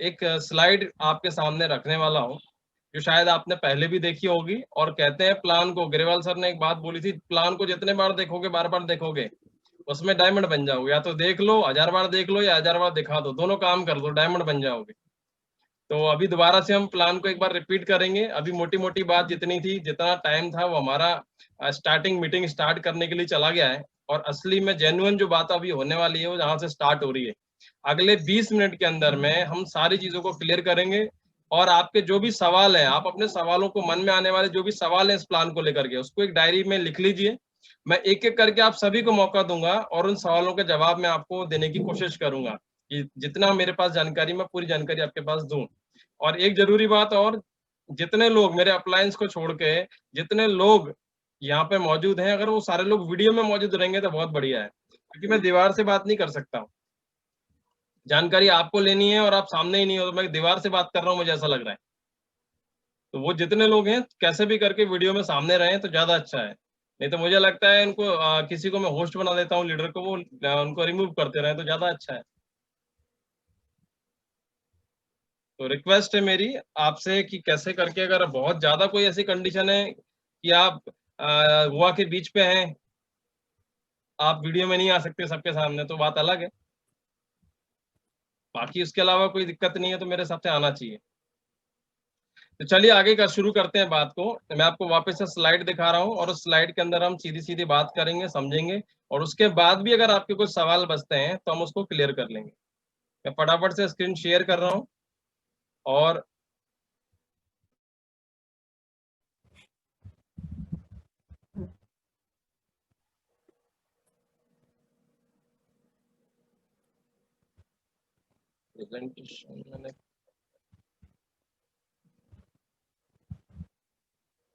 एक स्लाइड आपके सामने रखने वाला हूँ जो शायद आपने पहले भी देखी होगी। और कहते हैं प्लान को, ग्रेवाल सर ने एक बात बोली थी, प्लान को जितने बार देखोगे, बार बार देखोगे, उसमें डायमंड बन जाओगे। या तो देख लो 1000 बार, देख लो या 1000 बार दिखा दो, दोनों काम कर दो, डायमंड बन जाओगे। तो अभी दोबारा से हम प्लान को एक बार रिपीट करेंगे। अभी मोटी मोटी बात जितनी थी, जितना टाइम था, वो हमारा स्टार्टिंग मीटिंग स्टार्ट करने के लिए चला गया है। और असली में जेन्युइन जो बात अभी होने वाली है वो जहाँ से स्टार्ट हो रही है। अगले 20 मिनट के अंदर में हम सारी चीजों को क्लियर करेंगे। और आपके जो भी सवाल है, आप अपने सवालों को, मन में आने वाले जो भी सवाल है इस प्लान को लेकर के, उसको एक डायरी में लिख लीजिए। मैं एक एक करके आप सभी को मौका दूंगा और उन सवालों के जवाब मैं आपको देने की कोशिश करूंगा कि जितना मेरे पास जानकारी, मैं पूरी जानकारी आपके पास दूं। और एक जरूरी बात और, जितने लोग मेरे अप्लायंस को छोड़ के, जितने लोग यहाँ पे मौजूद हैं, अगर वो सारे लोग वीडियो में मौजूद रहेंगे तो बहुत बढ़िया है, क्योंकि मैं दीवार से बात नहीं कर सकता हूँ। जानकारी आपको लेनी है और आप सामने ही नहीं हो, तो मैं दीवार से बात कर रहा हूँ, मुझे ऐसा लग रहा है। तो वो जितने लोग हैं कैसे भी करके वीडियो में सामने रहे तो ज्यादा अच्छा है। नहीं तो मुझे लगता है इनको किसी को मैं होस्ट बना देता हूँ, लीडर को, वो उनको रिमूव करते रहे तो ज्यादा अच्छा है। तो रिक्वेस्ट है मेरी आपसे कि कैसे करके, अगर बहुत ज्यादा कोई ऐसी कंडीशन है कि आप गोवा के बीच पे हैं, आप वीडियो में नहीं आ सकते सबके सामने, तो बात अलग है। बाकी उसके अलावा कोई दिक्कत नहीं है तो मेरे हिसाब से आना चाहिए। तो चलिए आगे का शुरू करते हैं बात को। तो मैं आपको वापस से स्लाइड दिखा रहा हूँ और उस स्लाइड के अंदर हम सीधी सीधी बात करेंगे, समझेंगे, और उसके बाद भी अगर आपके कुछ सवाल बचते हैं तो हम उसको क्लियर कर लेंगे। मैं फटाफट से स्क्रीन शेयर कर रहा हूँ और प्रेजेंटेशन मैंने,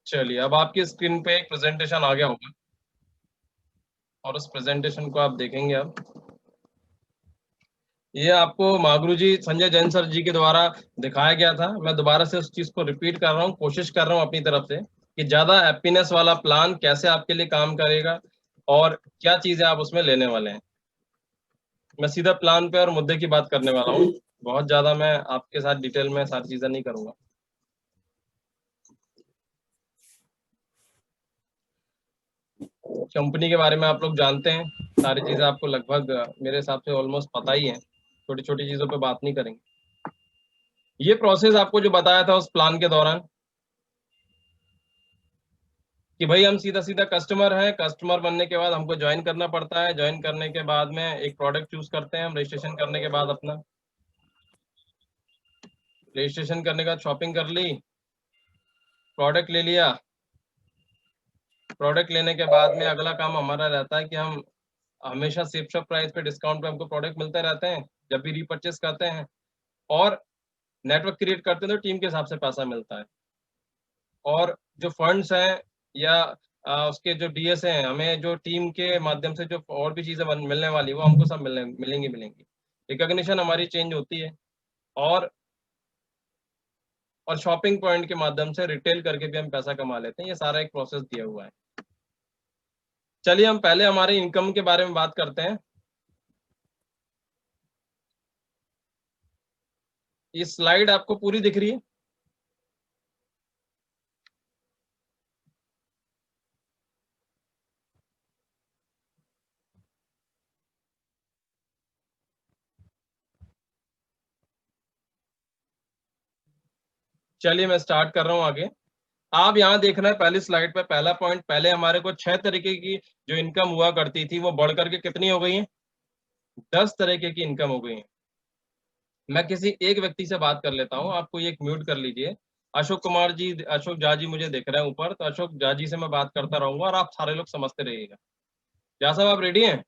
चलिए अब आपकी स्क्रीन पे एक प्रेजेंटेशन आ गया होगा और उस प्रेजेंटेशन को आप देखेंगे। अब ये आपको महागुरु जी संजय जैन सर जी के द्वारा दिखाया गया था। मैं दोबारा से उस चीज को रिपीट कर रहा हूँ, कोशिश कर रहा हूँ अपनी तरफ से कि ज्यादा हैप्पीनेस वाला प्लान कैसे आपके लिए काम करेगा और क्या चीजें आप उसमें लेने वाले हैं। मैं सीधा प्लान पे और मुद्दे की बात करने वाला हूँ, बहुत ज्यादा मैं आपके साथ डिटेल में सारी चीजें नहीं करूंगा। कंपनी के बारे में आप लोग जानते हैं, सारी चीजें आपको लगभग मेरे हिसाब से ऑलमोस्ट पता ही है, छोटी छोटी चीजों पे बात नहीं करेंगे। ये प्रोसेस आपको जो बताया था उस प्लान के दौरान कि भाई हम सीधा सीधा कस्टमर हैं, कस्टमर बनने के बाद हमको ज्वाइन करना पड़ता है, ज्वाइन करने के बाद में एक प्रोडक्ट चूज करते हैं हम, रजिस्ट्रेशन करने के बाद अपना रजिस्ट्रेशन करने के बाद शॉपिंग कर ली, प्रोडक्ट ले लिया। प्रोडक्ट लेने के बाद में अगला काम हमारा रहता है कि हम हमेशा सेफ शॉप प्राइस पे, डिस्काउंट पे हमको प्रोडक्ट मिलते रहते हैं जब भी रीपरचेस करते हैं। और नेटवर्क क्रिएट करते हैं तो टीम के हिसाब से पैसा मिलता है। और जो फंड्स हैं या उसके जो डीएस हैं, हमें जो टीम के माध्यम से जो और भी चीजें मिलने वाली वो हमको सब मिलेंगी। रिकॉग्निशन हमारी चेंज होती है। और शॉपिंग पॉइंट के माध्यम से रिटेल करके भी हम पैसा कमा लेते हैं। ये सारा एक प्रोसेस दिया हुआ है। चलिए हम पहले हमारे इनकम के बारे में बात करते हैं। ये स्लाइड आपको पूरी दिख रही है? चलिए मैं स्टार्ट कर रहा हूँ आगे। आप यहाँ देखना है पहली स्लाइड पे, पहला पॉइंट, पहले हमारे को 6 तरीके की जो इनकम हुआ करती थी वो बढ़ करके कितनी हो गई है? 10 तरीके की इनकम हो गई है। मैं किसी एक व्यक्ति से बात कर लेता हूँ, आपको ये एक म्यूट कर लीजिए। अशोक कुमार जी, अशोक झा जी मुझे देख रहे हैं ऊपर, तो अशोक झा जी से मैं बात करता रहूंगा और आप सारे लोग समझते रहिएगा। झा साहब आप रेडी हैं?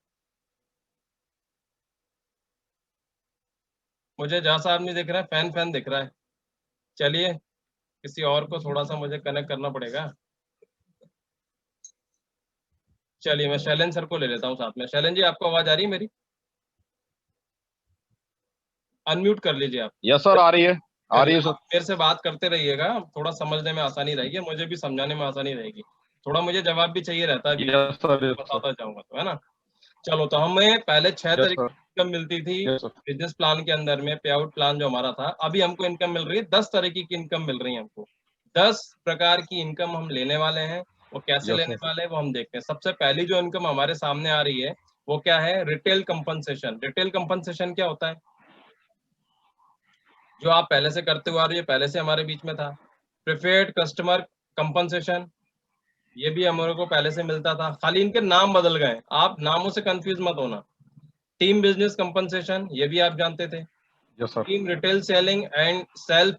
मुझे झा साहब नहीं दिख रहा है, फैन फैन दिख रहा है। चलिए किसी और को थोड़ा सा मुझे कनेक्ट करना पड़ेगा। चलिए मैं शैलेंद्र सर को ले लेता हूँ साथ में। शैलेंद्र जी आपको आवाज आ रही है मेरी? अनम्यूट कर लीजिए आप। यस सर, आ रही है, आ रही है सर। मेरे से बात करते रहिएगा, थोड़ा समझने में आसानी रहेगी, मुझे भी समझाने में आसानी रहेगी। थोड़ा मुझे जवाब भी चाहिए रहता है, यस सर, यस सर, बताता जाऊंगा तो, है ना। चलो तो हमें पहले 6 यस तरीके सर। इनकम मिलती थी Yes, sir. बिजनेस प्लान के अंदर में, पे आउट प्लान जो हमारा था, अभी हमको इनकम मिल रही है 10 तरह की इनकम मिल रही है हमको। 10 प्रकार की इनकम हम लेने वाले हैं। वो कैसे Yes, लेने sir. वाले हैं वो हम देखते हैं। सबसे पहली जो इनकम हमारे सामने आ रही है वो क्या है? Retail compensation. रिटेल कंपनसेशन क्या होता है? जो आप पहले से करते हुए आ रही है, पहले से हमारे बीच में था। प्रिफर्ड कस्टमर कंपनसेशन, ये भी हमारे को पहले से मिलता था, खाली इनके नाम बदल गए। आप नामों से कंफ्यूज मत होना। टीम बिजनेस कंपनसेशन, ये भी आप जानते थे। Yes, sir. Team retail selling and self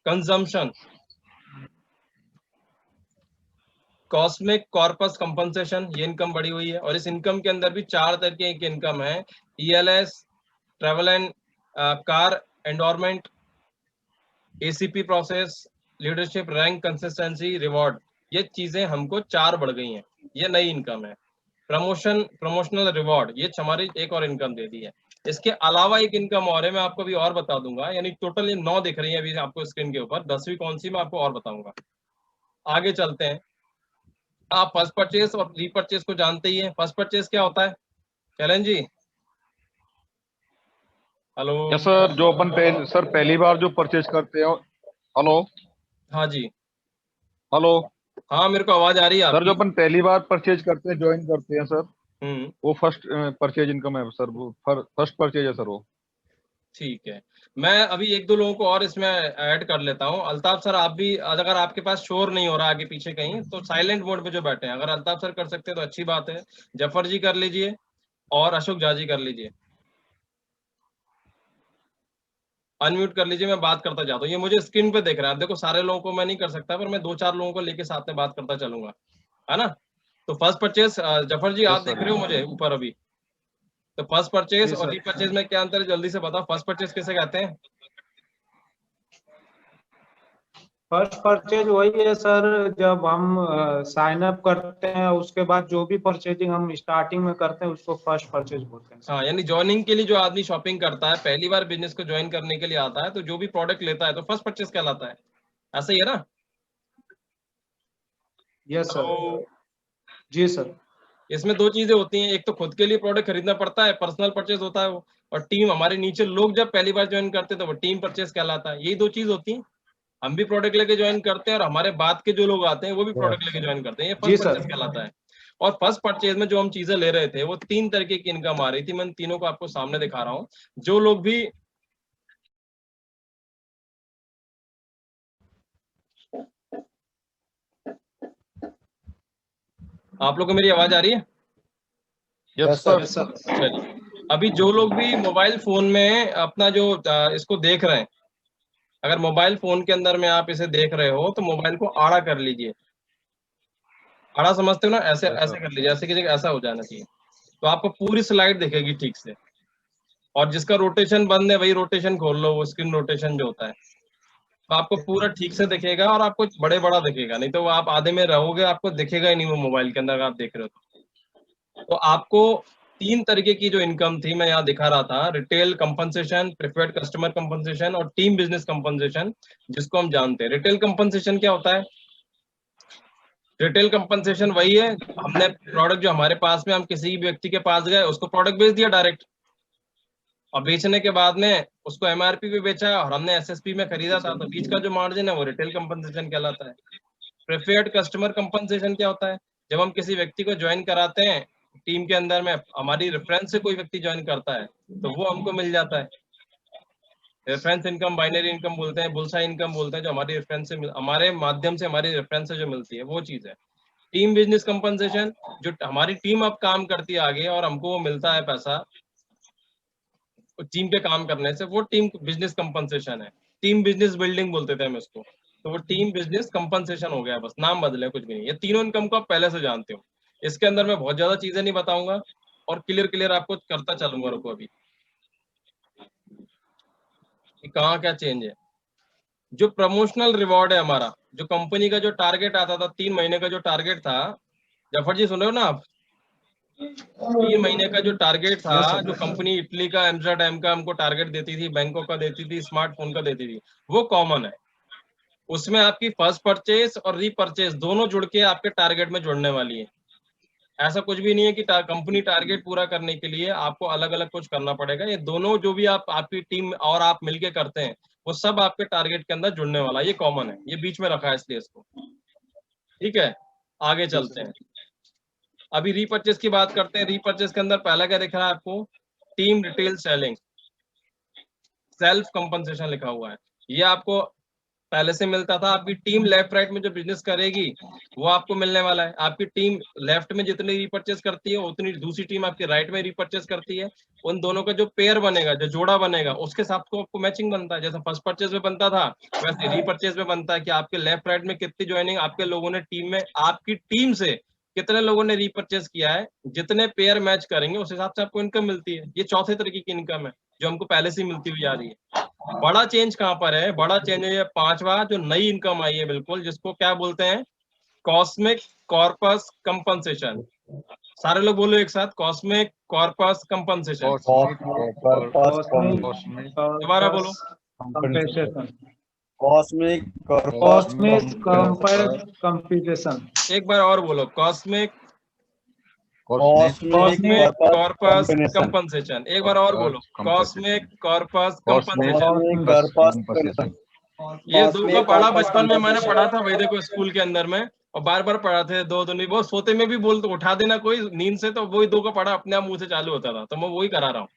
consumption. Cosmic corpus compensation, ये इनकम बढ़ी हुई है। और इस इनकम के अंदर भी 4 तरह की इनकम है। ELS, travel and car endorsement, ACP process, leadership rank consistency reward. ये चीजें हमको 4 बढ़ गई हैं। ये नई इनकम है। प्रमोशनल रिवॉर्ड, ये हमारी एक और इनकम दे दी है। इसके अलावा एक इनकम और है, मैं आपको अभी और बता दूंगा। यानी टोटल ये 9 दिख रही है अभी आपको स्क्रीन के ऊपर। 10वीं कौन सी मैं आपको और बताऊंगा। आगे चलते हैं। आप फर्स्ट परचेज और रीपरचेज को जानते ही हैं। फर्स्ट परचेज क्या होता है चैलेंज जी? हेलो। Yes, sir. जो अपन पहली बार जो परचेज करते हैं। हेलो हाँ जी। हेलो हाँ, मेरे को आवाज आ रही है सर, जो आपकी। अपन पहली बार परचेज करते हैं, ज्वाइन करते हैं सर, हम्म। वो फर्स्ट परचेज इनकम है सर, वो फर्स्ट परचेज है सर वो। ठीक है, मैं अभी एक दो लोगों को और इसमें ऐड कर लेता हूँ। अल्ताफ सर, आप भी, अगर आपके पास शोर नहीं हो रहा आगे पीछे कहीं, तो साइलेंट मोड पे जो बैठे हैं, अगर अल्ताफ सर कर सकते हैं तो अच्छी बात है। जफर जी कर लीजिए और अशोक झा जी कर लीजिए। अनम्यूट कर लीजिए, मैं बात करता जाता हूँ। ये मुझे स्क्रीन पे देख रहा है, आप देखो सारे लोगों को मैं नहीं कर सकता, पर मैं 2-4 लोगों को लेके साथ में बात करता चलूंगा, है ना? तो फर्स्ट परचेज, जफर जी आप यस देख सर। रहे हो मुझे ऊपर अभी? तो फर्स्ट परचेज जी और सर। रीपरचेज में क्या अंतर है, जल्दी से बताओ। फर्स्ट परचेज किसे कहते हैं? फर्स्ट परचेज वही है सर, जब हम साइन अप करते हैं, उसके बाद जो भी परचेजिंग हम स्टार्टिंग में करते हैं उसको फर्स्ट परचेज बोलते हैं सर। हाँ, यानी ज्वाइनिंग के लिए जो आदमी शॉपिंग करता है, पहली बार बिजनेस को ज्वाइन करने के लिए आता है, तो जो भी प्रोडक्ट लेता है तो फर्स्ट परचेज कहलाता है। ऐसा ही है ना? Yes sir. तो जी सर। इसमें 2 चीजें होती हैं। एक तो खुद के लिए प्रोडक्ट खरीदना पड़ता है, पर्सनल परचेज होता है वो। और टीम, हमारे नीचे लोग जब पहली बार ज्वाइन करते हैं तो वो टीम परचेज कहलाता है। यही 2 चीज होती हैं। हम भी प्रोडक्ट लेके ज्वाइन करते हैं और हमारे बाद के जो लोग आते हैं वो भी प्रोडक्ट लेके ज्वाइन करते हैं। ये जी फर्स्ट सर। परचेज कहलाता है। और फर्स्ट परचेज में जो हम चीजें ले रहे थे, वो 3 तरीके की इनकम आ रही थी। मैं तीनों को आपको सामने दिखा रहा हूँ। जो लोग भी आप लोग को मेरी आवाज आ रही है? Yes sir. चलिए, अभी जो लोग भी मोबाइल फोन में अपना जो इसको देख रहे हैं, अगर मोबाइल फोन के अंदर में आप इसे देख रहे हो तो मोबाइल को आड़ा कर लीजिए। आड़ा समझते हो ना? ऐसे यस ऐसे सर। कर लीजिए, ऐसे की जगह ऐसा हो जाना चाहिए। तो आपको पूरी स्लाइड दिखेगी ठीक से। और जिसका रोटेशन बंद है वही रोटेशन खोल लो, वो स्क्रीन रोटेशन जो होता है, तो आपको पूरा ठीक से दिखेगा और आपको बड़े बड़ा दिखेगा। नहीं तो वो आप आधे में रहोगे, आपको दिखेगा ही नहीं वो मोबाइल के अंदर अगर आप देख रहे हो तो आपको 3 तरीके की जो इनकम थी मैं यहाँ दिखा रहा था। Retail compensation, preferred customer compensation और टीम बिजनेस कंपनसेशन, जिसको हम जानते हैं। रिटेल कंपनसेशन क्या होता है? रिटेल कंपनसेशन वही है, हमने प्रोडक्ट जो हमारे पास में, हम किसी भी व्यक्ति के पास गए, उसको प्रोडक्ट बेच दिया डायरेक्ट, और बेचने के बाद में उसको MRP पे बेचा और हमने SSP में खरीदा था, तो बीच का जो मार्जिन है वो रिटेल कंपनसेशन कहलाता है। प्रेफर्ड कस्टमर कंपनसेशन क्या होता है? जब हम किसी व्यक्ति को ज्वाइन कराते हैं टीम के अंदर में, हमारी रेफरेंस से कोई व्यक्ति ज्वाइन करता है तो वो हमको मिल जाता है। रेफरेंस इनकम, बाइनरी इनकम बोलते हैं, बुलसाई इनकम बोलते हैं, जो हमारी रेफरेंस से हमारे माध्यम से, हमारी रेफरेंस से जो मिलती है वो चीज है। टीम बिजनेस कंपनसेशन, जो हमारी टीम अब काम करती है आगे और हमको वो मिलता है पैसा टीम के काम करने से, वो टीम बिजनेस कंपनसेशन है। टीम बिजनेस बिल्डिंग बोलते थे हम इसको, तो वो टीम बिजनेस कंपनसेशन हो गया, बस नाम बदले, कुछ भी नहीं। ये तीनों इनकम को आप पहले से जानते हो। इसके अंदर मैं बहुत ज्यादा चीजें नहीं बताऊंगा और क्लियर क्लियर आपको करता चलूंगा। रुको अभी, कि कहाँ क्या चेंज है। जो प्रमोशनल रिवॉर्ड है हमारा, जो कंपनी का जो टारगेट आता था, 3 महीने का जो टारगेट था, जफर जी सुन रहे हो ना आप? 3 महीने का जो टारगेट था, यस जो सर। कंपनी इटली का, एम्स्टर्डम का हमको टारगेट देती थी, बैंकॉक का देती थी, स्मार्टफोन का देती थी, वो कॉमन है। उसमें आपकी फर्स्ट परचेज और रीपरचेज दोनों जुड़ के आपके टारगेट में जुड़ने वाली है। ऐसा कुछ भी नहीं है कि कंपनी टारगेट पूरा करने के लिए आपको अलग अलग कुछ करना पड़ेगा। ये दोनों जो भी आपकी टीम और आप मिलके करते हैं वो सब आपके टारगेट के अंदर जुड़ने वाला, ये कॉमन है, ये बीच में रखा है इसलिए इसको। ठीक है, आगे चलते हैं। अभी रीपर्चेस की बात करते हैं। रीपर्चेस के अंदर पहला क्या दिख रहा है आपको? Team retail selling, self compensation लिखा हुआ है। ये आपको पहले से मिलता था। आपकी टीम लेफ्ट राइट में जो बिजनेस करेगी वो आपको मिलने वाला है। आपकी टीम लेफ्ट में जितनी रीपर्चेस करती है उतनी दूसरी टीम आपकी राइट में रीपर्चेस करती है। उन दोनों का जो पेयर बनेगा, जो जोड़ा बनेगा, उसके साथ को आपको मैचिंग बनता है। जैसे फर्स्ट परचेज में बनता था वैसे रीपर्चेज में बनता है कि आपके लेफ्ट राइट में कितनी ज्वाइनिंग आपके लोगों ने टीम में, आपकी टीम से कितने लोगों ने रीपर्चेस किया है, जितने पेयर मैच करेंगे उस हिसाब से आपको इनकम मिलती है। ये चौथे तरीके की इनकम है जो हमको पहले से मिलती हुई आ रही है। बड़ा चेंज कहां पर है? बड़ा चेंज है ये पांचवा जो नई इनकम आई है बिल्कुल, जिसको क्या बोलते हैं? Cosmic corpus compensation. सारे लोग बोलो एक साथ, कॉस्मिक कॉर्पस कंपनसेशन। दोबारा बोलो। Cosmic compensation. एक बार और बोलो, कॉस्मिक कॉस्मिक कॉर्पस कंपनसेशन। एक बार और बोलो, कॉस्मिक कॉर्पस कंपनसेशन। ये दो का पढ़ा बचपन में मैंने पढ़ा था भाई, देखो स्कूल के अंदर में, और बार बार पढ़ा थे। दो नहीं, वो सोते में भी बोल तो उठा देना कोई नींद से, तो वही दो का पढ़ा अपने आप मुंह से चालू होता था, तो मैं वही करा रहा हूँ।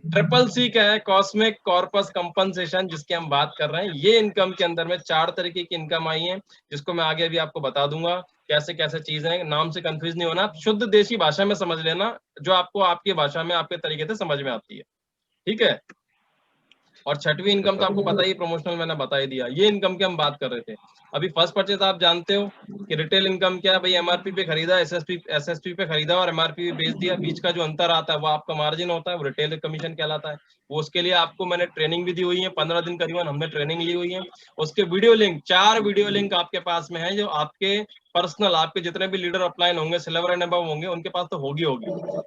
ट्रिपल सी क्या है? कॉस्मिक कॉर्पस कंपनसेशन, जिसकी हम बात कर रहे हैं। ये इनकम के अंदर में 4 तरीके की इनकम आई है, जिसको मैं आगे अभी आपको बता दूंगा कैसे कैसे चीजें हैं। नाम से कंफ्यूज नहीं होना, शुद्ध देशी भाषा में समझ लेना, जो आपको आपकी भाषा में आपके तरीके से समझ में आती है। ठीक है। और छठवीं इनकम तो आपको पता ही, प्रमोशनल मैंने बता ही दिया। ये इनकम की हम बात कर रहे थे। अभी फर्स्ट परचेज आप जानते हो कि रिटेल इनकम क्या है भाई? एमआरपी पे खरीदा, एसएसपी पे खरीदा और एमआरपी पे बेच दिया, बीच का जो अंतर आता है वो आपका मार्जिन होता है, वो रिटेल कमीशन कहलाता है। वो उसके लिए आपको मैंने ट्रेनिंग भी दी हुई है, 15 दिन करीबन हमने ट्रेनिंग ली हुई है। उसके वीडियो लिंक, 4 वीडियो लिंक आपके पास में है, जो आपके पर्सनल, आपके जितने भी लीडर अपलाइन होंगे, सिल्वर एंड अबव होंगे, उनके पास तो होगी।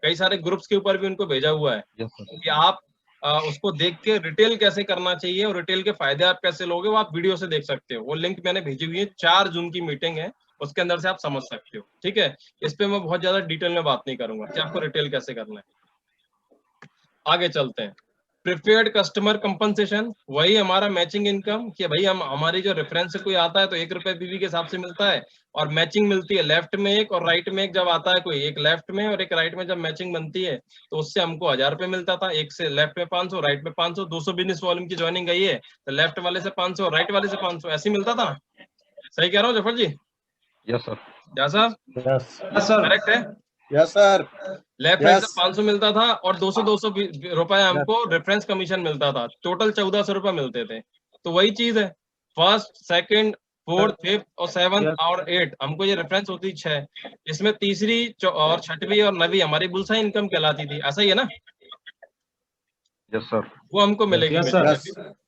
कई सारे ग्रुप्स के ऊपर भी उनको भेजा हुआ है कि आप उसको देख के रिटेल कैसे करना चाहिए और रिटेल के फायदे आप कैसे लोगे, वो आप वीडियो से देख सकते हो। वो लिंक मैंने भेजी हुई है, 4 जून की मीटिंग है, उसके अंदर से आप समझ सकते हो। ठीक है, इस पे मैं बहुत ज्यादा डिटेल में बात नहीं करूंगा कि आपको रिटेल कैसे करना है। आगे चलते हैं। प्रिफेयर्ड कस्टमर कंपनसेशन, वही हमारा मैचिंग इनकम, कि भाई हम हमारी जो रेफरेंस से कोई आता है तो 1 रुपए बीवी के हिसाब से मिलता है, और मैचिंग मिलती है लेफ्ट में एक और राइट में एक। जब आता है कोई, एक लेफ्ट में और एक राइट में जब मैचिंग बनती है तो उससे हमको 1000 रुपए मिलता था। एक से लेफ्ट में 500, राइट में 500। 200 बिजनेस वॉल्यूम की ज्वाइनिंग गई है तो लेफ्ट वाले से 500, राइट वाले से 500, ऐसे ही मिलता था। सही कह रहा हूँ जफर जी? Yes sir. क्या साहब? करेक्ट है? Yes sir. लेफ्ट राइट से 500 मिलता था और 200 रुपए हमको रेफरेंस कमीशन मिलता था। टोटल 1400 रुपए मिलते थे। तो वही चीज है, फर्स्ट, सेकंड, फोर्थ, फिफ्थ और सेवंथ और 8 हमको ये रेफरेंस होती 6। इसमें तीसरी और छठवीं और 9वीं हमारी बुलसाई इनकम कहलाती थी। ऐसा ही है ना? Yes sir. वो हमको मिलेगी। यस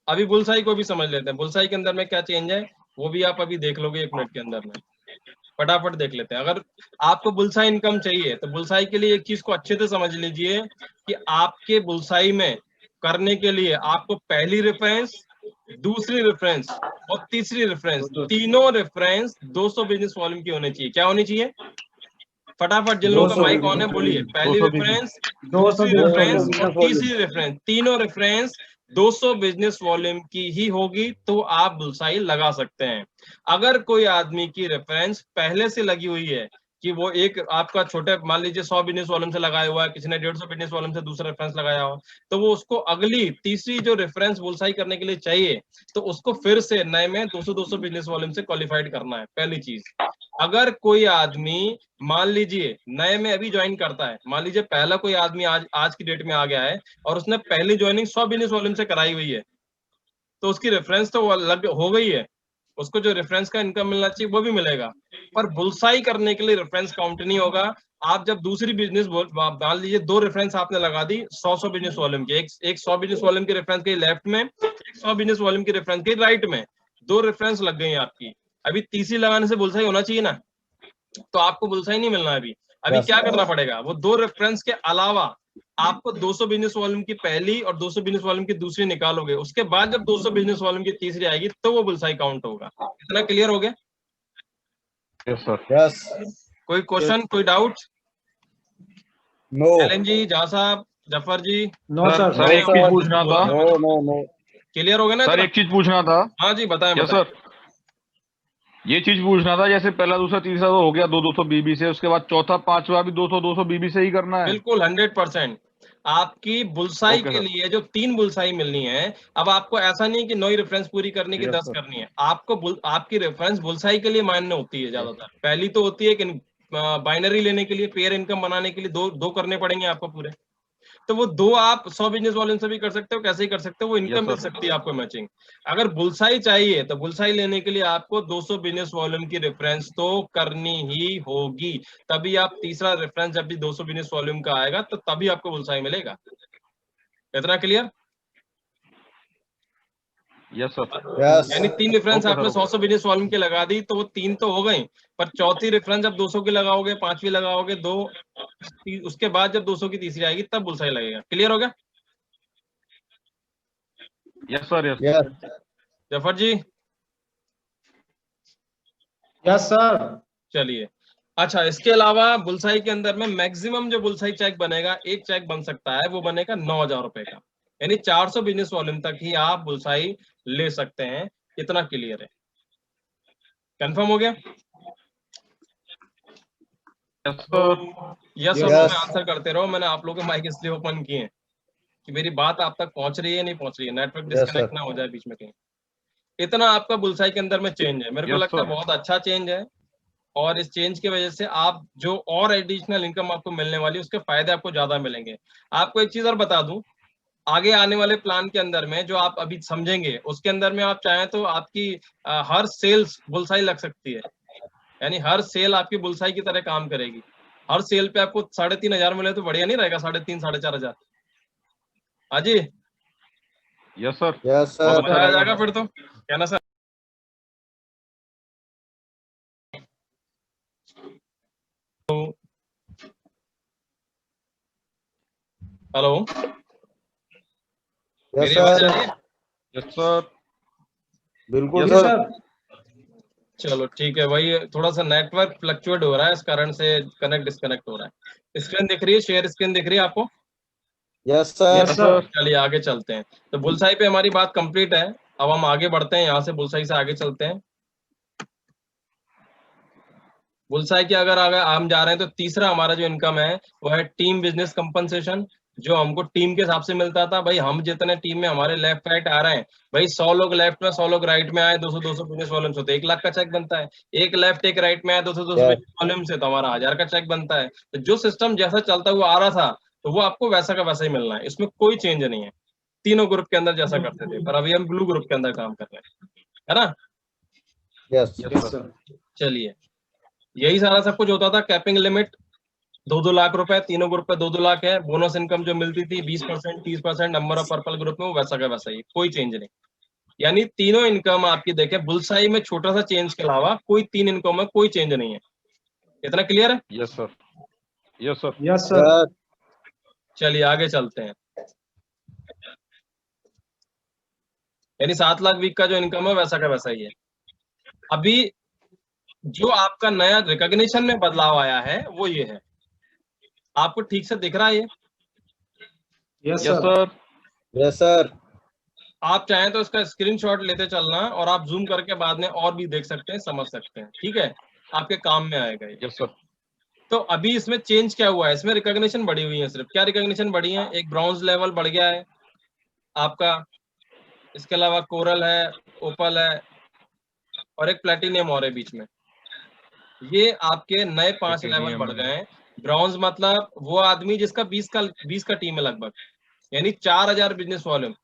अभी बुलसाई को भी समझ लेते हैं। बुलसाई के अंदर में क्या चेंज है वो भी आप अभी देख लोगे 1 मिनट के अंदर में। फटाफट देख लेते हैं। अगर आपको बुलसाई इनकम चाहिए तो बुलसाई के लिए एक चीज को अच्छे से समझ लीजिए कि आपके बुलसाई में करने के लिए आपको पहली रेफरेंस, दूसरी रेफरेंस और तीसरी रेफरेंस, तीनों रेफरेंस 200 बिजनेस वॉल्यूम की होनी चाहिए। क्या होनी चाहिए? फटाफट जिन लोगों का माइक ऑन है बोलिए। पहली रेफरेंस, दूसरी रेफरेंस और तीसरी रेफरेंस, तीनों रेफरेंस 200 बिजनेस वॉल्यूम की ही होगी तो आप बुलसाई लगा सकते हैं। अगर कोई आदमी की रेफरेंस पहले से लगी हुई है कि वो एक आपका छोटे, मान लीजिए 100 बिजनेस वॉल्यूम से लगाया हुआ है, किसी ने 150 बिजनेस वॉल्यूम से दूसरा रेफरेंस लगाया हो, तो वो उसको अगली तीसरी जो रेफरेंस बुलसाई करने के लिए चाहिए तो उसको फिर से नए में 200 बिजनेस वॉल्यूम से क्वालिफाइड करना है। पहली चीज। अगर कोई आदमी मान लीजिए नए में अभी ज्वाइन करता है, मान लीजिए पहला कोई आदमी आज की डेट में आ गया है और उसने पहली ज्वाइनिंग 100 बिजनेस वॉल्यूम से कराई हुई है, तो उसकी रेफरेंस तो अलग हो गई है, उसको जो रेफरेंस का इनकम मिलना चाहिए वो भी मिलेगा, पर बुलसाई करने के लिए रेफरेंस काउंट नहीं होगा। आप जब दूसरी बिजनेस मान लीजिए 2 रेफरेंस आपने लगा दी 100 बिजनेस वॉल्यूम की, एक 100 बिजनेस वॉल्यूम की रेफरेंस के लेफ्ट में, एक 100 बिजनेस वॉल्यूम की रेफरेंस के राइट में, 2 रेफरेंस लग गई आपकी। अभी तीसरी लगाने से बुलसाई होना चाहिए ना, तो आपको बुलसाई नहीं मिलना। अभी क्या करना पड़ेगा? वो 2 रेफरेंस के अलावा आपको 200 बिजनेस वॉल्यूम की पहली और 200 बिजनेस वॉल्यूम की दूसरी निकालोगे, उसके बाद जब 200 बिजनेस वॉल्यूम की तीसरी आएगी तो वो बुलसाई काउंट होगा। इतना क्लियर हो गया? Yes sir. यस। कोई क्वेश्चन, कोई डाउट? नो एलन जी, झा साहब, जफर जी, नो सर सर। एक चीज पूछना था। नो नो नो क्लियर हो गया ना सर इतना? एक चीज पूछना था। हाँ जी, बताएं यस बताएं। सर, ये चीज पूछना था, जैसे पहला दूसरा तीसरा तो हो गया 200 बीबी से, उसके बाद चौथा पांचवा भी 200 बीबी से ही करना है? बिल्कुल 100%। आपकी बुलसाई ओके के सर। लिए जो 3 बुलसाई मिलनी है, अब आपको ऐसा नहीं कि 9 ही रेफरेंस पूरी करनी की यस 10 सर। करनी है, आपको आपकी रेफरेंस बुलसाई के लिए मान्य होती है ज्यादातर। पहली तो होती है कि बाइनरी लेने के लिए, पेयर इनकम बनाने के लिए दो दो करने पड़ेंगे आपको पूरे। तो वो दो आप 100 बिजनेस वॉल्यूम से भी कर सकते हो, कैसे ही कर सकते हो, वो इनकम यस मिल सर। सकती है आपको मैचिंग। अगर बुलसाई चाहिए तो बुलसाई लेने के लिए आपको 200 बिजनेस वॉल्यूम की रेफरेंस तो करनी ही होगी। तभी आप तीसरा रेफरेंस जब भी 200 बिजनेस वॉल्यूम का आएगा तो तभी आपको बुलसाई मिलेगा। इतना क्लियर? Yes sir. यस यानी 3 रेफरेंस ओके आपने सर। 100 बिजनेस वॉल्यूम की लगा दी तो वो 3 तो हो गई, पर चौथी रेफरेंस जब 200 की लगाओगे, पांचवी लगाओगे, दो, उसके बाद जब 200 की तीसरी आएगी तब बुलसाई लगेगा। क्लियर हो गया? Yes sir. Yes. Yes Zafar ji, yes sir. चलिए। अच्छा, इसके अलावा बुलसाई के अंदर में मैक्सिमम जो बुलसाई चेक बनेगा, एक चेक बन सकता है, वो बनेगा 9,000 रुपए का। यानी 400 बिजनेस वॉल्यूम तक ही आप बुलसाई ले सकते हैं। इतना क्लियर है? कंफर्म हो गया? यस तो सर। यस और नो में यस आंसर करते रहो। मैंने आप लोगों के माइक इसलिए ओपन किए हैं कि मेरी बात आप तक पहुंच रही है नहीं पहुंच रही है, नेटवर्क यस डिस्कनेक्ट सर ना हो जाए बीच में कहीं। इतना आपका बुलसाई के अंदर में चेंज है, मेरे को यस लगता है सर। बहुत अच्छा चेंज है। और इस चेंज की वजह से आप जो और एडिशनल इनकम आपको मिलने वाली है उसके फायदे आपको ज्यादा मिलेंगे। आपको एक चीज और बता दूं, आगे आने वाले प्लान के अंदर में जो आप अभी समझेंगे उसके अंदर में आप चाहें तो आपकी हर सेल्स बुलसाई लग सकती है। यानी हर सेल आपकी बुलसाई की तरह काम करेगी। हर सेल पे आपको 3,500 मिले तो बढ़िया नहीं रहेगा? 3,500 4,500। हाँ जी, यस सर। यस बहुत सर अच्छा मजा आ रहेगा। जाएगा फिर तो, क्या ना सर? हेलो, यस मेरी आवाज आ सर रही है? Yes sir. बिल्कुल यस जी सर सर। सर। चलो ठीक है भाई, थोड़ा सा नेटवर्क फ्लक्चुएट हो रहा है, इस कारण से कनेक्ट डिस्कनेक्ट हो रहा है। स्क्रीन दिख रही है? शेयर स्क्रीन दिख रही है आपको? Yes sir yes yes sir. Sir. चलिए आगे चलते हैं। तो बुलसाई पे हमारी बात कंप्लीट है। अब हम आगे बढ़ते हैं, यहाँ से बुलसाई से आगे चलते हैं। बुलसाई के अगर आगे हम जा रहे हैं तो तीसरा हमारा जो इनकम है वो है टीम बिजनेस कंपनसेशन, जो हमको टीम के हिसाब से मिलता था। भाई हम जितने टीम में हमारे लेफ्ट राइट आ रहे हैं, भाई 100 लोग लेफ्ट में 100 लोग राइट में आए, 200 बिजनेस वॉल्यूम से तो 1 लाख का चेक बनता है। एक लेफ्ट एक राइट में आए 200 यस बिजनेस वॉल्यूम से तो हमारा 1,000 का चेक बनता है। तो जो सिस्टम जैसा चलता हुआ आ रहा था तो वो आपको वैसा का वैसा ही मिलना है, इसमें कोई चेंज नहीं है। तीनों ग्रुप के अंदर जैसा करते थे, पर अभी हम ब्लू ग्रुप के अंदर काम कर रहे हैं, है ना? Yes yes yes sir. Sir. चलिए, यही सारा सब कुछ होता था। कैपिंग लिमिट 2-2 लाख रुपए, तीनों ग्रुप पे 2-2 लाख है। बोनस इनकम जो मिलती थी 20%, 30%, नंबर ऑफ पर्पल ग्रुप में वो वैसा का वैसा ही, कोई चेंज नहीं। यानी तीनों इनकम आपकी देखें, बुलसाई में छोटा सा चेंज के अलावा कोई 3 इनकम में कोई चेंज नहीं है। इतना क्लियर है? Yes sir. Yes sir. Yes sir. Yes चलिए आगे चलते हैं। यानी 7 लाख वीक का जो इनकम है वैसा का वैसा ही है। अभी जो आपका नया रिकॉग्निशन में बदलाव आया है वो ये है। आपको ठीक से दिख रहा है ये? Yes yes sir. Sir. Yes sir आप चाहें तो इसका स्क्रीनशॉट लेते चलना और आप जूम करके बाद में और भी देख सकते हैं, समझ सकते हैं, ठीक है? आपके काम में आएगा ये। Yes sir. तो अभी इसमें चेंज क्या हुआ है? इसमें रिकॉग्निशन बढ़ी हुई है। सिर्फ क्या रिकॉग्निशन बढ़ी है? एक ब्रॉन्ज लेवल बढ़ गया है आपका, इसके अलावा कोरल है, ओपल है, और एक प्लेटिनियम और है बीच में। ये आपके नए 5 लेवल बढ़ गए हैं। ब्रॉन्ज मतलब वो आदमी जिसका 20 का टीम है लगभग, यानी 4,000 बिजनेस वॉल्यूम,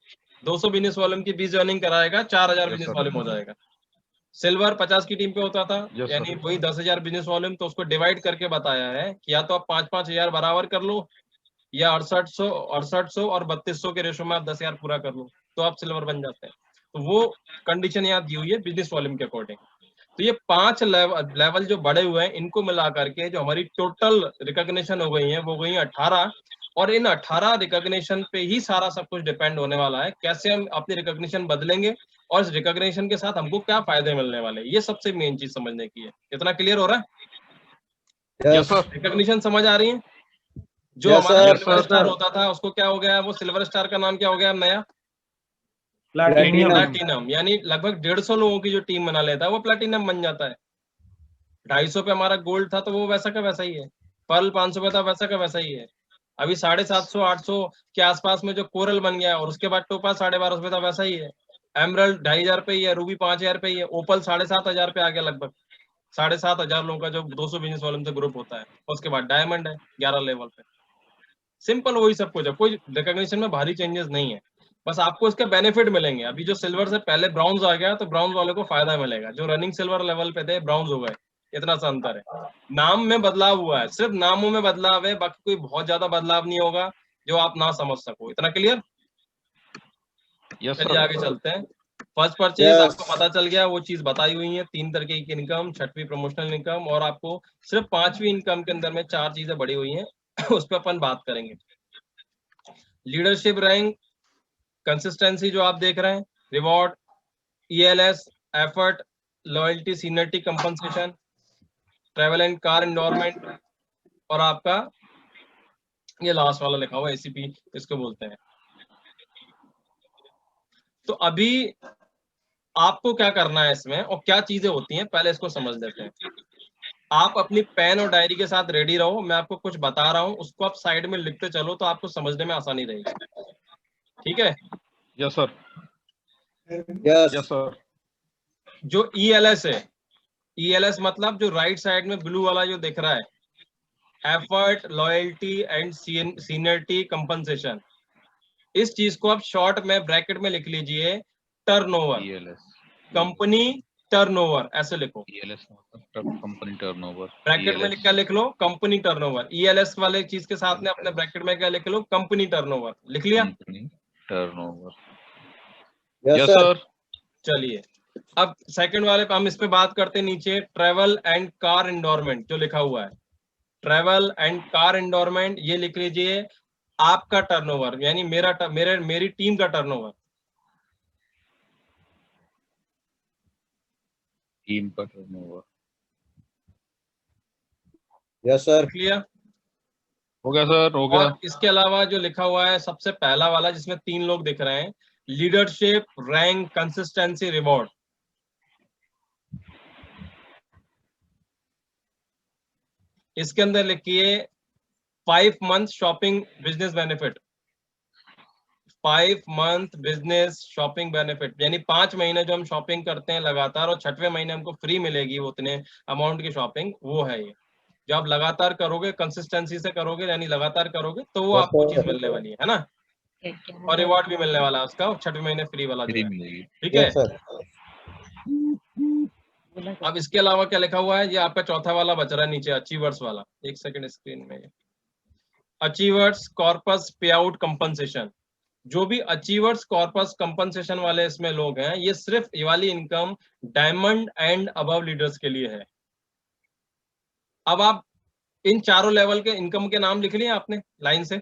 200 बिजनेस वॉल्यूम की 20 ज्वाइनिंग कराएगा, 4,000 यस बिजनेस सर। वॉल्यूम हो जाएगा। सिल्वर 50 की टीम पे होता था, यस यानी सर। वही 10,000 बिजनेस वॉल्यूम। तो उसको डिवाइड करके बताया है कि या तो आप 5-5 हजार बराबर कर लो, या 6800 और 3200 के रेशो में आप 10,000 पूरा कर लो, तो आप सिल्वर बन जाते हैं। तो वो कंडीशन यहाँ दी हुई है बिजनेस वॉल्यूम के अकॉर्डिंग। तो ये 5 लेवल जो बड़े हुए हैं, इनको मिला करके जो हमारी टोटल रिकॉग्निशन हो गई है वो गई है 18। और इन 18 रिकॉग्निशन पे ही सारा सब कुछ डिपेंड होने वाला है, कैसे हम अपनी रिकॉग्निशन बदलेंगे और इस रिकॉग्निशन के साथ हमको क्या फायदे मिलने वाले हैं। ये सबसे मेन चीज समझने की है। इतना क्लियर हो रहा है? Yes yes sir. रिकॉग्निशन समझ आ रही है? जो Yes, हमारा sir. Silver Yes, sir. Star होता था उसको क्या हो गया, वो सिल्वर स्टार का नाम क्या हो गया अब नया, प्लैटिनियम। प्लैटिनम। यानी लगभग 150 लोगों की जो टीम बना लेता है वो प्लैटिनम बन जाता है। 250 पे हमारा गोल्ड था तो वो वैसा का वैसा ही है, पर्ल 500 पे था वैसा का वैसा ही है। अभी 750 800 के आसपास में जो कोरल बन गया, और उसके बाद टोपा 1250 पे था वैसा ही है। एमरल्ड 2500 पे ही है, रूबी 5000 पे ही है, ओपल 7500 पे आ गया लगभग। 7500 लोगों का जो 200 बिजनेस वालों से ग्रुप होता है। उसके बाद डायमंड है 11 लेवल पे। सिंपल वही सब कुछ है, कोई रिकॉग्निशन में भारी चेंजेस नहीं है, बस आपको इसके बेनिफिट मिलेंगे। अभी जो सिल्वर से पहले ब्राउन्ज आ गया तो ब्राउन्ज वाले को फायदा मिलेगा, जो रनिंग सिल्वर लेवल पे थे ब्राउन्ज हो गए, इतना सा अंतर है। नाम में बदलाव हुआ है, सिर्फ नामों में बदलाव है, बाकी कोई बहुत ज्यादा बदलाव नहीं होगा जो आप ना समझ सको। इतना क्लियर? Yes, चलिए sir. आगे चलते हैं। First purchase Yes. आपको पता चल गया, वो चीज बताई हुई है, 3 तरीके की इनकम, 6वीं प्रमोशनल इनकम, और आपको सिर्फ 5वीं इनकम के अंदर में 4 चीजें बढ़ी हुई हैं उस पर अपन बात करेंगे। लीडरशिप रैंक, कंसिस्टेंसी जो आप देख रहे हैं, reward, ELS, effort, loyalty, seniority, compensation, travel and car environment, और आपका ये लास्ट वाला लिखा हुआ ACP इसको बोलते हैं। तो अभी आपको क्या करना है इसमें और क्या चीजें होती हैं, पहले इसको समझ लेते हैं। आप अपनी पेन और डायरी के साथ रेडी रहो, मैं आपको कुछ बता रहा हूं उसको आप साइड में लिखते चलो तो आपको समझने में आसानी रहेगी, ठीक है? Yes, sir. Yes. Yes, sir. जो ELS है, ELS मतलब जो राइट साइड में ब्लू वाला जो दिख रहा है, effort, loyalty and seniority, compensation, इस चीज को आप शॉर्ट में ब्रैकेट में लिख लीजिए, टर्नओवर, ELS. कंपनी टर्नओवर, ऐसे लिखो। ELS मतलब कंपनी टर्नओवर। ब्रैकेट में क्या लिख लो, कंपनी टर्नओवर। ELS वाले चीज के साथ में अपने ब्रैकेट में क्या लिख लो, कंपनी टर्नओवर, लिख लिया? Company turnover. Yes, Yes, sir. sir. चलिए अब सेकंड वाले पे हम इस पे बात करते हैं। नीचे ट्रेवल एंड कार एंडोरमेंट जो लिखा हुआ है, ट्रेवल एंड कार एंडोरमेंट, ये लिख लीजिए आपका टर्नओवर, यानी मेरी टीम का टर्नओवर। टीम का टर्नओवर। Yes, sir. लिख लिया? हो गया सर, हो गया। और इसके अलावा जो लिखा हुआ है सबसे पहला वाला जिसमें 3 लोग दिख रहे हैं, लीडरशिप रैंक कंसिस्टेंसी रिवॉर्ड, इसके अंदर लिखिए 5 month shopping business benefit, 5 month business shopping benefit, यानी 5 महीने जो हम शॉपिंग करते हैं लगातार और 6वें महीने हमको फ्री मिलेगी उतने अमाउंट की शॉपिंग, वो है ये। जो आप लगातार करोगे, कंसिस्टेंसी से करोगे, यानी लगातार करोगे तो वो Yes, आपको sir. चीज मिलने वाली है ना, और रिवॉर्ड भी मिलने वाला है उसका, 6वें महीने फ्री वाला जो फ्री है, मिलेगी। ठीक है? Yes, sir. अब इसके अलावा क्या लिखा हुआ है, ये आपका चौथा वाला बच रहा है नीचे, अचीवर्स वाला, एक सेकंड स्क्रीन में, अचीवर्स कॉर्पस पे आउट कंपनसेशन। जो भी अचीवर्स कॉर्पस कंपनसेशन वाले इसमें लोग हैं, ये सिर्फ ये वाली income diamond and above leaders के लिए है। अब आप इन चारों लेवल के इनकम के नाम लिख लिए आपने लाइन से?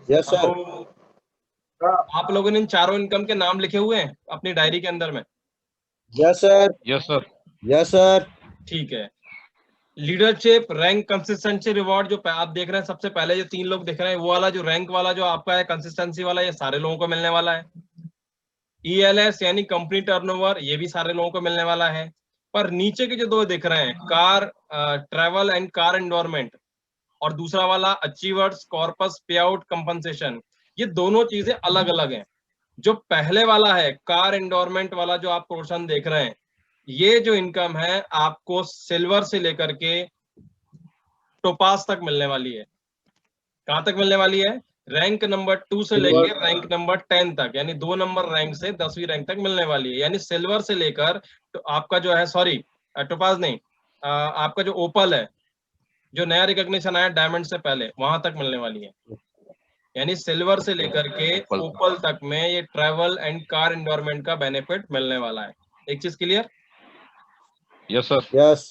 Yes, sir. आप लोगों ने इन चारों इनकम के नाम लिखे हुए हैं अपनी डायरी के अंदर में? Yes, sir. Yes sir. Yes, sir. ठीक है। लीडरशिप रैंक कंसिस्टेंसी रिवॉर्ड जो आप देख रहे हैं, सबसे पहले जो 3 लोग दिख रहे हैं, वो वाला जो रैंक वाला जो आपका है, कंसिस्टेंसी वाला, ये सारे लोगों को मिलने वाला है। ELS यानी कंपनी टर्नओवर, ये भी सारे लोगों को मिलने वाला है। पर नीचे के जो 2 दिख रहे हैं, car travel and car environment, और दूसरा वाला अचीवर्स कॉर्पस पे आउट कंपनसेशन, ये दोनों चीजें अलग अलग हैं। जो पहले वाला है कार एनवायरनमेंट वाला जो आप पोर्शन देख रहे हैं, ये जो इनकम है आपको सिल्वर से लेकर के टोपास तक मिलने वाली है। कहां तक मिलने वाली है? रैंक नंबर 2 से लेकर रैंक नंबर 10 तक, यानी 2 नंबर रैंक से 10वीं रैंक तक मिलने वाली है। यानी सिल्वर से लेकर तो आपका जो है, सॉरी टोपास नहीं, आपका जो ओपल है, जो नया रिकॉग्निशन आया डायमंड से पहले, वहां तक मिलने वाली है। यानी सिल्वर से लेकर के ओपल तक में ये ट्रैवल एंड कार एनवायरनमेंट का बेनिफिट मिलने वाला है। एक चीज क्लियर? Yes sir. Yes.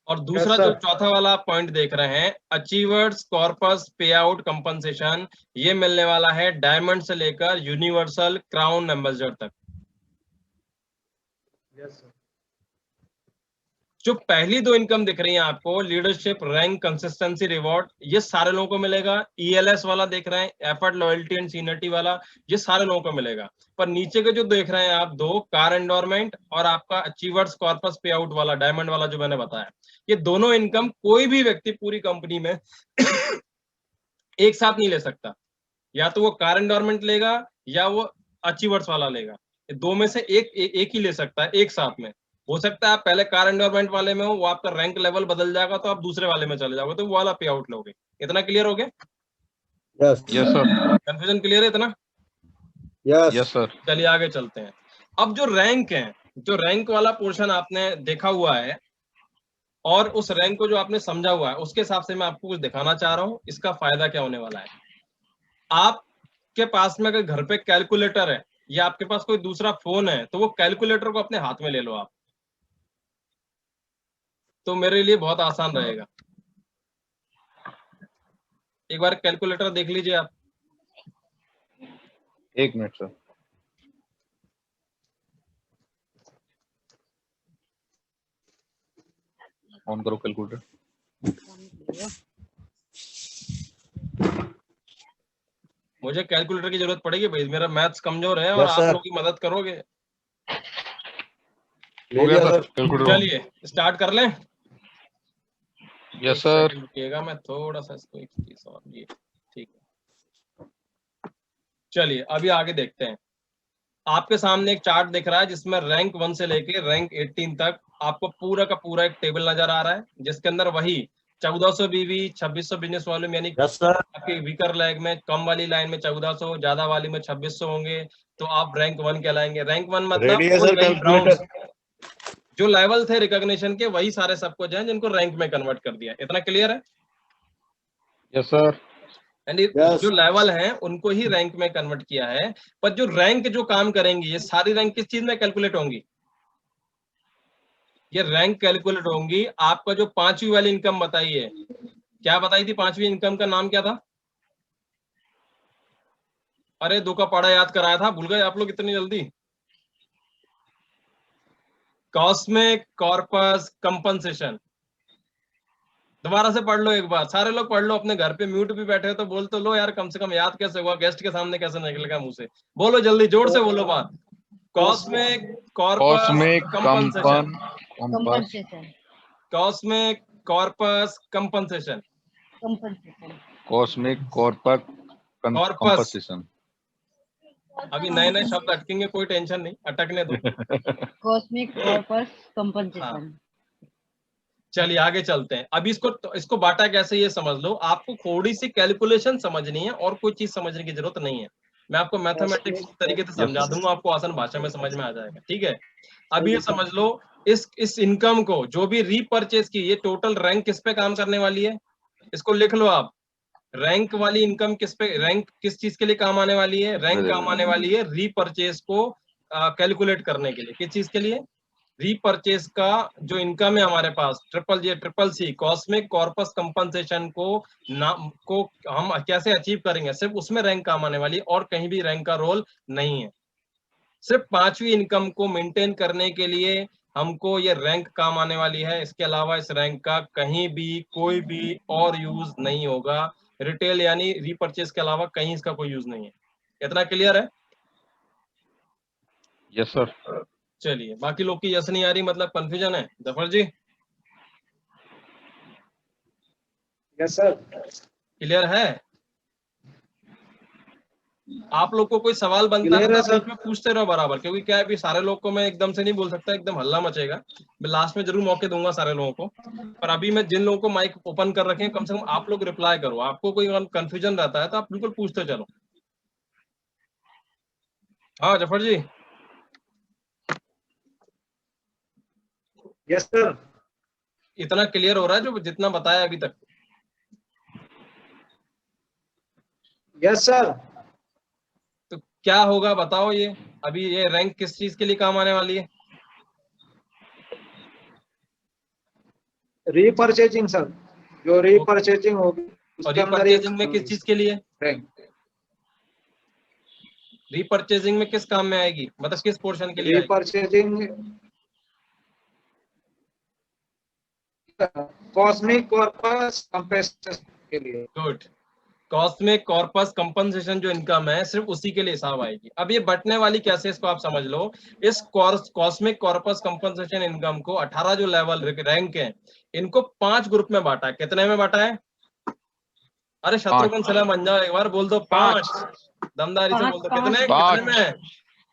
और दूसरा Yes, जो sir. चौथा वाला पॉइंट देख रहे हैं, अचीवर्स कॉर्पस पे आउट कंपनसेशन, ये मिलने वाला है डायमंड से लेकर यूनिवर्सल क्राउन एम्बेसडर तक। Yes, sir. जो पहली दो इनकम दिख रही है आपको, लीडरशिप, रैंक, कंसिस्टेंसी, रिवॉर्ड, ये सारे लोगों को मिलेगा। ईएलएस वाला देख रहे हैं, एफर्ट, लॉयल्टी एंड सीनियरिटी वाला, ये सारे लोगों को मिलेगा। पर नीचे के जो देख रहे हैं आप दो, कार एंडोरमेंट और आपका अचीवर्स कॉर्पस पे आउट वाला, डायमंड वाला जो मैंने बताया, ये दोनों इनकम कोई भी व्यक्ति पूरी कंपनी में एक साथ नहीं ले सकता। या तो वो कार एंडोरमेंट लेगा या वो अचीवर्स वाला लेगा, दो में से एक ही ले सकता है एक साथ में। हो सकता है आप पहले कार एंडोरमेंट वाले में हो, वो आपका रैंक लेवल बदल जाएगा तो आप दूसरे वाले में चले जाओगे, तो वो वाला पे आउट लोगे। इतना क्लियर हो गया? Yes yes sir. Confusion clear है इतना? Yes yes sir. चलिए आगे चलते हैं। अब जो रैंक है, जो रैंक वाला पोर्शन आपने देखा हुआ है और उस रैंक को जो आपने समझा हुआ है, उसके हिसाब से मैं आपको कुछ दिखाना चाह रहा हूँ। इसका फायदा क्या होने वाला है? आपके पास में अगर घर पे कैलकुलेटर है या आपके पास कोई दूसरा फोन है, तो वो कैलकुलेटर को अपने हाथ में ले लो आप, तो मेरे लिए बहुत आसान रहेगा। एक बार कैलकुलेटर देख लीजिए आप। 1 मिनट सर। ऑन करो कैलकुलेटर। मुझे कैलकुलेटर की जरूरत पड़ेगी भाई, मेरा मैथ्स कमजोर है और Yes, आप sir. लोग की मदद करोगे। हो गया सर सर कैलकुलेटर। चलिए स्टार्ट कर लें। यस एक सर। सेकंड रुकिएगा, मैं थोड़ा सा इसको एक चीज और, ये ठीक है। चलिए अभी आगे देखते हैं। आपके सामने एक चार्ट दिख रहा है जिसमें रैंक 1 से लेके रैंक 18 तक आपको पूरा का पूरा एक टेबल नजर आ रहा है, जिसके अंदर वही 1400 बीवी, 2600 बिजनेस वॉल्यूम, यानी यस सर आपकी वीकर लेग में कम वाली लाइन में 1400, ज्यादा वाली में 2600 होंगे, तो आप रैंक 1 कहलाएंगे। रैंक 1 मतलब रेडी है वो सर नई कैलकुलेटर ब्राउन्स जो लेवल थे रिकॉग्निशन के, वही सारे सबको जो है जिनको रैंक में कन्वर्ट कर दिया। इतना क्लियर है? Yes sir. यानी यस जो लेवल है उनको ही रैंक में कन्वर्ट किया है। पर जो रैंक जो काम करेंगी, ये सारी रैंक किस चीज में कैलकुलेट होंगी? ये रैंक कैलकुलेट होंगी आपका जो पांचवी वाली इनकम बताई है। क्या बताई थी पांचवी इनकम का नाम क्या था? अरे दो का पढ़ा याद कराया था, भूल गए आप लोग इतनी जल्दी। Cosmic corpus compensation. दोबारा से पढ़ लो एक बार, सारे लोग पढ़ लो, अपने घर पे म्यूट भी बैठे हो तो बोल तो लो यार, कम से कम याद कैसे हुआ, गेस्ट के सामने कैसे निकलेगा मुंह से। बोलो जल्दी, जोर से बोलो बात। Cosmic corpus cosmic compensation. compensation cosmic corpus compensation. Cosmic corpus corpus. Compensation. अभी नए नए शब्द अटकेंगे, कोई टेंशन नहीं, अटकने दो। cosmic corpus compensation चलिए आगे चलते हैं। अभी इसको बांटा कैसे ये समझ लो। आपको थोड़ी सी कैलकुलेशन समझनी है और कोई चीज समझने की जरूरत नहीं है। मैं आपको मैथमेटिक्स तरीके से समझा दूंगा, आपको आसान भाषा में समझ में आ जाएगा। ठीक है, अभी ये समझ लो, इस इनकम को जो भी रीपर्चेज की, ये टोटल रैंक किस पे काम करने वाली है, इसको लिख लो आप। रैंक वाली इनकम किस पे, रैंक किस चीज के लिए काम आने वाली है? रैंक काम आने वाली है रीपर्चेज को कैलकुलेट करने के लिए। किस चीज के लिए? रीपर्चेज का जो इनकम है हमारे पास, triple C cosmic corpus compensation को हम कैसे अचीव करेंगे, सिर्फ उसमें रैंक काम आने वाली है और कहीं भी रैंक का रोल नहीं है। सिर्फ पांचवी इनकम को मेंटेन करने के लिए हमको ये रैंक काम आने वाली है। इसके अलावा इस रैंक का कहीं भी कोई भी और यूज नहीं होगा। रिटेल यानी रीपर्चेज के अलावा कहीं इसका कोई यूज नहीं है। इतना क्लियर है? Yes sir. चलिए, बाकी लोग की यस नहीं आ रही, मतलब कंफ्यूजन है। Zafar ji yes sir clear है? आप लोग को कोई सवाल बनता है क्लियर तो है आप सर। बीच में पूछते रहो बराबर, क्योंकि क्या है, अभी सारे लोग को मैं एकदम से नहीं बोल सकता, एकदम हल्ला मचेगा। मैं लास्ट में जरूर मौके दूंगा सारे लोगों को, पर अभी मैं जिन लोगों को माइक ओपन कर रखे हैं, कम से कम आप लोग रिप्लाई करो। आपको कोई कंफ्यूजन रहता है तो आप बिल्कुल पूछते चलो। हाँ जफर जी। Yes sir. इतना क्लियर हो रहा है जो जितना बताया अभी तक? Yes sir. तो क्या होगा बताओ। ये अभी ये रैंक किस चीज के लिए काम आने वाली है? रीपरचेजिंग सर, जो रीपरचेजिंग होगी और उसके अंदर एक रीपर्चेजिंग में किस चीज के लिए? रैंक रीपर्चेजिंग में किस काम में आएगी, मतलब किस पोर्शन के लिए आएगी? रीपरचेजिंग कॉस्मिक कॉर्पस कंपेंसेशन के लिए। गुड। कॉस्मिक कॉर्पस कंपनसेशन जो इनकम है सिर्फ उसी के लिए हिसाब आएगी। अब ये बटने वाली कैसे, इसको आप समझ लो। इस कॉस्मिक कॉर्पस कंपनसेशन इनकम को 18 जो लेवल रैंक है इनको 5 ग्रुप में बांटा है। कितने में बांटा है? अरे शत्रुघ्न सिन्हा बन जाओ एक बार, बोल दो 5। दमदारी से बोल दो। कितने कितने में?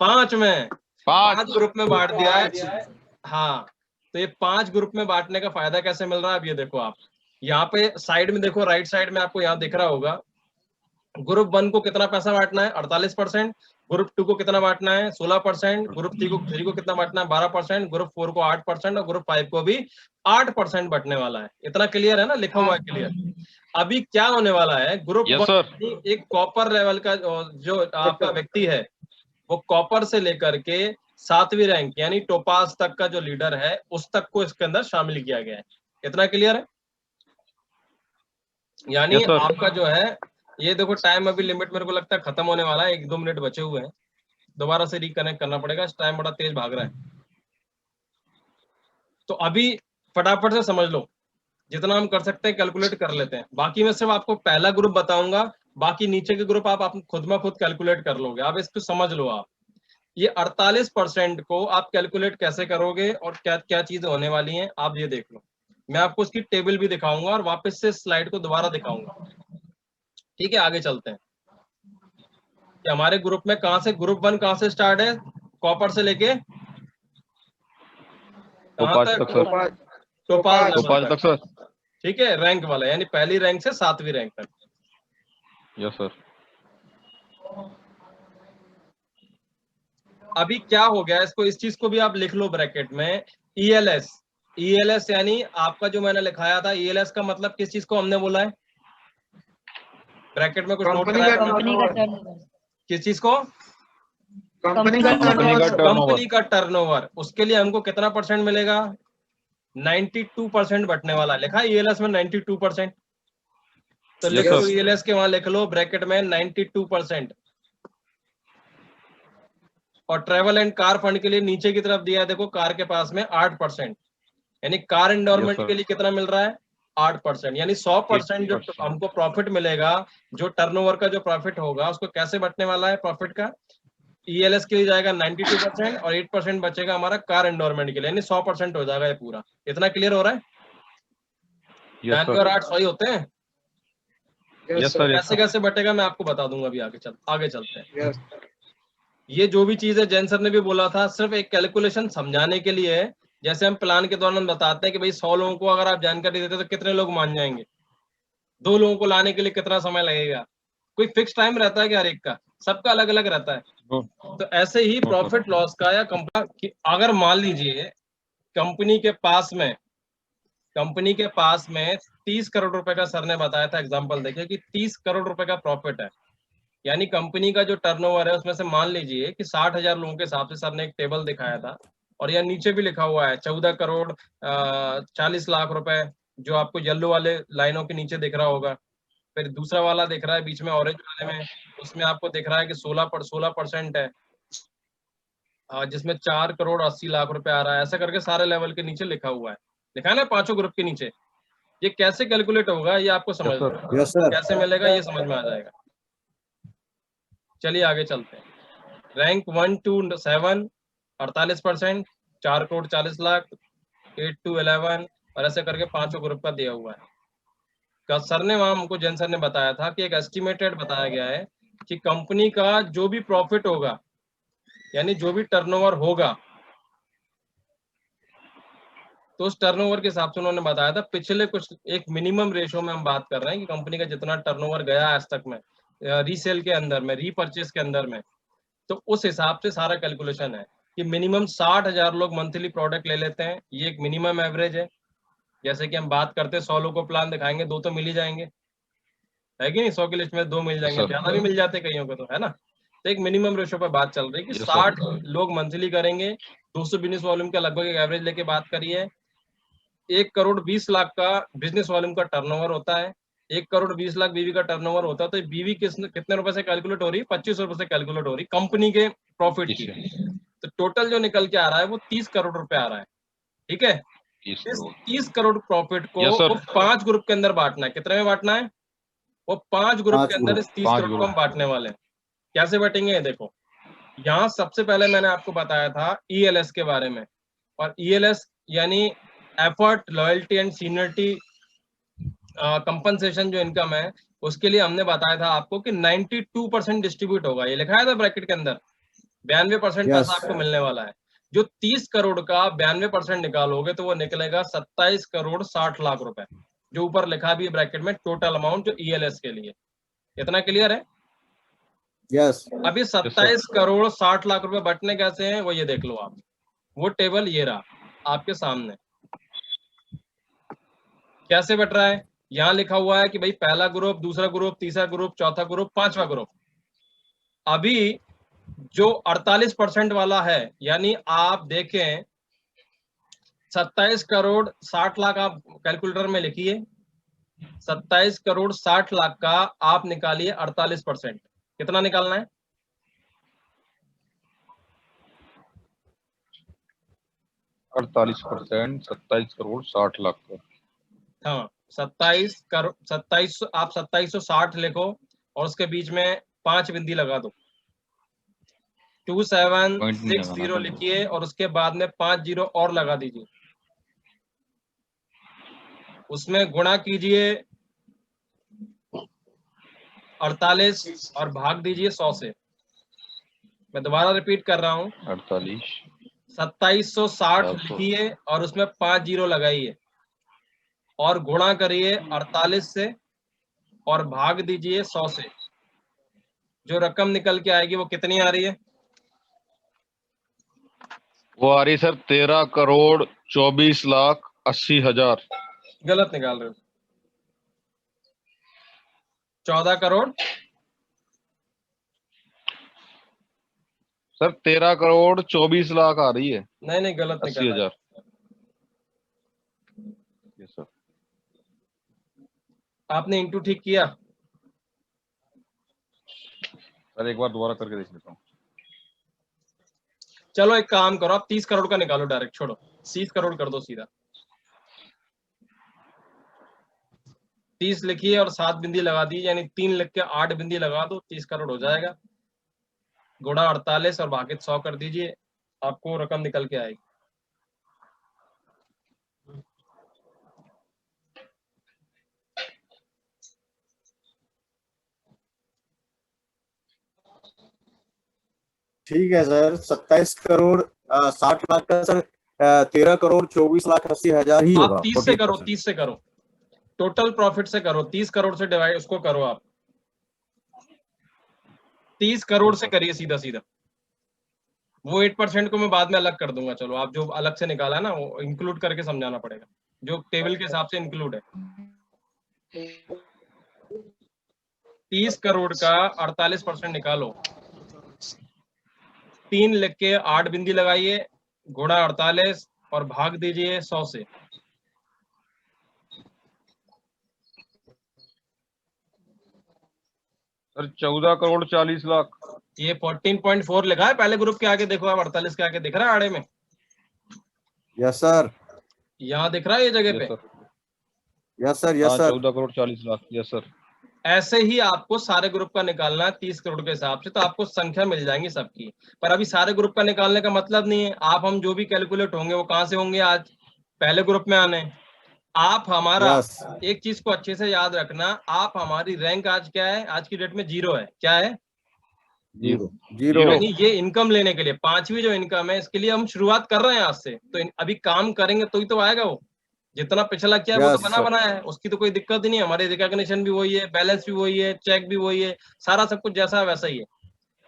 5 में। 5 ग्रुप में बांट दिया है। हाँ, तो ये 5 ग्रुप में बांटने का फायदा कैसे मिल रहा है अब ये देखो आप। यहाँ पे साइड में देखो, राइट साइड में आपको यहाँ दिख रहा होगा ग्रुप 1 को कितना पैसा बांटना है 48%, ग्रुप 2 को कितना बांटना है 16%, ग्रुप 3 को कितना बांटना है 12%, ग्रुप 4 को 8% और ग्रुप 5 को भी 8% बंटने वाला है। इतना क्लियर है ना? लिखा हुआ है क्लियर। अभी क्या होने वाला है, ग्रुप Yes, 1 sir. एक कॉपर लेवल का जो आपका व्यक्ति है वो कॉपर से लेकर के 7वीं रैंक यानी टोपाज तक का जो लीडर है उस तक को इसके अंदर शामिल किया गया है। इतना क्लियर है? यानी Yes, sir. आपका जो है ये देखो, टाइम अभी लिमिट मेरे को लगता है खत्म होने वाला है, 1-2 मिनट बचे हुए हैं, दोबारा से रिकनेक्ट करना पड़ेगा, टाइम बड़ा तेज भाग रहा है। तो अभी फटाफट से समझ लो, जितना हम कर सकते हैं कैलकुलेट कर लेते हैं। बाकी मैं सिर्फ आपको पहला ग्रुप बताऊंगा, बाकी नीचे के ग्रुप आप खुद में खुद कैलकुलेट कर लोगे। आप इसको समझ लो। आप ये 48% को आप कैलकुलेट कैसे करोगे और क्या क्या चीजें होने वाली हैं आप ये देख लो। मैं आपको उसकी टेबल भी दिखाऊंगा और वापस से स्लाइड को दोबारा दिखाऊंगा। ठीक है, आगे चलते हैं कि हमारे ग्रुप में कहां से ग्रुप 1 कहां से स्टार्ट है, कॉपर से लेके कहां टोपाज तक? तक सर। टोपाज टोपाज तक सर। ठीक है, रैंक वाला यानी पहली रैंक से 7वीं रैंक तक। Yes sir. अभी क्या हो गया, इसको इस चीज को भी आप लिख लो ब्रैकेट में, ईएलएस। ईएलएस यानी आपका जो मैंने लिखाया था, ईएलएस का मतलब किस चीज को हमने बोला है? ब्रैकेट में कुछ नोट कंपनी कराया? का कंपनी का टर्नओवर। टर्नओवर। किस चीज को? कंपनी का कंपनी का टर्नओवर। टर्नओवर। कंपनी का टर्नओवर। उसके लिए हमको कितना परसेंट मिलेगा? 92% बटने वाला लिखा है ईएलएस में 92%। तो लिख लो ईएलएस के वहां लिख लो ब्रैकेट में 92%। और ट्रेवल एंड कार फंड के लिए नीचे की तरफ दिया है देखो, कार के पास में 8%, यानी कार एंडोरमेंट के लिए कितना मिल रहा है 8%, यानी 100% जो हमको प्रॉफिट मिलेगा, जो टर्नओवर का जो प्रॉफिट होगा उसको कैसे बटने वाला है प्रॉफिट का? ईएलएस के लिए जाएगा 92% और 8% बचेगा हमारा कार एंडोरमेंट के लिए, यानी 100% हो जाएगा ये पूरा। इतना क्लियर हो रहा है? 9 और 8 सही होते हैं? Yes sir. कैसे कैसे बटेगा मैं आपको बता दूंगा अभी, आगे चलते हैं। यस। ये जो भी चीज है जैन सर ने भी बोला था, सिर्फ एक कैलकुलेशन समझाने के लिए है। जैसे हम प्लान के दौरान बताते हैं कि भाई 100 लोगों को अगर आप जानकारी देते तो कितने लोग मान जाएंगे, 2 लोगों को लाने के लिए कितना समय लगेगा, कोई फिक्स टाइम रहता है कि हर एक का? सबका अलग अलग रहता है। तो ऐसे ही प्रॉफिट लॉस का या कंपनी, अगर मान लीजिए कंपनी के पास में 30 करोड़ रुपए का, सर ने बताया था एग्जांपल देखिए कि 30 करोड़ रुपए का प्रॉफिट है, यानी कंपनी का जो टर्नओवर है उसमें से मान लीजिए कि 60,000 लोगों के हिसाब से सर ने एक टेबल दिखाया था, और यहाँ नीचे भी लिखा हुआ है 14 करोड़ 40 लाख रुपए, जो आपको येलो वाले लाइनों के नीचे दिख रहा होगा। फिर दूसरा वाला दिख रहा है बीच में ऑरेंज वाले में, उसमें आपको दिख रहा है कि 16% है, जिसमें 4 करोड़ 80 लाख रुपए आ रहा है। ऐसा करके सारे लेवल के नीचे लिखा हुआ है, लिखा है ना 5 ग्रुप के नीचे। ये कैसे कैलकुलेट होगा ये आपको समझ लो, यस सर। कैसे मिलेगा ये समझ में आ जाएगा। चलिए आगे चलते हैं। Rank 1 to 7 48%, 4 crore 40 lakh, 8 to 11 और ऐसे करके 5 ग्रुप का दिया हुआ है। सर ने वहां हमको, जैन सर ने बताया था कि एक एस्टिमेटेड बताया गया है कि कंपनी का जो भी प्रॉफिट होगा, यानी जो भी टर्नओवर होगा, तो उस टर्नओवर के हिसाब से उन्होंने बताया था पिछले कुछ एक मिनिमम रेशो में हम बात कर रहे हैं कि कंपनी का जितना टर्नओवर गया आज तक में रीसेल के अंदर में, रीपर्चेस के अंदर में, तो उस हिसाब से सारा कैलकुलेशन है कि मिनिमम 60,000 लोग मंथली प्रोडक्ट ले लेते हैं, ये एक मिनिमम एवरेज है। जैसे कि हम बात करते हैं 100 लोगों को प्लान दिखाएंगे, 2 तो मिल ही जाएंगे, है कि नहीं? 100 की लिस्ट में 2 मिल जाएंगे, ज्यादा भी मिल जाते कईयों को, तो है ना। तो एक मिनिमम रेशो पर बात चल रही है कि 60 लोग मंथली करेंगे, 200 बिजनेस वॉल्यूम का लगभग एक एवरेज लेके बात करिए। 1 करोड़ 20 लाख का बिजनेस वॉल्यूम का टर्नओवर होता है, 1 करोड़ 20 लाख बीवी का टर्नओवर होता है। तो बीवी कितने रुपए से कैलकुलेट हो रही है? 25 रुपए से कैलकुलेट हो रही है कंपनी के प्रॉफिट की। तो टोटल जो निकल के आ रहा है वो 30 करोड़ रुपए आ रहा है, ठीक है। 30 इस करोड़ 30 करोड़ प्रॉफिट को Yes, sir. वो 5 ग्रुप के अंदर बांटना है। कितने में बांटना है? वो 5 ग्रुप पांच के अंदर ग्रुप। इस 30 5 करोड़ को ग्रुप। हम बांटने वाले हैं। कैसे बांटेंगे ये देखो। यहाँ सबसे पहले मैंने आपको बताया था ELS के बारे में, और ELS यानी effort, loyalty and seniority compensation जो इनकम है, उसके लिए हमने बताया था आपको कि 92% डिस्ट्रीब्यूट होगा। ये लिखा है था ब्रैकेट के अंदर, 92% पैसा Yes. आपको मिलने वाला है। जो 30 करोड़ का 92% निकालोगे तो वो निकलेगा 27 करोड़ 60 लाख रुपए, जो ऊपर लिखा भी है ब्रैकेट में, टोटल अमाउंट जो ELS के लिए। इतना क्लियर है? Yes. अभी 27 करोड़ 60 लाख रुपए बटने कैसे हैं वो ये देख लो आप। वो टेबल ये रहा आपके सामने। कैसे बट रहा है? यहाँ लिखा हुआ है कि भाई पहला ग्रुप, दूसरा ग्रुप, तीसरा ग्रुप, चौथा ग्रुप, पांचवा ग्रुप। अभी जो 48% वाला है, यानी आप देखें 27 करोड़ 60 लाख, आप कैलकुलेटर में लिखिए, 27 करोड़ 60 लाख का आप निकालिए 48%। कितना निकालना है? 48%, 27 करोड़ 60 लाख का। हाँ, 27 करोड़, 27, आप 2760 लिखो और उसके बीच में 5 बिंदी लगा दो। पॉइंट नहीं 2760 लगाना। लिखिए और उसके बाद में 5 जीरो और लगा दीजिए। उसमें गुणा कीजिए 48 और भाग दीजिए 100 से। मैं दोबारा रिपीट कर रहा हूँ, 48 2760 लिखिए और उसमें 5 जीरो लगाइए और गुणा करिए 48 से और भाग दीजिए 100 से। जो रकम निकल के आएगी वो कितनी आ रही है? वो आ रही सर 13 करोड़ 24 लाख 80 हजार। गलत निकाल रहे हो। 14 करोड़ सर 13 करोड़ 24 लाख आ रही है। नहीं, गलत 80 निकाला है। हजार। Yes sir. आपने इंटू ठीक किया? सर एक बार दोबारा करके देख लेता हूँ। चलो एक काम करो, आप 30 करोड़ का निकालो डायरेक्ट, छोड़ो 30 करोड़ कर दो सीधा। 30 लिखिए और 7 बिंदी लगा दी, यानी 3 लिख के 8 बिंदी लगा दो, 30 करोड़ हो जाएगा। गुणा 48 और भागित 100 कर दीजिए, आपको रकम निकल के आएगी। ठीक है सर, 27 करोड़ 60 लाख का सर 13 करोड़ 24 लाख 80 हजार ही होगा। आप 30 से करो, 30 से करो, टोटल प्रॉफिट से करो, 30 करोड़ से डिवाइड उसको करो आप, 30 करोड़ से करिए सीधा सीधा। वो 8% को मैं बाद में अलग कर दूंगा। चलो, आप जो अलग से निकाला ना वो इंक्लूड करके समझाना पड़ेगा, जो टेबल के हिसाब से इंक्लूड है। 30 करोड़ का 48% निकालो, 3 लिख के 8 बिंदी लगाइए, गुणा 48 और भाग दीजिए 100 से। सर 14 करोड़ 40 लाख। ये 14.4 लिखा है पहले ग्रुप के आगे, देखो आप 48 के आगे दिख रहा है आड़े में? यस सर, यहाँ दिख रहा है ये जगह पे? Yes sir, yes sir. 14 crore 40 lakh. Yes sir. ऐसे ही आपको सारे ग्रुप का निकालना है 30 करोड़ के हिसाब से, तो आपको संख्या मिल जाएंगी सबकी। पर अभी सारे ग्रुप का निकालने का मतलब नहीं है, आप हम जो भी कैलकुलेट होंगे वो कहाँ से होंगे? आज पहले ग्रुप में आने। आप हमारा यस। एक चीज को अच्छे से याद रखना, आप हमारी रैंक आज क्या है? आज की डेट में 0 है। क्या है? जीरो। यानी ये इनकम लेने के लिए 5वीं जो इनकम है, इसके लिए हम शुरुआत कर रहे हैं आज से। तो अभी काम करेंगे तो ही तो आएगा वो। जितना पिछला किया है वो तो Yes, बना sir. बनाया है, उसकी तो कोई दिक्कत ही नहीं है। हमारे रिकॉग्निशन भी वही है, बैलेंस भी वही है, चेक भी वही है, सारा सब कुछ जैसा है वैसा ही है।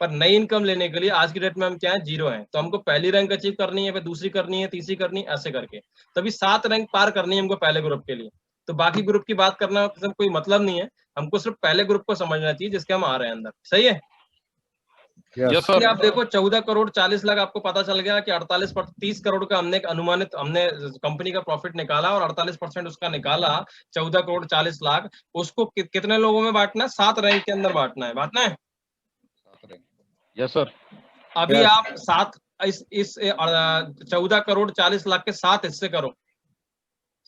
पर नई इनकम लेने के लिए आज की डेट में हम क्या है? 0 है। तो हमको पहली रैंक अचीव करनी है, फिर दूसरी करनी है, तीसरी करनी है, ऐसे करके तभी 7 रैंक पार करनी है हमको पहले ग्रुप के लिए। तो बाकी ग्रुप की बात करना कोई मतलब नहीं है, हमको सिर्फ पहले ग्रुप को समझना चाहिए जिसके हम आ रहे हैं अंदर। सही है? Yes. Yes sir. आप देखो 14 करोड़ 40 लाख, आपको पता चल गया कि 30 करोड़ का हमने अनुमानित, हमने कंपनी का प्रॉफिट निकाला और 48% उसका निकाला, 14 करोड़ 40 लाख। उसको कितने लोगों में बांटना है? 7 रैंक के अंदर बांटना है। बांटना है? Yes sir. अभी Yes. आप 7 इस 14 करोड़ 40 लाख के 7 हिस्से करो।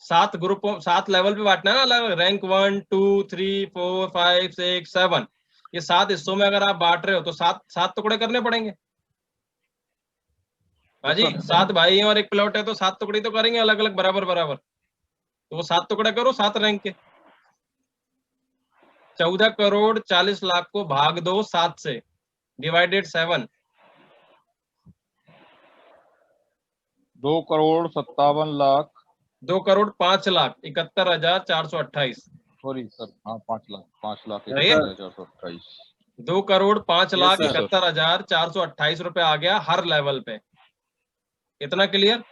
7 ग्रुपों 7 लेवल पे बांटना है ना, अलग रैंक 1 2 3 4 5 6 7, ये 7 हिस्सों में अगर आप बांट रहे हो तो 7 टुकड़े करने पड़ेंगे। हाँ जी, 7 भाई हैं और एक प्लॉट है तो 7 टुकड़े तो करेंगे अलग अलग बराबर बराबर, तो वो 7 टुकड़े करो 7 रैंक के। 14 करोड़ 40 लाख को भाग दो 7 से, divided 7। 2 crore 57 lakh 2 crore 5 lakh 71,428। Sorry sir, हाँ 5 लाख सही है? 428। 2 करोड़ 5 लाख sir. 71,428 रुपए आ गया हर लेवल पे। इतना क्लियर?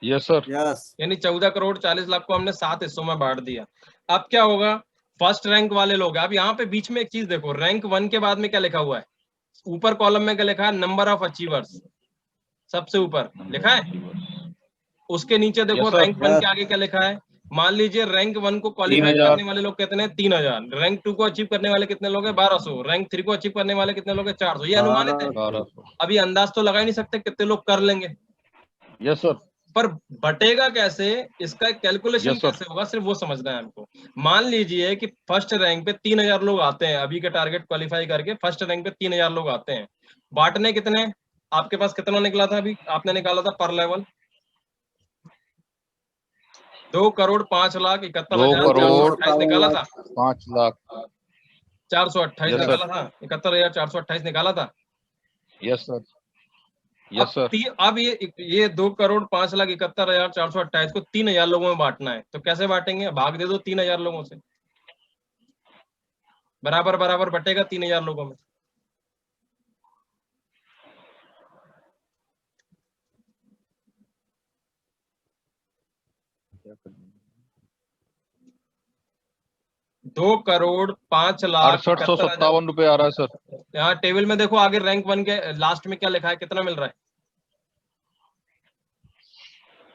Yes sir. यस यानी 14 करोड़ 40 लाख को हमने 7 हिस्सों में बांट दिया। अब क्या होगा, फर्स्ट रैंक वाले लोग, अब यहाँ पे बीच में एक चीज देखो, रैंक 1 के बाद में क्या लिखा हुआ है, ऊपर कॉलम में क्या लिखा है, नंबर ऑफ अचीवर्स, सबसे ऊपर लिखा है। उसके नीचे देखो Yes, sir. रैंक 1 के आगे क्या लिखा है, मान लीजिए रैंक 1 को क्वालिफाई 3000 करने वाले लोग कितने हैं, 3000। रैंक 2 को अचीव करने वाले कितने लोग हैं, 1200। रैंक 3 को अचीव करने वाले कितने लोग हैं, 400। ये अनुमानित है, 1200। अभी अंदाज तो लगा ही नहीं सकते कितने लोग कर लेंगे। Yes sir. पर बटेगा कैसे, इसका कैलकुलेशन Yes, sir. कैसे होगा, सिर्फ वो समझना है हमको। मान लीजिए कि फर्स्ट रैंक पे 3000 लोग आते हैं, अभी का टारगेट क्वालिफाई करके फर्स्ट रैंक पे 3000 लोग आते हैं, बांटने कितने, आपके पास कितना निकला था, अभी आपने निकाला था पर लेवल 2 करोड़ 5 लाख 71,428 निकाला था, 5 लाख 428 Yes, sir. निकाला था, 71,428 निकाला था। Yes sir. Yes sir. अब ये 2 करोड़ 5 लाख 71,428 को 3000 लोगों में बांटना है, तो कैसे बांटेंगे, भाग दे दो 3000 लोगों से, बराबर बराबर बटेगा 3000 लोगों में। दो करोड़ 5 लाख 6857 रुपए आ रहा है सर। यहाँ टेबल में देखो आगे रैंक 1 के लास्ट में क्या लिखा है, कितना मिल रहा है,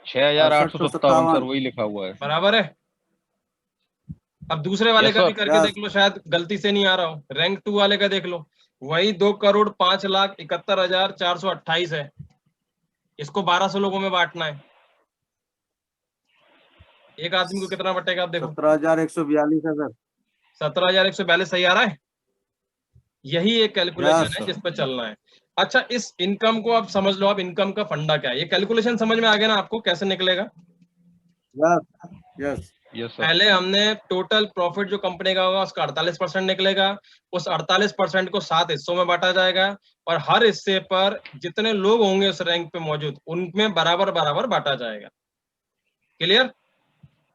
6857 सर, वही लिखा हुआ है। बराबर है। अब दूसरे वाले Yes, का भी sir. करके Yes. देख लो, शायद गलती से नहीं आ रहा हो, रैंक 2 वाले का देख लो, वही 2 करोड़ 5 लाख 71,428 है, इसको 1200 लोगों में बांटना है, एक आदमी को कितना बटेगा, आप देखो 17,142 है सर। 17,142 सही आ रहा है। यही एक कैलकुलेशन Yes, है sir. जिस पे चलना है। अच्छा, इस इनकम को आप समझ लो, आप इनकम का फंडा क्या है, ये कैलकुलेशन समझ में आ गया ना आपको, कैसे निकलेगा। Yes yes yes sir. पहले हमने टोटल प्रॉफिट जो कंपनी का होगा उसका 48% निकलेगा, उस 48% को 7 हिस्सों में बांटा जाएगा, और हर हिस्से पर जितने लोग होंगे उस रैंक पे मौजूद उनमें बराबर बराबर बांटा जाएगा। Clear?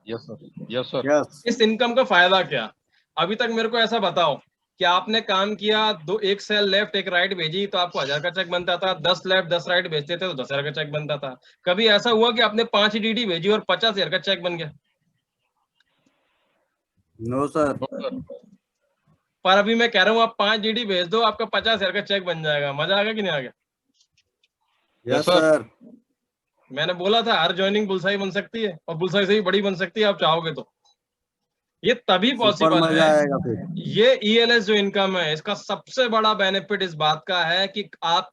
Yes sir. Yes sir. Yes इस इनकम का फायदा क्या, अभी तक मेरे को ऐसा बताओ कि आपने काम किया, एक सेल लेफ्ट एक राइट भेजी तो आपको 1000 का चेक बनता था, 10 लेफ्ट 10 राइट भेजते थे तो 10,000 का चेक बनता था। कभी ऐसा हुआ कि आपने 5 डीडी भेजी और 50,000 का चेक बन गया? No sir. पर अभी मैं कह रहा हूँ आप 5 डीडी भेज दो, आपका 50,000 का चेक बन जाएगा। मजा आ गया कि नहीं आ गया? Yes sir. मैंने बोला था हर ज्वाइनिंग बुलसाई बन सकती है, और बुलसाई से भी बड़ी बन सकती है आप चाहोगे तो। ये तभी सुपर पॉसिबल मजा है। आएगा फिर। ये ईएलएस जो इनकम है, इसका सबसे बड़ा बेनिफिट इस बात का है कि आप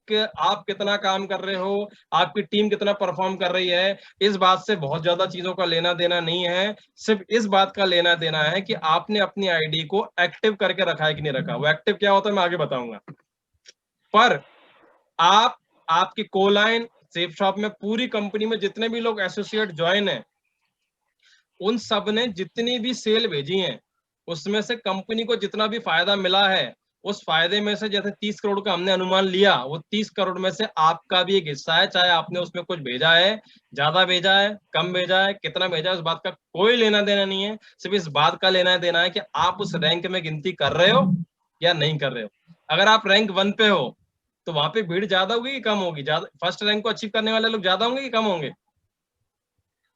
कितना काम कर रहे हो, आपकी टीम कितना परफॉर्म कर रही है, इस बात से बहुत ज्यादा चीजों का लेना देना नहीं है। सिर्फ इस बात का लेना देना है कि आपने अपनी आईडी को एक्टिव करके रखा है कि नहीं रखा। वो एक्टिव क्या होता है मैं आगे बताऊंगा। पर आपकी कोलाइन सेफ शॉप में पूरी कंपनी में जितने भी लोग एसोसिएट ज्वाइन है, उन सब ने जितनी भी सेल भेजी हैं उसमें से कंपनी को जितना भी फायदा मिला है, उस फायदे में से जैसे 30 करोड़ का हमने अनुमान लिया, वो 30 करोड़ में से आपका भी एक हिस्सा है। चाहे आपने उसमें कुछ भेजा है, ज्यादा भेजा है, कम भेजा है, कितना भेजा है, उस बात का कोई लेना देना नहीं है। सिर्फ इस बात का लेना देना है कि आप उस रैंक में गिनती कर रहे हो या नहीं कर रहे हो। अगर आप रैंक 1 पे हो तो वहां पे भीड़ ज्यादा होगी कि कम होगी? ज्यादा फर्स्ट रैंक को अचीव करने वाले लोग ज्यादा होंगे कि कम होंगे?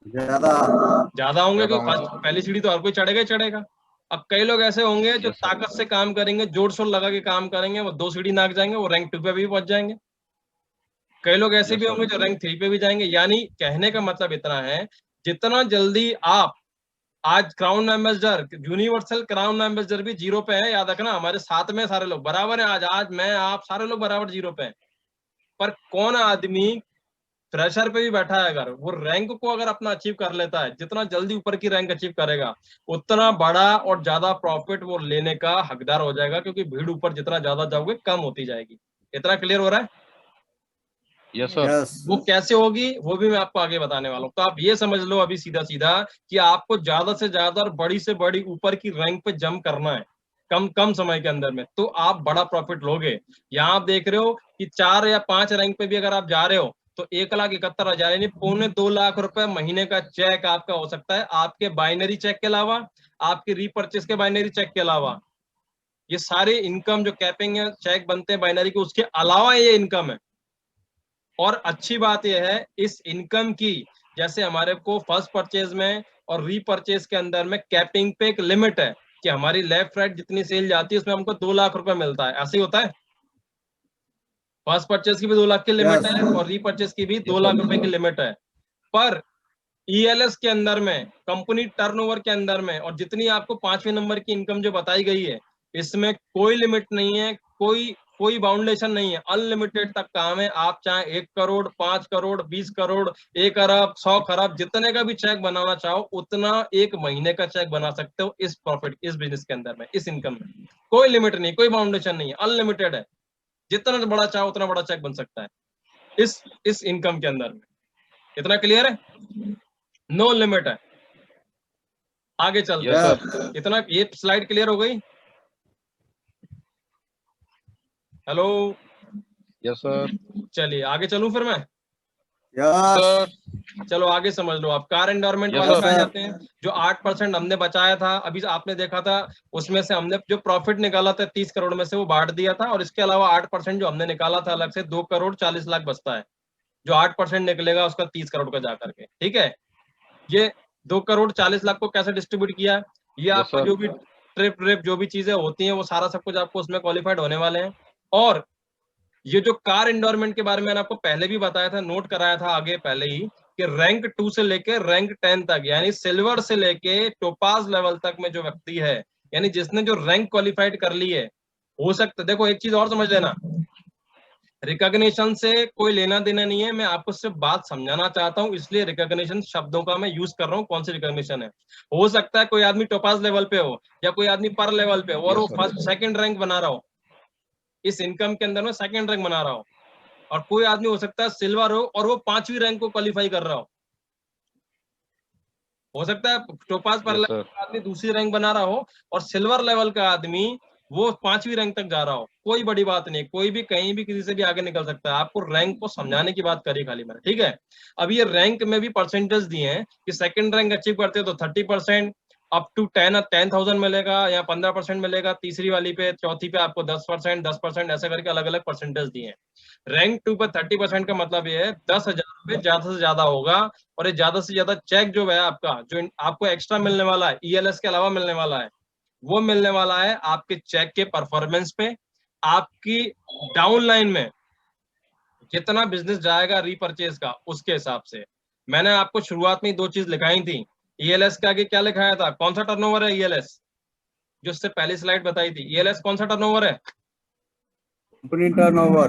ज्यादा होंगे, क्योंकि फर्स्ट पहली सीढ़ी तो हर कोई चढ़ेगा ही चढ़ेगा। अब कई लोग ऐसे होंगे जो ताकत से काम करेंगे, जोर शोर लगा के काम करेंगे, वो 2 सीढ़ी नाक जाएंगे, वो रैंक 2 पे भी पहुंच जाएंगे। कई लोग ऐसे भी होंगे जो रैंक 3 पे भी जाएंगे। यानी कहने का मतलब इतना है, जितना जल्दी आप आज crown ambassador, universal crown ambassador भी 0 पे है, याद रखना। हमारे साथ में सारे लोग बराबर है, आज मैं आप सारे लोग बराबर 0 पे हैं। पर कौन आदमी फ्रेशर पे भी बैठा है, अगर वो रैंक को अगर अपना अचीव कर लेता है, जितना जल्दी ऊपर की रैंक अचीव करेगा उतना बड़ा और ज्यादा प्रॉफिट वो लेने का हकदार हो जाएगा, क्योंकि भीड़ ऊपर जितना ज्यादा जाओगे कम होती जाएगी। इतना क्लियर हो रहा है? Yes sir. यस वो कैसे होगी वो भी मैं आपको आगे बताने वाला हूँ। तो आप ये समझ लो अभी सीधा सीधा कि आपको ज्यादा से ज्यादा और बड़ी से बड़ी ऊपर की रैंक पे जंप करना है कम कम समय के अंदर में, तो आप बड़ा प्रॉफिट लोगे। यहाँ आप देख रहे हो कि 4 या 5 रैंक पे भी अगर आप जा रहे हो तो 1,71,000 यानी 2.25 लाख रुपए महीने का चेक आपका हो सकता है, आपके बाइनरी चेक के अलावा, आपके रीपर्चेस के बाइनरी चेक के अलावा। ये सारे इनकम जो कैपिंग है चेक बनते हैं बाइनरी के, उसके अलावा ये इनकम है। और अच्छी बात यह है इस इनकम की, जैसे हमारे को फर्स्ट परचेज में और रीपरचेज के अंदर में कैपिंग पे एक लिमिट है कि हमारी लेफ्ट राइट जितनी सेल जाती है उसमें हमको 2 लाख रुपए मिलता है, ऐसे ही होता है। फर्स्ट परचेज की भी 2 लाख की लिमिट Yes. है और रीपरचेज की भी 2 Yes, लाख sir. रुपए की लिमिट है। पर ईएलएस के अंदर में, कंपनी टर्नओवर के अंदर में, और जितनी आपको 5वें नंबर की इनकम जो बताई गई है, इसमें कोई लिमिट नहीं है, कोई बाउंडेशन नहीं है, अनलिमिटेड तक काम है। आप चाहे 1 करोड़, 5 करोड़, 20 करोड़, 1 अरब, 100 खरब, जितने का भी चेक बनाना चाहो उतना एक महीने का चेक बना सकते हो इस प्रॉफिट, इस बिजनेस के अंदर में, इस इनकम में। कोई लिमिट नहीं, कोई बाउंडेशन नहीं है, अनलिमिटेड है। जितना बड़ा चाहो उतना बड़ा चेक बन सकता है इस इनकम के अंदर में। इतना क्लियर है? नो लिमिट है। आगे चलते Yes, हैं। sir. इतना, ये स्लाइड क्लियर हो गई? Hello, Yes, sir. चलिए आगे चलूं फिर मैं। Yes Sir. चलो आगे समझ लो। आप कार एनवायरमेंट Yes, वाले sir. पे आ जाते हैं। जो 8% हमने बचाया था, अभी आपने देखा था, उसमें से हमने जो प्रॉफिट निकाला था 30 करोड़ में से वो बांट दिया था, और इसके अलावा 8% जो हमने निकाला था अलग से 2 करोड़ 40 लाख बचता है। जो 8% निकलेगा उसका 30 करोड़ का जाकर के, ठीक है। ये 2 करोड़ 40 लाख को कैसे डिस्ट्रीब्यूट किया, ये Yes, आपका sir. जो भी ट्रिप जो भी चीजें होती हैं वो सारा सब कुछ आपको उसमें क्वालिफाइड होने वाले हैं। और ये जो कार एनवायरमेंट के बारे में मैंने आपको पहले भी बताया था, नोट कराया था आगे पहले ही, कि रैंक 2 से लेके रैंक 10 तक, यानी सिल्वर से लेके टोपाज लेवल तक में जो व्यक्ति है, यानी जिसने जो रैंक क्वालिफाइड कर ली है, हो सकता, देखो एक चीज और समझ लेना, रिकॉग्निशन से कोई लेना देना नहीं है। मैं आपको सिर्फ बात समझाना चाहता हूं, इसलिए रिकॉग्निशन शब्दों का मैं यूज कर रहा हूं। कौन सी रिकॉग्निशन है? हो सकता है कोई आदमी टोपाज लेवल पे हो या कोई आदमी पर लेवल पे हो और Yes, वो sir. फर्स्ट सेकंड रैंक बना रहा हो, इस इनकम के अंदर में सेकंड रैंक बना रहा हो। और कोई आदमी हो सकता है सिल्वर हो और वो 5वीं रैंक को क्वालिफाई कर रहा हो सकता है टोपाज पर Yes, लेवल sir. का आदमी दूसरी रैंक बना रहा हो और सिल्वर लेवल का आदमी वो 5वीं रैंक तक जा रहा हो। कोई बड़ी बात नहीं, कोई भी कहीं भी किसी से भी आगे निकल सकता है। आपको रैंक को समझाने की बात करी खाली मैंने, ठीक है। अब ये रैंक में भी परसेंटेज दिए हैं कि सेकंड रैंक अचीव करते हो तो 30%, अप टू 10,000 मिलेगा या 15% मिलेगा तीसरी वाली पे, चौथी पे आपको 10%, 10%, ऐसे करके अलग अलग परसेंटेज दिए हैं। रैंक 2 पर 30% का मतलब ये है 10,000 रुपये ज्यादा से ज्यादा होगा। और ये ज्यादा से ज्यादा चेक जो है आपका, जो आपको एक्स्ट्रा मिलने वाला है, ईएलएस के अलावा मिलने वाला है, वो मिलने वाला है आपके चेक के परफॉर्मेंस पे। आपकी डाउनलाइन में जितना बिजनेस जाएगा रीपरचेज का, उसके हिसाब से। मैंने आपको शुरुआत में 2 चीज लिखाई थी। ईएलएस के आगे क्या लिखाया था? कौन सा टर्नओवर है ईएलएस? जो उससे पहली स्लाइड बताई थी, ईएलएस कौन सा टर्नओवर है? कंपनी टर्नओवर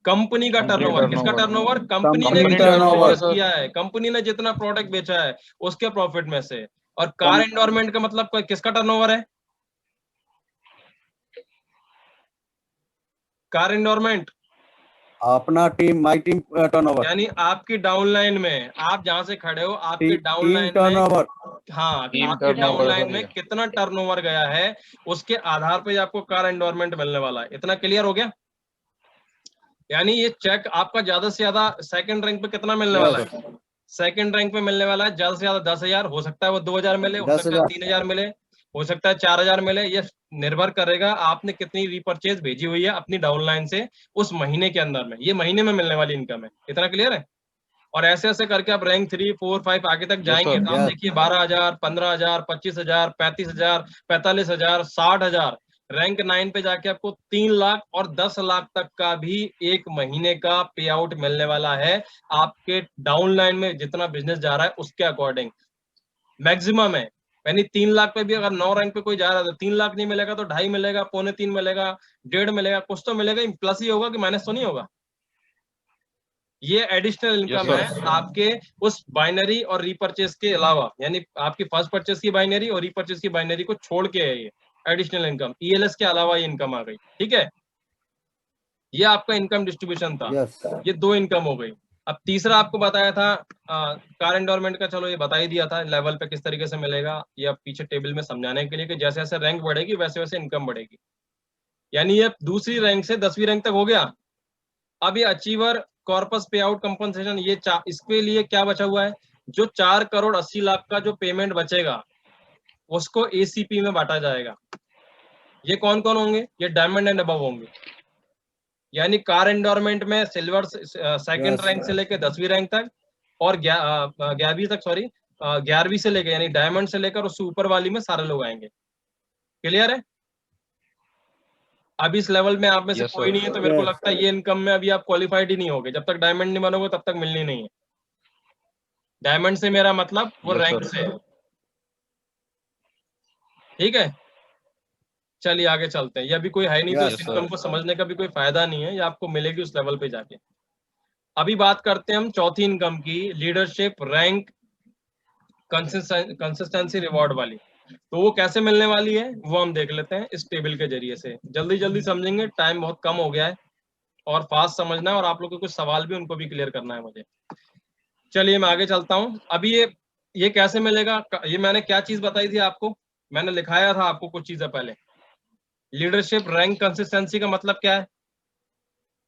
कंपनी का टर्नओवर। किसका टर्नओवर? कंपनी ने कंपनी कितना टर्नओवर बिजनेस किया है, कंपनी ने जितना प्रोडक्ट बेचा है उसके प्रॉफिट में से। और कार एनवायरमेंट का मतलब किसका टर्नओवर है? कार एनवायरमेंट अपना टीम माई टीम टर्नओवर यानी आपकी डाउनलाइन में, आप जहां से खड़े हो आपके टीम डाउनलाइन में, टर्नओवर हाँ, Team आपके turnover डाउनलाइन हो में गया। कितना टर्नओवर गया है उसके आधार पे आपको कार एनवायरमेंट मिलने वाला है। इतना क्लियर हो गया? यानी ये चेक आपका ज्यादा से ज्यादा सेकंड रैंक पे कितना मिलने वाला यस है? सेकंड रैंक पे मिलने वाला है ज्यादा से ज्यादा 10,000। हो सकता है वो 2,000 मिले, हो सकता है 10,000 3,000 मिले, हो सकता है 4,000 मिले। ये निर्भर करेगा आपने कितनी रीपरचेज भेजी हुई है अपनी डाउनलाइन से उस महीने के अंदर में। ये महीने में मिलने वाली इनकम है। इतना क्लियर है? और ऐसे ऐसे करके आप रैंक 3, 4, 5 आगे तक Yes, जाएंगे sir. तो आप यस देखिए 12,000, 15,000, 25,000, 35,000, 45,000, 60,000। रैंक 9 पे जाके आपको 3 लाख और 10 लाख तक का भी एक महीने का पे आउट मिलने वाला है आपके डाउनलाइन में जितना बिजनेस जा रहा है उसके अकॉर्डिंग। मैक्सिमम है, यानी 3 लाख पे भी अगर 9 रैंक पे कोई जा रहा है तो 3 लाख नहीं मिलेगा तो 2.5 मिलेगा, 2.25 मिलेगा, 1.5 मिलेगा, कुछ तो मिलेगा। प्लस ही होगा कि माइनस तो नहीं होगा? ये एडिशनल इनकम sir. है आपके उस बाइनरी और रीपर्चेस के अलावा, यानी आपकी फर्स्ट परचेस की बाइनरी और रीपर्चेस की बाइनरी को छोड़ के है ये एडिशनल इनकम, ईएलएस के अलावा ये इनकम आ गई। ठीक है, ये आपका इनकम डिस्ट्रीब्यूशन था। यस ये दो इनकम हो गई। अब तीसरा आपको बताया था कार एंडोरमेंट का, चलो ये बता ही दिया था लेवल पे किस तरीके से मिलेगा, या पीछे टेबल में समझाने के लिए कि जैसे जैसे रैंक बढ़ेगी वैसे वैसे इनकम बढ़ेगी। यानी ये दूसरी रैंक से 10वीं रैंक तक हो गया। अब ये अचीवर कॉर्पस पे आउट कंपनसेशन, ये इसके लिए क्या बचा हुआ है, जो 4,80,00,000 का जो पेमेंट बचेगा उसको एसीपी में बांटा जाएगा। ये कौन कौन होंगे, ये डायमंड एंड अबव होंगे। यानी कार एंडोरमेंट में सिल्वर सेकंड Yes. रैंक से लेकर 10वीं रैंक तक, और 11वीं तक, सॉरी 11वीं से लेकर, यानी डायमंड से लेकर उससे ऊपर वाली में सारे लोग आएंगे। क्लियर है? अब इस लेवल में आप में से Yes, कोई sir. नहीं है तो मेरे को Yes. लगता है ये इनकम में अभी आप क्वालिफाइड ही नहीं होगे। जब तक डायमंड नहीं बनोगे तब तक मिलनी नहीं है। डायमंड से मेरा मतलब वो Yes, रैंक sir. से है। ठीक है, चलिए आगे चलते हैं। ये अभी कोई है नहीं तो Yes, इस yes, इनकम sir. को समझने का भी कोई फायदा नहीं है, ये आपको मिलेगी उस लेवल पे जाके। अभी बात करते हैं हम चौथी इनकम की, लीडरशिप रैंक कंसिस्टेंसी रिवॉर्ड वाली। तो वो कैसे मिलने वाली है वो हम देख लेते हैं इस टेबल के जरिए से। जल्दी जल्दी समझेंगे, टाइम बहुत कम हो गया है और फास्ट समझना है, और आप लोग के कुछ सवाल भी उनको भी क्लियर करना है मुझे। चलिए मैं आगे चलता हूँ। अभी ये कैसे मिलेगा, ये मैंने क्या चीज बताई थी आपको, मैंने लिखाया था आपको कुछ चीजें पहले। लीडरशिप रैंक कंसिस्टेंसी का मतलब क्या है,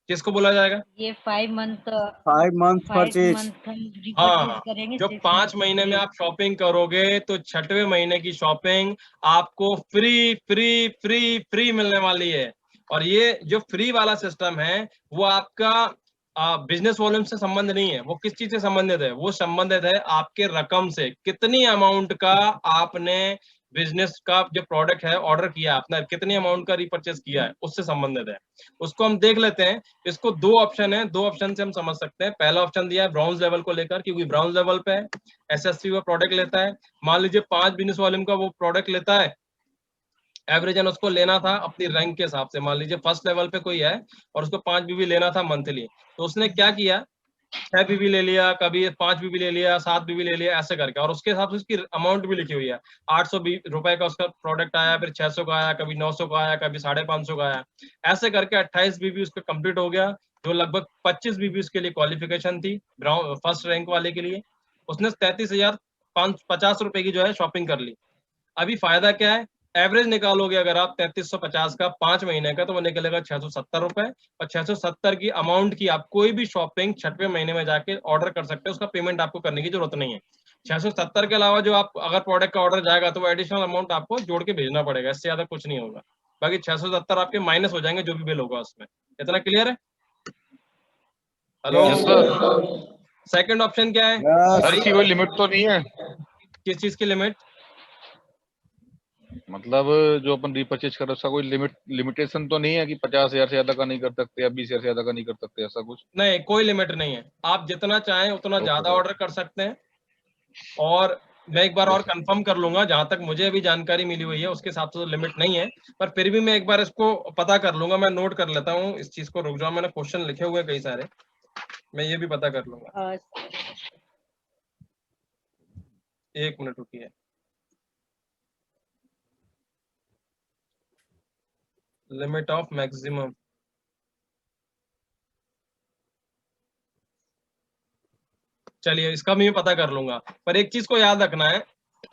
किसको बोला जाएगा? ये 5 मंथ 5 month 5 purchase. मंथ हम रिपर्चेज हाँ, करेंगे, जब 6 5 मंथ महीने में ये आप शॉपिंग करोगे तो 6वें महीने की शॉपिंग आपको फ्री फ्री फ्री फ्री मिलने वाली है। और ये जो फ्री वाला सिस्टम है वो आपका बिजनेस वॉल्यूम से संबंध नहीं है। वो किस चीज से संबंधित है, वो संबंधित है आपके रकम से, कितनी अमाउंट का आपने बिजनेस का जो प्रोडक्ट है ऑर्डर किया आपने, कितनी अमाउंट का रिपर्चेस किया है, उससे संबंधित है। उसको हम देख लेते हैं। इसको दो ऑप्शन है, दो ऑप्शन से हम समझ सकते हैं। पहला ऑप्शन दिया है ब्राउन्ज लेवल को लेकर, क्योंकि ब्राउन्ज लेवल पे एसएससी वो प्रोडक्ट लेता है। मान लीजिए 5 बिजनेस वॉल्यूम का वो प्रोडक्ट लेता है, एवरेजन उसको लेना था अपनी रैंक के हिसाब से। मान लीजिए फर्स्ट लेवल पे कोई है और उसको 5 बीबी लेना था मंथली, तो उसने क्या किया, 6 बीबी ले लिया, कभी 5 बीबी ले लिया, 7 बीबी ले लिया, ऐसे करके। और उसके हिसाब से उसकी अमाउंट भी लिखी हुई है। 800 रुपए का उसका प्रोडक्ट आया, फिर 600 का आया, कभी 900 का आया, कभी 550 का आया, ऐसे करके 28 बीबी उसका कंप्लीट हो गया, जो लगभग 25 बीबी उसके लिए क्वालिफिकेशन थी फर्स्ट रैंक वाले के लिए। उसने 33,550 रुपए की जो है शॉपिंग कर ली। अभी फायदा क्या है, एवरेज निकालोगे अगर आप 3350 का 5 महीने का, तो वो निकलेगा 670 रुपए। और 670 की अमाउंट की आप कोई भी शॉपिंग 6वें महीने में जाके ऑर्डर कर सकते हैं, उसका पेमेंट आपको करने की जरूरत नहीं है। 670 के अलावा जो आप अगर प्रोडक्ट का ऑर्डर जाएगा तो वो एडिशनल अमाउंट आपको जोड़ के भेजना पड़ेगा, इससे ज्यादा कुछ नहीं होगा। बाकी 670 आपके माइनस हो जाएंगे जो भी बिल होगा उसमें। इतना क्लियर है? Hello, Yes, sir. Second option क्या है Yes. सर इसकी कोई लिमिट तो नहीं है, किस चीज की लिमिट? मतलब जो अपन रिपर्चेज कर रहे हैं उसका कोई लिमिटेशन तो नहीं है कि 50,000 से ज्यादा का नहीं कर सकते या 20,000 से ज्यादा का नहीं कर सकते, ऐसा कुछ? नहीं, कोई लिमिट नहीं है। आप जितना चाहें उतना ज्यादा ऑर्डर कर सकते हैं। और मैं एक बार और Yes. कंफर्म कर लूंगा, जहां तक मुझे अभी जानकारी मिली हुई है उसके हिसाब से तो लिमिट नहीं है, पर फिर भी मैं एक बार इसको पता कर लूंगा। मैं नोट कर लेता हूँ इस चीज को, रुक जाओ, मैंने क्वेश्चन लिखे हुए हैं कई सारे, मैं ये भी पता कर लूंगा। 1 मिनट रुकिए। लिमिट ऑफ मैक्सिमम, चलिए इसका भी मैं पता कर लूंगा। पर एक चीज को याद रखना है,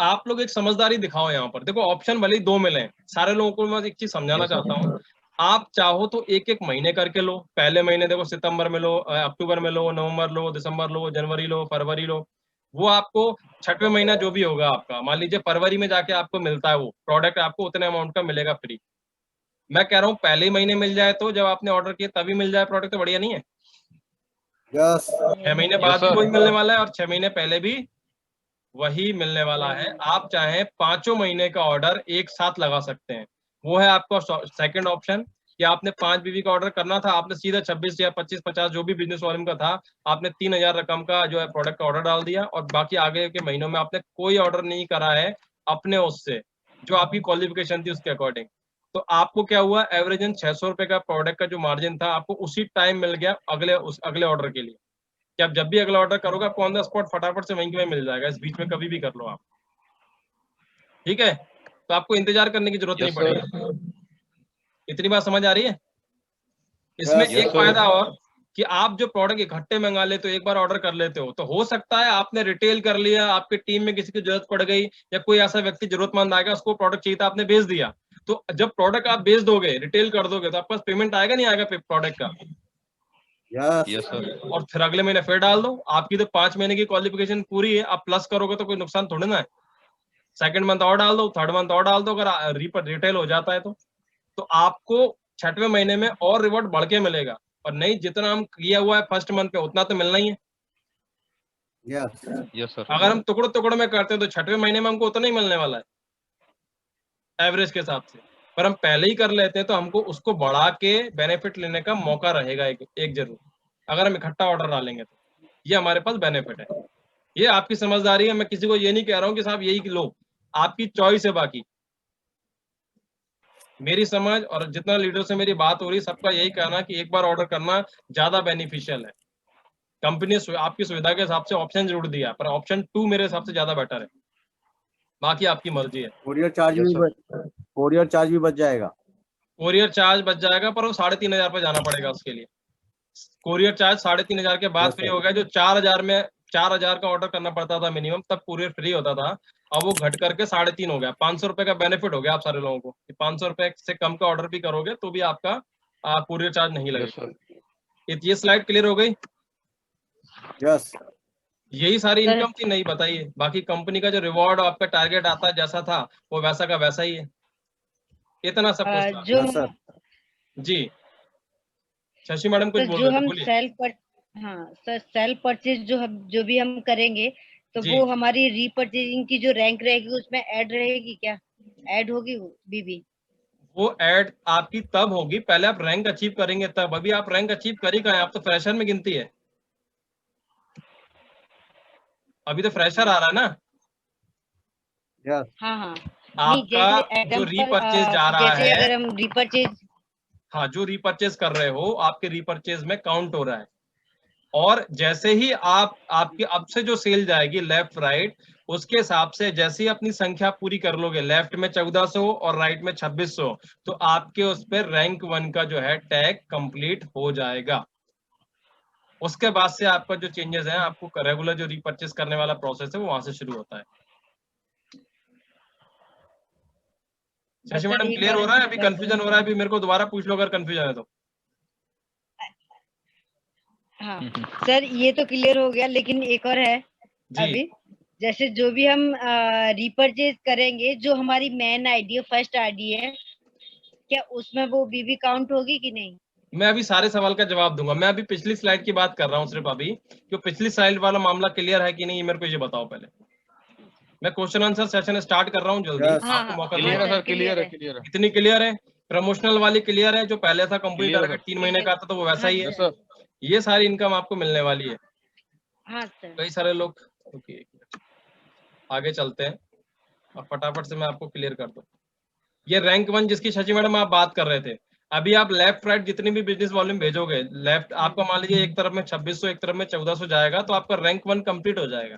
आप लोग एक समझदारी दिखाओ यहाँ पर। देखो ऑप्शन भले ही 2 मिले, सारे लोगों को मैं एक चीज समझाना Yes, sir. चाहता हूँ। आप चाहो तो एक एक महीने करके लो। पहले महीने देखो सितंबर में लो, अक्टूबर में लो, नवंबर लो, दिसंबर लो, जनवरी लो, फरवरी लो। वो आपको 6वें महीना जो भी होगा आपका, मान लीजिए फरवरी में जाके आपको मिलता है वो प्रोडक्ट, आपको उतने अमाउंट का मिलेगा फ्री। मैं कह रहा हूँ पहले ही महीने मिल जाए, तो जब आपने ऑर्डर किया तभी मिल जाए प्रोडक्ट, तो बढ़िया नहीं है? Yes. 6 महीने Yes, बाद भी sir. वही मिलने वाला है और 6 महीने पहले भी वही मिलने वाला है। आप चाहें 5 महीने का ऑर्डर एक साथ लगा सकते हैं, वो है आपका सेकंड ऑप्शन। कि आपने 5 बीबी का ऑर्डर करना था, आपने सीधा 26 या 25 50 जो भी बिजनेस वॉल्यूम का था, आपने 3,000 रकम का जो है प्रोडक्ट का ऑर्डर डाल दिया, और बाकी आगे के महीनों में आपने कोई ऑर्डर नहीं करा है अपने उससे, जो आपकी क्वालिफिकेशन थी उसके अकॉर्डिंग। तो आपको क्या हुआ, एवरेजन 600 रुपए का प्रोडक्ट का जो मार्जिन था आपको उसी टाइम मिल गया अगले ऑर्डर के लिए। कि आप जब भी अगला ऑर्डर करोगे आपको ऑन द स्पॉट फटाफट से वहीं के वहीं मिल जाएगा, इस बीच में कभी भी कर लो आप, ठीक है। तो आपको इंतजार करने की जरूरत नहीं यस सर। पड़ेगी। इतनी बात समझ आ रही है? इसमें Yes, एक yes, sir. फायदा और कि आप जो प्रोडक्ट इकट्ठे मंगा लेते हो, एक बार ऑर्डर कर लेते हो, तो हो सकता है आपने रिटेल कर लिया, आपकी टीम में किसी की जरूरत पड़ गई या कोई ऐसा व्यक्ति जरूरतमंद आएगा, उसको प्रोडक्ट चाहिए था, आपने बेच दिया, तो जब प्रोडक्ट आप बेच दोगे, रिटेल कर दोगे, तो आपके पास पेमेंट आएगा नहीं आएगा प्रोडक्ट का? yes, Yes, sir. और फिर अगले महीने फिर डाल दो। आपकी तो 5 महीने की क्वालिफिकेशन पूरी है, आप प्लस करोगे तो कोई नुकसान थोड़ी ना है। सेकंड मंथ और डाल दो, थर्ड मंथ और डाल दो, अगर रिटेल हो जाता है तो आपको 6वें महीने में और रिवॉर्ड बढ़ के मिलेगा। और नहीं, जितना हम किया हुआ है फर्स्ट मंथ पे उतना तो मिलना ही है। yes, Yes, sir. अगर हम टुकड़ों टुकड़ों में करते हैं तो 6वें महीने में हमको उतना ही मिलने वाला है एवरेज के हिसाब से। पर हम पहले ही कर लेते हैं तो हमको उसको बढ़ा के बेनिफिट लेने का मौका रहेगा एक जरूर, अगर हम इकट्ठा ऑर्डर डालेंगे तो। ये हमारे पास बेनिफिट है, ये आपकी समझदारी है। मैं किसी को ये नहीं कह रहा हूँ कि साहब यही लो, आपकी चॉइस है। बाकी मेरी समझ और जितना लीडर से मेरी बात हो रही, सबका यही कहना कि एक बार ऑर्डर करना ज्यादा बेनिफिशियल है। कंपनी ने आपकी सुविधा के हिसाब से ऑप्शन जरूर दिया, पर ऑप्शन 2 मेरे हिसाब से ज्यादा बेटर है। बाकी आपकी मर्जी है। कोरियर चार्ज Yes, भी sir. कोरियर चार्ज भी बच जाएगा। कोरियर चार्ज बच जाएगा, पर वो 3,500 पे जाना पड़ेगा उसके लिए। कोरियर चार्ज 3,500 के बाद Yes, फ्री sir. हो गया। जो 4,000 में 4,000 का ऑर्डर करना पड़ता था मिनिमम, तब कोरियर फ्री होता था। अब वो घट करके 3,500 हो गया। 500 रुपए का बेनिफिट हो गया आप सारे लोगों को, 500 रुपए से कम का ऑर्डर भी करोगे तो भी आपका कोरियर चार्ज नहीं Yes, लगेगा। sir. ये स्लाइड क्लियर हो गई? Yes, यही सारी सर इनकम थी, नहीं बताइए। बाकी कंपनी का जो रिवॉर्ड आपका टारगेट आता है जैसा था, वो वैसा का वैसा ही है। इतना सब कुछ था जो yes, sir. जी। शशि मैडम कुछ सर बोल जो रहे थे, हम बोलिए। हाँ सर, सेल परचेज जो भी हम करेंगे तो जी, वो हमारी रीपरचेजिंग की जो रैंक रहेगी उसमें ऐड रहेगी क्या? ऐड होगी वो बीबी? वो ऐड आपकी तब होगी, पहले आप रैंक अचीव करेंगे तब। अभी आप रैंक अचीव कर ही कहाँ हैं? आप तो फ्रेशर में गिनती है, अभी तो फ्रेशर आ रहा है ना Yes, हाँ हाँ, नहीं आपका। जैसे जो एग्जाम्पल, रीपरचेज जा रहा जैसे है, अगर हम रीपरचेज, हाँ, जो रीपरचेज कर रहे हो आपके रीपरचेज में काउंट हो रहा है। और जैसे ही आपकी अब से जो सेल जाएगी लेफ्ट राइट, उसके हिसाब से जैसे ही अपनी संख्या पूरी कर लोगे, लेफ्ट में 1400 और राइट में 2600, तो आपके उस पर रैंक 1 का जो है टैग कंप्लीट हो जाएगा। उसके बाद से आपका जो चेंजेस है, आपको रेगुलर जो रीपरचेस करने वाला प्रोसेस है वो वहां से शुरू होता है। बस शशि सर मैडम एक क्लियर और हो रहा है? अभी मतलब, कंफ्यूजन हो रहा है? अभी मेरे को दोबारा पूछ लो अगर कंफ्यूजन है तो। हाँ सर ये तो क्लियर हो गया, लेकिन एक और है जी, अभी। जैसे जो भी हम रीपरचेज करेंगे, जो हमारी मेन आईडी है, फर्स्ट आईडी है, क्या उसमें वो बीबी काउंट होगी कि नहीं? मैं अभी सारे सवाल का जवाब दूंगा। मैं अभी पिछली स्लाइड की बात कर रहा हूँ सिर्फ अभी, कि पिछली स्लाइड वाला मामला क्लियर है कि नहीं, ये मेरे को ये बताओ पहले। मैं क्वेश्चन आंसर सेशन स्टार्ट कर रहा हूँ जल्दी, yes, हाँ आपको हाँ मौका हाँ दूंगा। Clear है सर, sir. Clear क्लियर है. है। Clear है. इतनी क्लियर है? प्रमोशनल वाली क्लियर है? जो पहले था कंपनी Clear है टारगेट sir. 3 महीने का आता तो वो वैसा हाँ ही है। Yes sir. ये सारी इनकम आपको मिलने वाली है। हाँ सर। कई सारे लोग, ओके, आगे चलते हैं और फटाफट से मैं आपको क्लियर कर दूं। ये रैंक 1 जिसकी शशि मैडम आप बात कर रहे थे, अभी आप लेफ्ट राइट जितनी भी बिजनेस वॉल्यूम भेजोगे, लेफ्ट आपका मान लीजिए एक तरफ में 2600 एक तरफ में 1400 जाएगा, तो आपका रैंक 1 कंप्लीट हो जाएगा।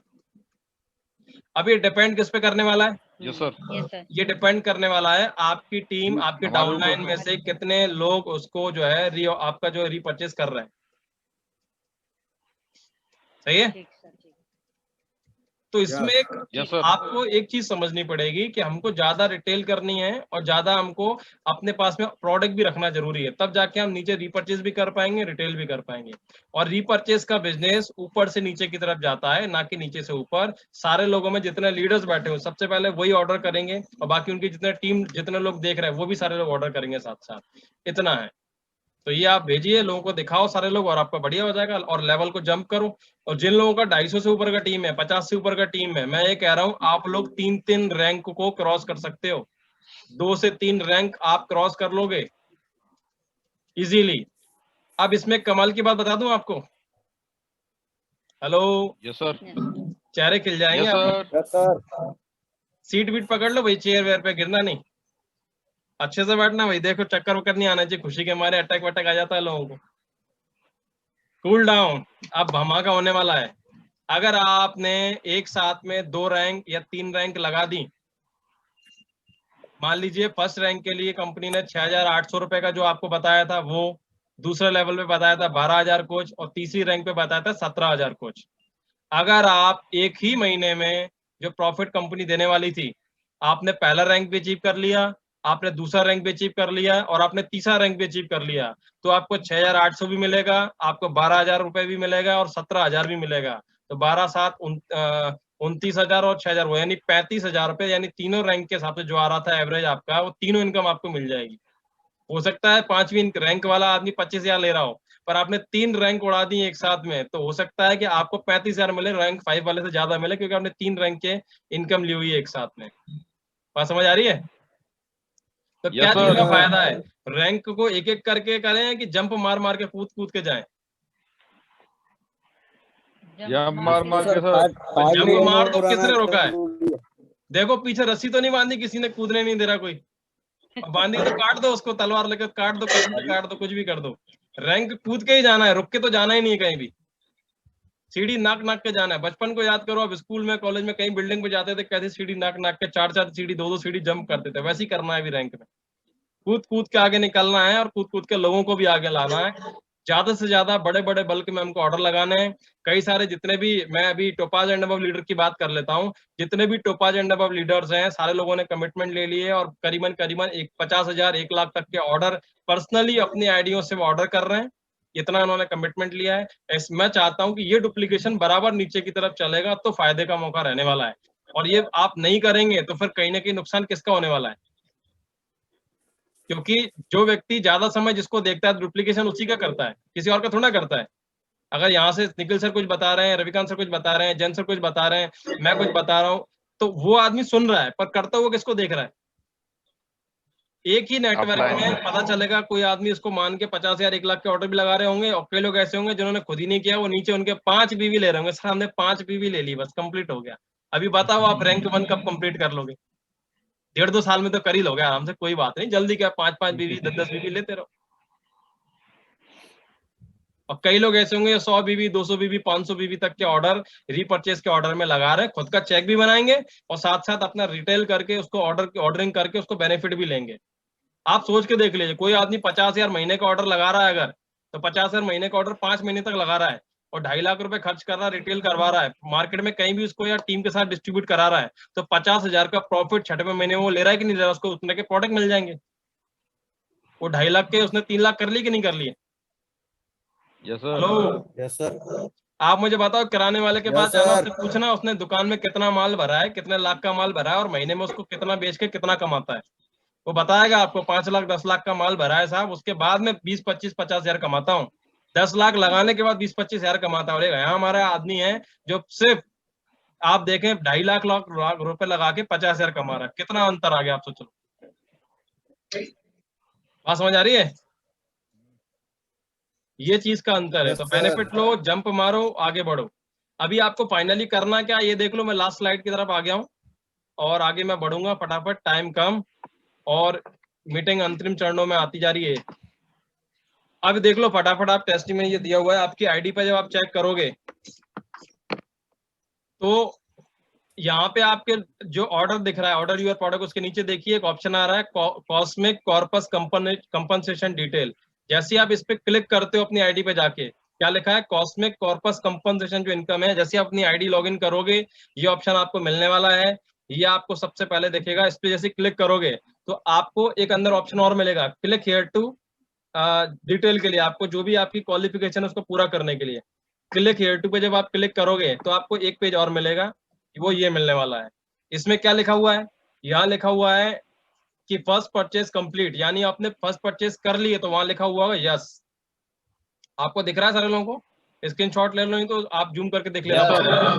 अब ये डिपेंड किस पे करने वाला है? Yes sir. Yes sir. ये डिपेंड करने वाला है आपकी टीम, आपके हमारे डाउनलाइन ऊपर में से कितने लोग उसको जो है आपका जो रीपरचेज कर रहे हैं। सही है? ठीक सर, ठीक। तो इसमें yes, एक Yes sir. आपको एक चीज समझनी पड़ेगी कि हमको ज्यादा रिटेल करनी है और ज्यादा हमको अपने पास में प्रोडक्ट भी रखना जरूरी है, तब जाके हम नीचे रीपरचेज भी कर पाएंगे, रिटेल भी कर पाएंगे। और रीपरचेज का बिजनेस ऊपर से नीचे की तरफ जाता है, ना कि नीचे से ऊपर। सारे लोगों में जितने लीडर्स बैठे हो, सबसे पहले वही ऑर्डर करेंगे और बाकी उनकी जितने टीम, जितने लोग देख रहे हैं, वो भी सारे लोग ऑर्डर करेंगे साथ साथ। इतना है। तो ये आप भेजिए, लोगों को दिखाओ सारे लोग, और आपका बढ़िया हो जाएगा। और लेवल को जंप करो। और जिन लोगों का 250 से ऊपर का टीम है, 50 से ऊपर का टीम है, मैं ये कह रहा हूं आप लोग 3-3 रैंक को क्रॉस कर सकते हो। 2 से 3 रैंक आप क्रॉस कर लोगे इजीली। अब इसमें कमाल की बात बता दूं आपको। Hello, Yes sir. चेहरे खिल जाएंगे Yes आपके। sir. yes, sir. सीट बीट पकड़ लो भाई, चेयर वेयर पे गिरना नहीं, अच्छे से बैठना भाई। देखो चक्कर वक्कर नहीं आना चाहिए, खुशी के मारे अटैक वटैक आ जाता है लोगों को। Cool down. अब धमाका होने वाला है। अगर आपने एक साथ में 2 रैंक या 3 रैंक लगा दी, मान लीजिए फर्स्ट रैंक के लिए कंपनी ने 6,800 रुपए का जो आपको बताया था वो, दूसरे लेवल पे बताया था 12,000 कुछ, और तीसरी रैंक पे बताया था 17,000 कुछ। अगर आप एक ही महीने में जो प्रॉफिट कंपनी देने वाली थी, आपने पहला रैंक भी अचीव कर लिया, आपने दूसरा रैंक भी अचीव कर लिया और आपने तीसरा रैंक भी अचीव कर लिया, तो आपको 6,800 भी मिलेगा, आपको 12,000 रुपए भी मिलेगा और 17,000 भी मिलेगा। तो 12 7 29,000 और 6,000 वो, यानी 35,000 रुपए, यानी तीनों रैंक के हिसाब से जो आ रहा था एवरेज आपका, वो तीनों इनकम आपको मिल जाएगी। हो सकता है 5वीं रैंक वाला आदमी 25,000 ले रहा हो, पर आपने 3 रैंक उड़ा दी एक साथ में, तो हो सकता है कि आपको 35,000 मिले, रैंक 5 वाले से ज्यादा मिले, क्योंकि आपने 3 रैंक के इनकम ली हुई है एक साथ में। बात समझ आ रही है? तो क्या Yes, चीज का sir. फायदा है? रैंक को एक एक करके करें कि जंप मार मार के कूद कूद के जाएं? या मार मार के सर। जंप मार दो, किसने रोका है? देखो पीछे रस्सी तो नहीं बांधी, किसी ने कूदने नहीं दे रहा कोई। बांधी तो काट दो उसको, तलवार लेकर काट दो, कहीं से काट दो, कुछ भी कर दो। रैंक कूद के ही जाना है, रुक के तो जाना ही नहीं है कहीं भी। सीढ़ी नाक नाक के जाना है। बचपन को याद करो, अब स्कूल में कॉलेज में कहीं बिल्डिंग पे जाते थे, कैसे सीढ़ी नाक नाक के 4-4 सीढ़ी 2-2 सीढ़ी जंप करते थे, वैसे ही करना है अभी रैंक में। कूद कूद के आगे निकलना है और कूद कूद के लोगों को भी आगे लाना है। ज्यादा से ज्यादा बड़े बड़े बल्क में हमको ऑर्डर लगाने हैं। कई सारे जितने भी, मैं अभी टोपाज एंड अबव लीडर की बात कर लेता हूँ, जितने भी टोपाज एंड अबव लीडर्स हैं, सारे लोगों ने कमिटमेंट ले लिए और करीबन करीबन 50,000 1 लाख तक के ऑर्डर पर्सनली अपनी आईडियों से ऑर्डर कर रहे हैं। इतना उन्होंने कमिटमेंट लिया है। मैं चाहता हूं कि ये डुप्लीकेशन बराबर नीचे की तरफ चलेगा तो फायदे का मौका रहने वाला है, और ये आप नहीं करेंगे तो फिर कहीं ना कहीं नुकसान किसका होने वाला है? क्योंकि जो व्यक्ति ज्यादा समय जिसको देखता है, डुप्लीकेशन उसी का करता है, किसी और का थोड़ा करता है। अगर यहाँ से निखिल सर कुछ बता रहे हैं, रविकांत सर कुछ बता रहे हैं, जैन सर कुछ बता रहे हैं, मैं कुछ बता रहा हूँ, तो वो आदमी सुन रहा है, पर करता हुआ किसको देख रहा है? एक ही नेटवर्क में पता चलेगा, कोई आदमी इसको मान के 50,000 1 लाख के ऑर्डर भी लगा रहे होंगे, और कई लोग ऐसे होंगे जिन्होंने खुद ही नहीं किया, वो नीचे उनके 5 बीवी ले रहे होंगे, सर हमने 5 बीवी ले ली, बस कंप्लीट हो गया। अभी बताओ आप रैंक 1 कब कंप्लीट कर लोगे? 1.5-2 साल में तो कर ही लोगे आराम से, कोई बात नहीं, जल्दी क्या 5-5 बीवी 10-10 बीवी लेते रहो। और कई लोग ऐसे होंगे 100 बीवी 200 बीवी 500 बीवी तक के ऑर्डर रीपरचेज के ऑर्डर में लगा रहे हैं, खुद का चेक भी बनाएंगे और साथ साथ अपना रिटेल करके उसको ऑर्डरिंग करके उसको बेनिफिट भी लेंगे। आप सोच के देख लीजिए, कोई आदमी 50,000 महीने का ऑर्डर लगा रहा है अगर, तो 50,000 महीने का ऑर्डर 5 महीने तक लगा रहा है और 2.5 लाख रुपए खर्च कर रहा है, रिटेल करवा रहा है, मार्केट में कहीं भी उसको या टीम के साथ डिस्ट्रीब्यूट करा रहा है, तो 50,000 का प्रॉफिट 6वें महीने में वो ले रहा है कि नहीं ले रहा? उसको उतने के प्रोडक्ट मिल जाएंगे। वो 2.5 लाख के उसने 3 लाख कर ली कि नहीं कर लिए? Yes sir. Hello, yes sir. आप मुझे बताओ, किराने वाले के Yes, पास जाना, sir. उससे पूछना उसने दुकान में कितना माल भरा है, कितने लाख का माल भरा है और महीने में उसको कितना बेच के कितना कमाता है। वो बताएगा आपको 5 लाख 10 लाख का माल भरा है साहब, उसके बाद में 20-25-50,000 कमाता हूँ। 10 लाख लगाने के बाद 20-25,000 कमाता है। और यहाँ हमारा आदमी है जो सिर्फ आप देखें 2.5 लाख रुपए लगा के 50,000 कमा रहा है। कितना अंतर आ गया आप सोचो। बात समझ आ रही है? ये चीज का अंतर है। Yes, तो sir. बेनिफिट लो, जंप मारो, आगे बढ़ो। अभी आपको फाइनली करना क्या, ये देख लो। मैं लास्ट स्लाइड की तरफ आ गया हूँ और आगे मैं बढ़ूंगा फटाफट, टाइम कम और मीटिंग अंतरिम चरणों में आती जा रही है। अब देख लो फटाफट, आप टेस्ट में ये दिया हुआ है आपकी आईडी पे, जब आप चेक करोगे तो यहाँ पे आपके जो ऑर्डर दिख रहा है, ऑर्डर यूर प्रोडक्ट, उसके नीचे देखिए एक ऑप्शन आ रहा है कॉस्मिक कॉर्पस कंपनसेशन डिटेल। जैसे ही आप इस पे क्लिक करते हो अपनी आईडी पे जाके, क्या लिखा है? कॉस्मिक कॉर्पस कंपनसेशन जो इनकम है। जैसे आप अपनी आईडी लॉगिन करोगे ये ऑप्शन आपको मिलने वाला है। ये आपको सबसे पहले दिखेगा। इस पे जैसे क्लिक करोगे तो आपको एक अंदर ऑप्शन और मिलेगा, क्लिक हियर टू डिटेल के लिए, आपको जो भी आपकी क्वालिफिकेशन है उसको पूरा करने के लिए। क्लिक हियर टू पे जब आप क्लिक करोगे तो आपको एक पेज और मिलेगा, वो ये मिलने वाला है। इसमें क्या लिखा हुआ है? यहाँ लिखा हुआ है कि फर्स्ट परचेज कंप्लीट, यानी आपने फर्स्ट परचेज कर लिए, तो वहां लिखा हुआ है यस। आपको दिख रहा है सारे लोगों को? स्क्रीनशॉट ले लो, नहीं तो आप जूम करके देख लेना।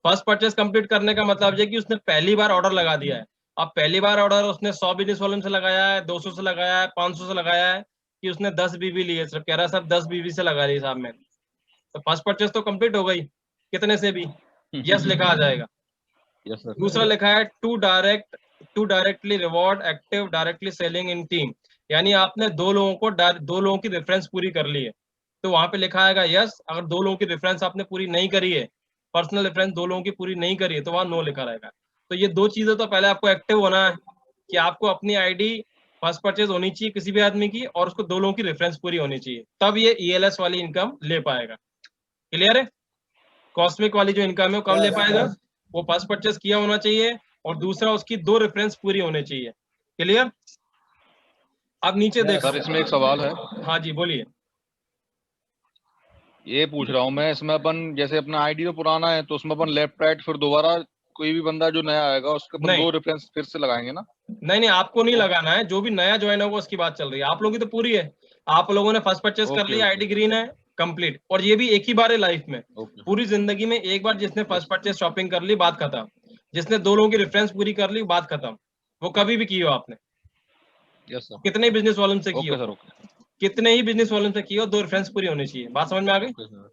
फर्स्ट परचेज कंप्लीट करने का मतलब ये कि उसने पहली बार ऑर्डर लगा दिया है। अब पहली बार ऑर्डर उसने 100 बिजनेस वॉल्यूम से लगाया है, 200 से लगाया है, 500 से लगाया है, कि उसने 10 बीवी ली है, सिर्फ कह रहा है सर 10 बीवी से लगा ली साहब मैंने, तो फर्स्ट परचेज तो कंप्लीट हो गई, कितने से भी यस लिखा आ जाएगा। Yes sir. दूसरा लिखा है two directly reward active directly selling in team, यानी आपने 2 लोगों की रेफरेंस पूरी कर ली है। तो वहां पे लिखा आएगा यस। अगर 2 लोगों की रेफरेंस आपने पूरी नहीं करी है, पर्सनल रेफरेंस 2 लोगों की पूरी नहीं करी है, तो वहां नो लिखा रहेगा। तो ये 2 चीजें तो पहले आपको एक्टिव होना है कि आपको अपनी आईडी फर्स्ट परचेज होनी चाहिए किसी भी आदमी की, और उसको 2 लोगों की रेफरेंस पूरी होनी चाहिए, तब ये ईएलएस वाली इनकम ले पाएगा। क्लियर है? कॉस्मिक वाली जो इनकम है वो कब ले पाएगा? वो फर्स्ट परचेज किया होना चाहिए, और दूसरा उसकी 2 रेफरेंस पूरी होने चाहिए। क्लियर? अब नीचे देखो सर इसमें एक सवाल है, हाँ जी बोलिए। ये पूछ रहा हूँ मैं, इसमें अपन जैसे अपना आईडी तो पुराना है, तो उसमें अपन लेफ्ट राइट फिर दोबारा कोई भी बंदा जो नया आएगा उसके अपन नहीं। 2 रेफरेंस फिर से लगाएंगे ना? नहीं, आपको नहीं लगाना है, जो भी नया ज्वाइन होगा उसकी बात चल रही है। आप लोगों की तो पूरी है, आप लोगों ने फर्स्ट परचेज कर ओके, लिया, ओके। आईडी ग्रीन है, कंप्लीट। और ये भी एक ही बार है लाइफ में, ओके। पूरी जिंदगी में एक बार जिसने फर्स्ट परचेज शॉपिंग कर ली, बात खत्म। जिसने 2 लोगों की रेफरेंस पूरी कर ली, बात खत्म। वो कभी भी की हो आपने, यस सर। कितने बिजनेस वॉल्यूम से की ओके हो, सर, ओके। कितने ही बिजनेस वॉल्यूम से की हो, 2 रेफरेंस पूरी होनी चाहिए। बात समझ में आ गई? Okay sir.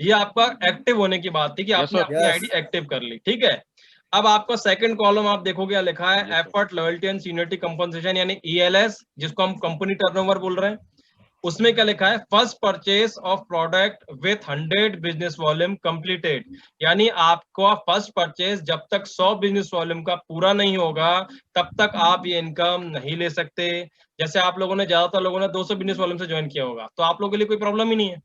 ये आपका एक्टिव होने की बात थी कि Yes, आपने sir. अपनी Yes. आईडी एक्टिव कर ली। ठीक है, अब आपका सेकंड कॉलम आप देखोगे, लिखा है Yes, sir. Effort, loyalty and seniority compensation, यानी ईएलएस, जिसको हम कंपनी टर्नओवर बोल रहे हैं। उसमें क्या लिखा है? First purchase of product with 100 business volume completed, यानी आपको फर्स्ट परचेज जब तक 100 बिजनेस वॉल्यूम का पूरा नहीं होगा, तब तक आप ये इनकम नहीं ले सकते। जैसे आप लोगों ने, ज्यादातर लोगों ने 200 बिजनेस वॉल्यूम से ज्वाइन किया होगा, तो आप लोगों के लिए कोई प्रॉब्लम ही नहीं है।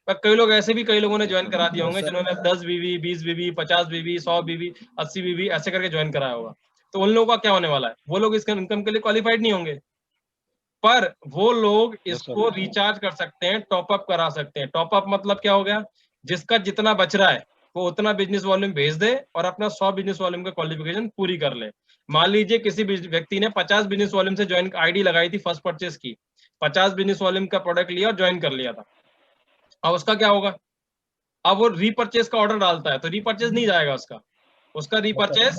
पर कई लोग ऐसे भी, कई लोगों ने ज्वाइन करा दिए होंगे जिन्होंने 10 बीवी, 20 बीवी, 50 बीवी, 100 बीवी, 80 बीवी ऐसे करके ज्वाइन कराया होगा। तो उन लोगों का क्या होने वाला है? वो लोग इस इनकम के लिए क्वालिफाइड नहीं होंगे, पर वो लोग इसको रिचार्ज कर सकते हैं, टॉपअप करा सकते हैं। टॉपअप मतलब क्या हो गया? जिसका जितना बच रहा है वो उतना बिजनेस वॉल्यूम भेज दे और अपना 100 बिजनेस वॉल्यूम का क्वालिफिकेशन पूरी कर ले। मान लीजिए किसी व्यक्ति ने 50 बिजनेस वॉल्यूम से ज्वाइन आईडी लगाई थी फर्स्ट परचेज की, 50 बिजनेस वॉल्यूम का प्रोडक्ट लिया और ज्वाइन कर लिया था। अब उसका क्या होगा? अब वो रीपरचेज का ऑर्डर डालता है तो रीपरचेज नहीं जाएगा, उसका रीपरचेज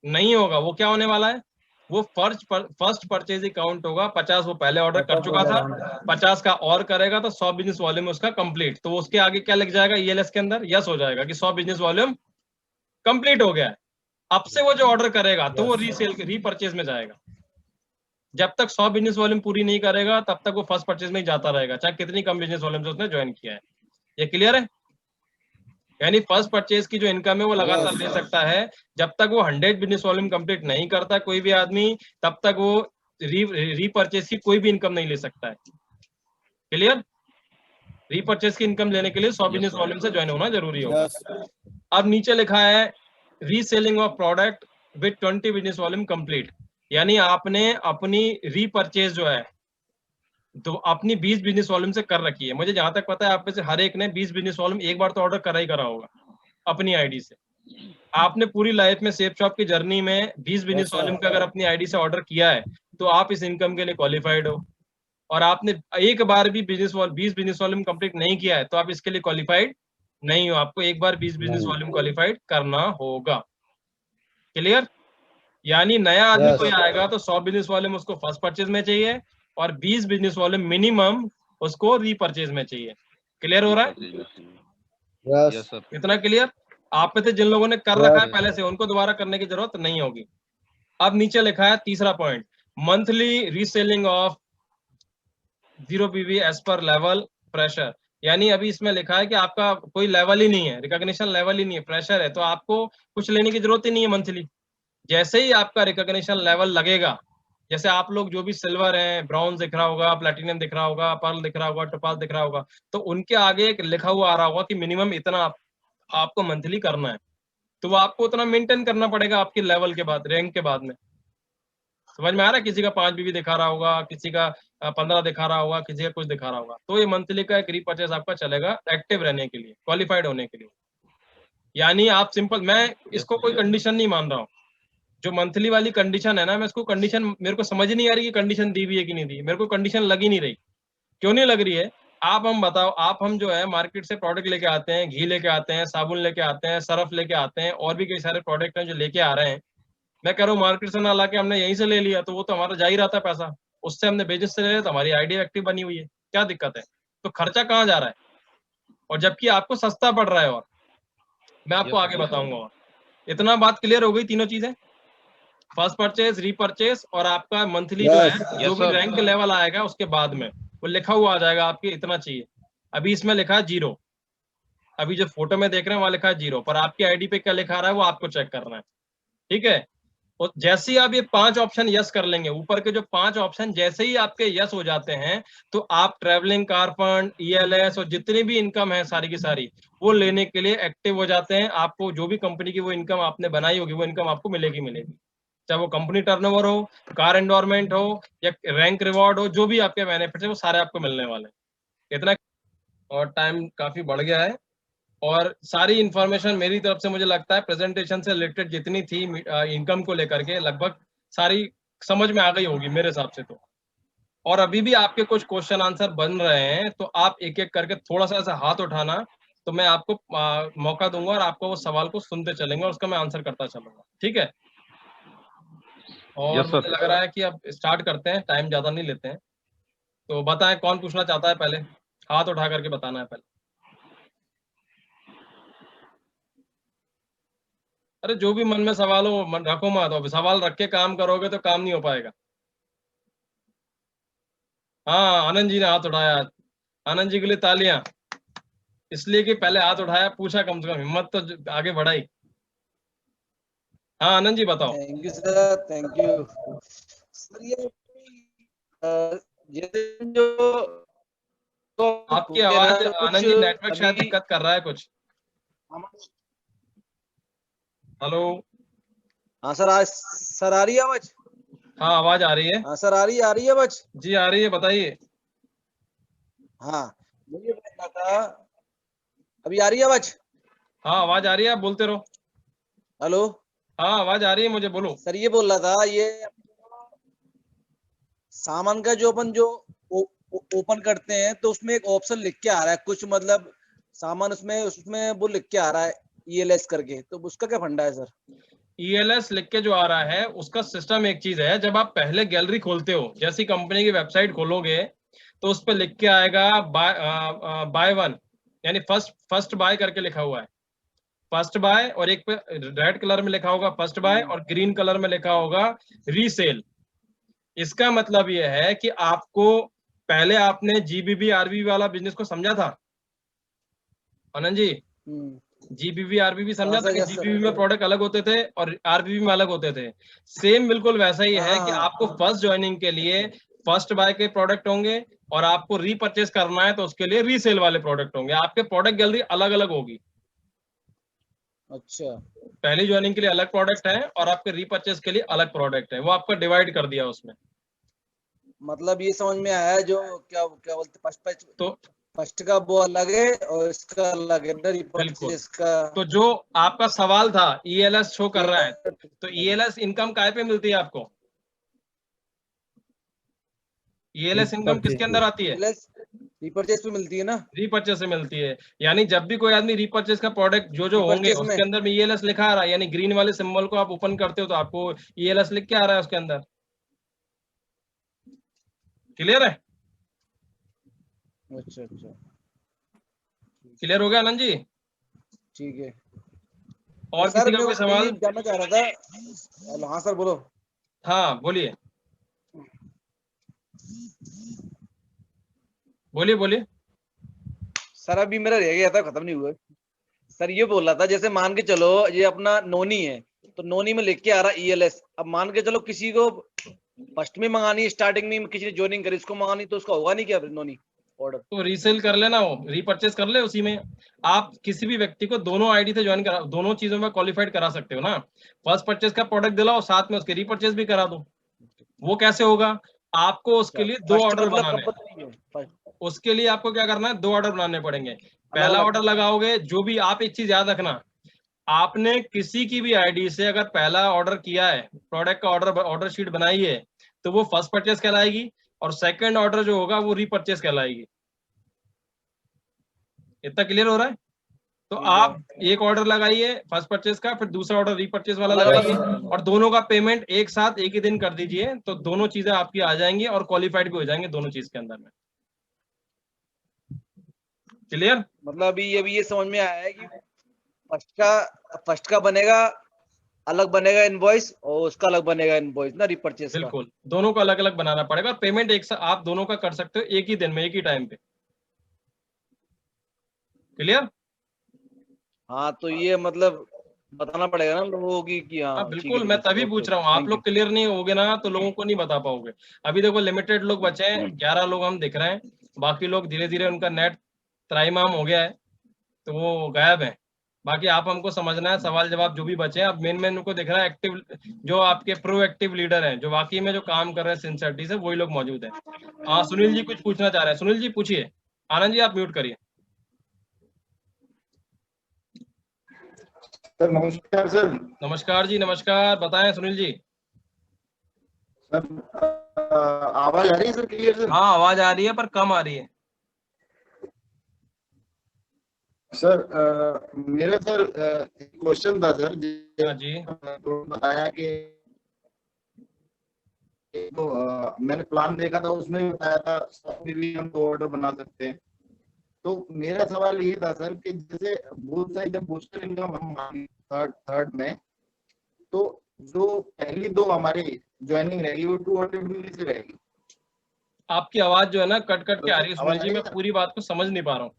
नहीं होगा। वो क्या होने वाला है? वो फर्स्ट परचेज अकाउंट होगा। 50 वो पहले ऑर्डर कर चुका था, 50 का और करेगा तो 100 बिजनेस वॉल्यूम उसका कंप्लीट। तो उसके आगे क्या लिख जाएगा ईएलएस के अंदर? यस हो जाएगा कि 100 बिजनेस वॉल्यूम कंप्लीट हो गया है। अब से वो जो ऑर्डर करेगा तो वो रीपरचेज में जाएगा। जब तक 100 बिजनेस वॉल्यूम पूरी नहीं करेगा तब तक वो फर्स्ट परचेज में ही जाता रहेगा, चाहे कितनी कम बिजनेस वॉल्यूम से उसने ज्वाइन किया है। ये क्लियर है? यानी फर्स्ट परचेज की जो इनकम है वो लगातार ले सकता है। जब तक वो 100 बिजनेस वॉल्यूम कंप्लीट नहीं करता कोई भी आदमी, तब तक वो रीपरचेज की कोई भी इनकम नहीं ले सकता है। क्लियर? रीपरचेज की इनकम लेने के लिए 100 बिजनेस वॉल्यूम से ज्वाइन होना जरूरी होगा। अब नीचे लिखा है reselling of product with 20 business volume complete, यानी आपने अपनी रीपरचेज जो है तो अपनी 20 बिजनेस वॉल्यूम से कर रखी है। मुझे जहां तक पता है आप में से हर एक ने 20 बिजनेस वॉल्यूम एक बार तो ऑर्डर करा ही करा होगा अपनी आईडी से। आपने पूरी लाइफ में सेफ शॉप की जर्नी में 20 बिजनेस वॉल्यूम का अगर अपनी आईडी से ऑर्डर किया है तो आप इस इनकम के लिए क्वालिफाइड हो। और आपने एक बार भी 20 बिजनेस वॉल्यूम कंप्लीट नहीं किया है तो आप इसके लिए क्वालिफाइड नहीं हो। आपको एक बार 20 बिजनेस वॉल्यूम क्वालिफाइड करना होगा। क्लियर? यानी नया आदमी कोई आएगा तो 100 बिजनेस वॉल्यूम उसको फर्स्ट परचेज में चाहिए और 20 बिजनेस वॉल्यूम मिनिमम उसको रीपरचेज में चाहिए। क्लियर हो रहा है? Yes sir. इतना क्लियर? आप में से जिन लोगों ने कर रखा है पहले से, उनको दोबारा करने की जरूरत नहीं होगी। अब नीचे लिखा है तीसरा point, monthly reselling of 0 BB as per level pressure, यानी अभी इसमें लिखा है कि आपका कोई लेवल ही नहीं है, रिकॉग्निशन लेवल ही नहीं है, प्रेशर है, तो आपको कुछ लेने की जरूरत ही नहीं है मंथली। जैसे ही आपका रिकॉग्निशन लेवल लगेगा, जैसे आप लोग जो भी सिल्वर हैं, ब्राउन दिख रहा होगा, प्लैटिनम दिख रहा होगा, पर्ल दिख रहा होगा, टोपाज दिख रहा होगा, तो उनके आगे एक लिखा हुआ आ रहा होगा कि मिनिमम इतना आपको मंथली करना है। तो वो आपको उतना मेंटेन करना पड़ेगा आपके लेवल के बाद, रैंक के बाद में। समझ में आ रहा है? किसी का 5 बीबी दिखा रहा होगा, किसी का 15 दिखा रहा होगा, किसी का कुछ दिखा रहा होगा, तो ये मंथली का एक रीपरचेज आपका चलेगा एक्टिव रहने के लिए, क्वालिफाइड होने के लिए। यानी आप सिंपल, मैं इसको कोई कंडीशन नहीं मान रहा हूँ। जो मंथली वाली कंडीशन है ना, मैं इसको कंडीशन, मेरे को समझ नहीं आ रही कि कंडीशन दी भी है कि नहीं दी। मेरे को कंडीशन लग ही नहीं रही। क्यों नहीं लग रही है? आप हम बताओ, हम जो है मार्केट से प्रोडक्ट लेके आते हैं, घी लेके आते हैं, साबुन लेके आते हैं, सर्फ लेके आते हैं, और भी कई सारे प्रोडक्ट हैं जो लेके आ रहे हैं। मैं कह रहा हूँ मार्केट से ना ला के हमने यहीं से ले लिया तो वो तो हमारा जा ही रहा था पैसा, उससे हमने बिजनेस से ले लिया तो हमारी आईडी एक्टिव बनी हुई है, क्या दिक्कत है? तो खर्चा कहाँ जा रहा है? और जबकि आपको सस्ता पड़ रहा है। और मैं आपको आगे बताऊंगा। और इतना बात क्लियर हो गई? तीनों चीजें, फर्स्ट परचेज, रीपरचेज और आपका मंथली जो है, जो भी रैंक लेवल आएगा उसके बाद में वो लिखा हुआ आ जाएगा आपके इतना चाहिए। अभी इसमें लिखा है 0, अभी जो फोटो में देख रहे हैं वहां लिखा है 0, पर आपकी आईडी पे क्या लिखा रहा है वो आपको चेक करना है, ठीक है। और जैसे ही आप ये 5 ऑप्शन यस कर लेंगे, ऊपर के जो 5 ऑप्शन जैसे ही आपके यस हो जाते हैं, तो आप ट्रेवलिंग कार फंड, ईएलएस और जितनी भी इनकम है सारी की सारी, वो लेने के लिए एक्टिव हो जाते हैं। आपको जो भी कंपनी की वो इनकम आपने बनाई होगी, वो इनकम आपको मिलेगी मिलेगी, चाहे वो कंपनी टर्नओवर हो, कार एंडोरमेंट हो या रैंक रिवॉर्ड हो, जो भी आपके बेनिफिट है वो सारे आपको मिलने वाले हैं। इतना, और टाइम काफी बढ़ गया है, और सारी इंफॉर्मेशन मेरी तरफ से मुझे लगता है प्रेजेंटेशन से रिलेटेड जितनी थी इनकम को लेकर के लगभग सारी समझ में आ गई होगी मेरे हिसाब से तो। और अभी भी आपके कुछ क्वेश्चन आंसर बन रहे हैं, तो आप एक एक करके थोड़ा सा ऐसा हाथ उठाना, तो मैं आपको मौका दूंगा और आपको वो सवाल को सुनते चलेंगे और उसका मैं आंसर करता चलूंगा, ठीक है। और यस मुझे सर। लग रहा है कि अब स्टार्ट करते हैं, टाइम ज्यादा नहीं लेते हैं। तो बताएं कौन पूछना चाहता है पहले, हाथ उठा करके बताना है पहले। अरे जो भी मन में सवाल हो मन रखो मत, अब सवाल रख के काम करोगे तो काम नहीं हो पाएगा। हाँ, आनंद जी ने हाथ उठाया, आनंद जी के लिए तालियां, इसलिए कि पहले हाथ उठाया, पूछा, कम से कम हिम्मत तो आगे बढ़ाई। हाँ आनंद जी बताओ। Thank you sir, thank you sir. ये जो आपकी आवाज कुछ आनंद जी, नेटवर्क शायद अभी दिक्कत कर रहा है कुछ। हेलो। हाँ सर, आज सर आ रही है आवाज? हाँ आवाज आ रही है। हाँ सर, आ रही है आवाज? जी आ रही है, बताइए। हाँ, मुझे बोलना था, अभी आ रही है आवाज? हाँ आवाज आ रही है, आप बोलते रहो। हेलो हाँ आवाज आ रही है, मुझे बोलो। सर, ये बोल रहा था, ये सामान का जो अपन जो ओपन करते हैं तो उसमें एक ऑप्शन लिख के आ रहा है कुछ, मतलब सामान उसमें वो लिख के आ रहा है ईएलएस करके, तो उसका क्या फंडा है सर? ईएलएस लिख के जो आ रहा है उसका सिस्टम एक चीज है, जब आप पहले गैलरी खोलते हो, जैसी कंपनी की वेबसाइट खोलोगे तो उस पर लिख के आएगा बाय वन, यानी फर्स्ट बाय करके लिखा हुआ है, फर्स्ट बाय, और एक पे रेड कलर में लिखा होगा फर्स्ट बाय और ग्रीन कलर में लिखा होगा रीसेल। इसका मतलब यह है कि आपको पहले आपने जीबीबी आरबीबी वाला बिजनेस को समझा था आनंद जी, जीबीबी आरबीबी समझा हाँ था सर, कि यस जीबीबी सर। में प्रोडक्ट अलग होते थे और आरबीबी में अलग होते थे। सेम बिल्कुल वैसा ही है कि हाँ आपको फर्स्ट ज्वाइनिंग के लिए फर्स्ट बाय के प्रोडक्ट होंगे और आपको रीपरचेस करना है तो उसके लिए रीसेल वाले प्रोडक्ट होंगे। आपके प्रोडक्ट गैलरी अलग अलग होगी, अच्छा, पहली ज्वाइनिंग के लिए अलग प्रोडक्ट है और आपके रीपरचेस के लिए अलग प्रोडक्ट है, वो आपका डिवाइड कर दिया उसमें। मतलब ये समझ में आया, जो क्या क्या बोलते, तो फर्स्ट का वो अलग है और इसका अलग है ना, बिल्कुल, रिपर्चेस का। तो जो आपका सवाल था ईएलएस शो कर रहा है, तो ईएलएस इनकम काय पे मिलती है आपको? ईएलएस इनकम किसके अंदर आती है? रिपर्चेस पे मिलती है ना? रीपरचेस से मिलती है, यानी जब भी कोई आदमी रीपरचेस का प्रोडक्ट जो जो होंगे रिपर्चेस में। उसके अंदर में ईएलएस लिखा आ रहा है, यानी ग्रीन वाले सिंबल को आप ओपन करते हो तो आपको ईएलएस लिख के आ रहा है उसके अंदर। क्लियर है? अच्छा अच्छा, क्लियर हो गया आनंद जी? ठीक है। और सर किसी का मैं कोई सवाल? जानना चाह रहा था। हाँ सर, बोलो। हाँ बोलिए बोलिए बोलिए। सर अभी मेरा रह गया था, खत्म नहीं हुआ। सर ये बोल रहा था, जैसे मान के चलो ये अपना नोनी है, तो नोनी में लिख के आ रहा ईएलएस। अब मान के चलो किसी को फर्स्ट में मंगानी है, स्टार्टिंग में किसी ने ज्वाइनिंग करी, इसको मंगानी, तो उसका होगा नहीं क्या नोनी ऑर्डर? तो रीसेल कर लेना, हो रीपरचेस कर ले उसी में। आप किसी भी व्यक्ति को दोनों आईडी से ज्वाइन करा, दोनों चीजों में क्वालिफाइड करा सकते हो ना। फर्स्ट परचेस का प्रोडक्ट दिलाओ, साथ में उसके रीपरचेस भी करा दो। वो कैसे होगा? आपको उसके लिए दो फर्स्ट ऑर्डर मतलब बनाने हैं। कंपनी है फर्स्ट। उसके लिए आपको क्या करना है, 2 ऑर्डर बनाने पड़ेंगे। अलग पहला अलग। ऑर्डर लगाओगे, जो भी आप एक चीज याद रखना, आपने किसी की भी आईडी से अगर पहला ऑर्डर किया है, प्रोडक्ट का ऑर्डर शीट बनाई है, तो वो फर्स्ट परचेस कहलाएगी और सेकंड ऑर्डर जो होगा वो रीपरचेस कहलाएगी। इतना क्लियर हो रहा है? तो आप एक ऑर्डर लगाइए फर्स्ट परचेस का, फिर दूसरा ऑर्डर रीपरचेस वाला अलग लगाइए अलग। और दोनों का पेमेंट एक साथ एक ही दिन कर दीजिए, तो दोनों चीजें आपकी आ जाएंगी और क्वालिफाइड भी हो जाएंगे दोनों चीज के अंदर में। क्लियर? मतलब अभी ये समझ में आया है कि फर्स्ट का बनेगा अलग, बनेगा इनवॉइस, और उसका अलग बनेगा इनवॉइस ना, रिपर्चेस का। बिल्कुल, दोनों को अलग अलग बनाना पड़ेगा और पेमेंट एक साथ आप दोनों का कर सकते हो एक ही दिन में, एक ही टाइम पे। क्लियर? हाँ तो ये मतलब बताना पड़ेगा ना लोगों को कि हाँ हाँ ठीक है, बिल्कुल, ठीक मैं है, तभी ओके, पूछ ओके, रहा हूँ, आप थैंक लोग क्लियर नहीं होगे ना तो लोगों को नहीं बता पाओगे। अभी देखो लिमिटेड लोग बचे हैं, 11 लोग हम दिख रहे हैं, बाकी लोग धीरे धीरे उनका नेट त्राईमाम हो गया है तो वो गायब है। बाकी आप हमको समझना है, सवाल जवाब जो भी बचे हैं, अब मेन मेन को दिख रहा है एक्टिव, जो आपके प्रोएक्टिव लीडर हैं, जो वाकई में जो काम कर रहे हैं सिंसियरिटी से, वही लोग मौजूद हैं। हाँ सुनील जी कुछ पूछना चाह रहे हैं, सुनील जी पूछिए। आनंद जी आप म्यूट करिए। सर नमस्कार सर। नमस्कार जी, नमस्कार, बताएं सुनील जी। सर आवाज आ रही है सर क्लियर सर? हाँ आवाज आ रही है पर कम आ रही है। सर मेरा सर एक क्वेश्चन था सर, हाँ जी। तो बताया कि तो मैंने प्लान देखा था, उसमें बताया था सब भी हम तो ऑर्डर बना सकते हैं। तो मेरा सवाल ये था सर कि जैसे बहुत सारी जब बूस्टर इनकम हम थर्ड में, तो जो पहली दो हमारी ज्वाइनिंग रहेगी वो 200 मिली से रहेगी। आपकी आवाज जो है ना कट कट के आ रही है आवाज सुनील आ जी, रही मैं है? पूरी बात को समझ नहीं पा रहा हूँ।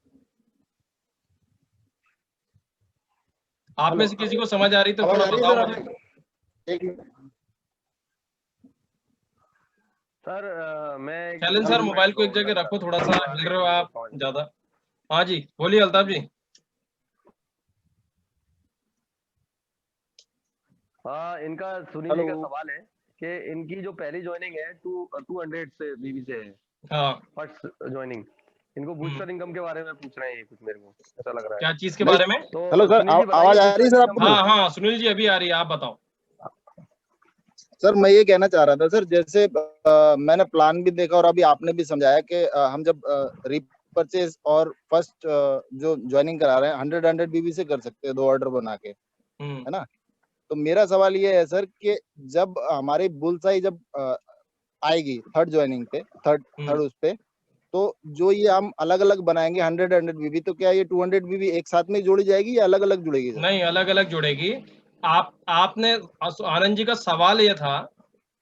आप में से किसी को समझ आ रही तो आवाज थोड़ा आ रही है बताओ सर मुझे। आपको? एक मिनट। सर मैं शैलेंद्र सर मोबाइल को एक जगह रखो, थोड़ा सा हिल रहे हो आप ज्यादा। हाँ जी बोलिए अल्ताफ जी। हाँ, इनका सुनील जी का सवाल है कि इनकी जो पहली ज्वाइनिंग है 200 से बीवी से है, हाँ फर्स्ट ज्वाइनिंग। इनको बूस्टर इनकम के बारे में पूछ रहे हैं, कुछ मेरे को ऐसा लग रहा है। क्या चीज के बारे में? तो हेलो सर, सुनील जी बताइए, आवाज आ रही है सर booster आपको? income हाँ हाँ सुनील जी अभी आ रही है, आप बताओ। सर मैं ये कहना चाह रहा था सर, जैसे मैंने प्लान भी देखा और अभी आपने भी समझाया कि हम जब रीपरचेज और फर्स्ट जो ज्वाइनिंग करा रहे हैं 100 बीबी से कर सकते हैं, 2 ऑर्डर बना के, है ना? तो मेरा सवाल ये है सर कि जब हमारी बुलसाई जब आएगी थर्ड ज्वाइनिंग पे, थर्ड उस पे, तो जो ये हम अलग अलग बनाएंगे 100 बीबी, तो क्या ये 200 बीबी एक साथ में जोड़ी जाएगी या अलग अलग जुड़ेगी सर? नहीं अलग अलग जुड़ेगी। आपने आनंद जी का सवाल ये था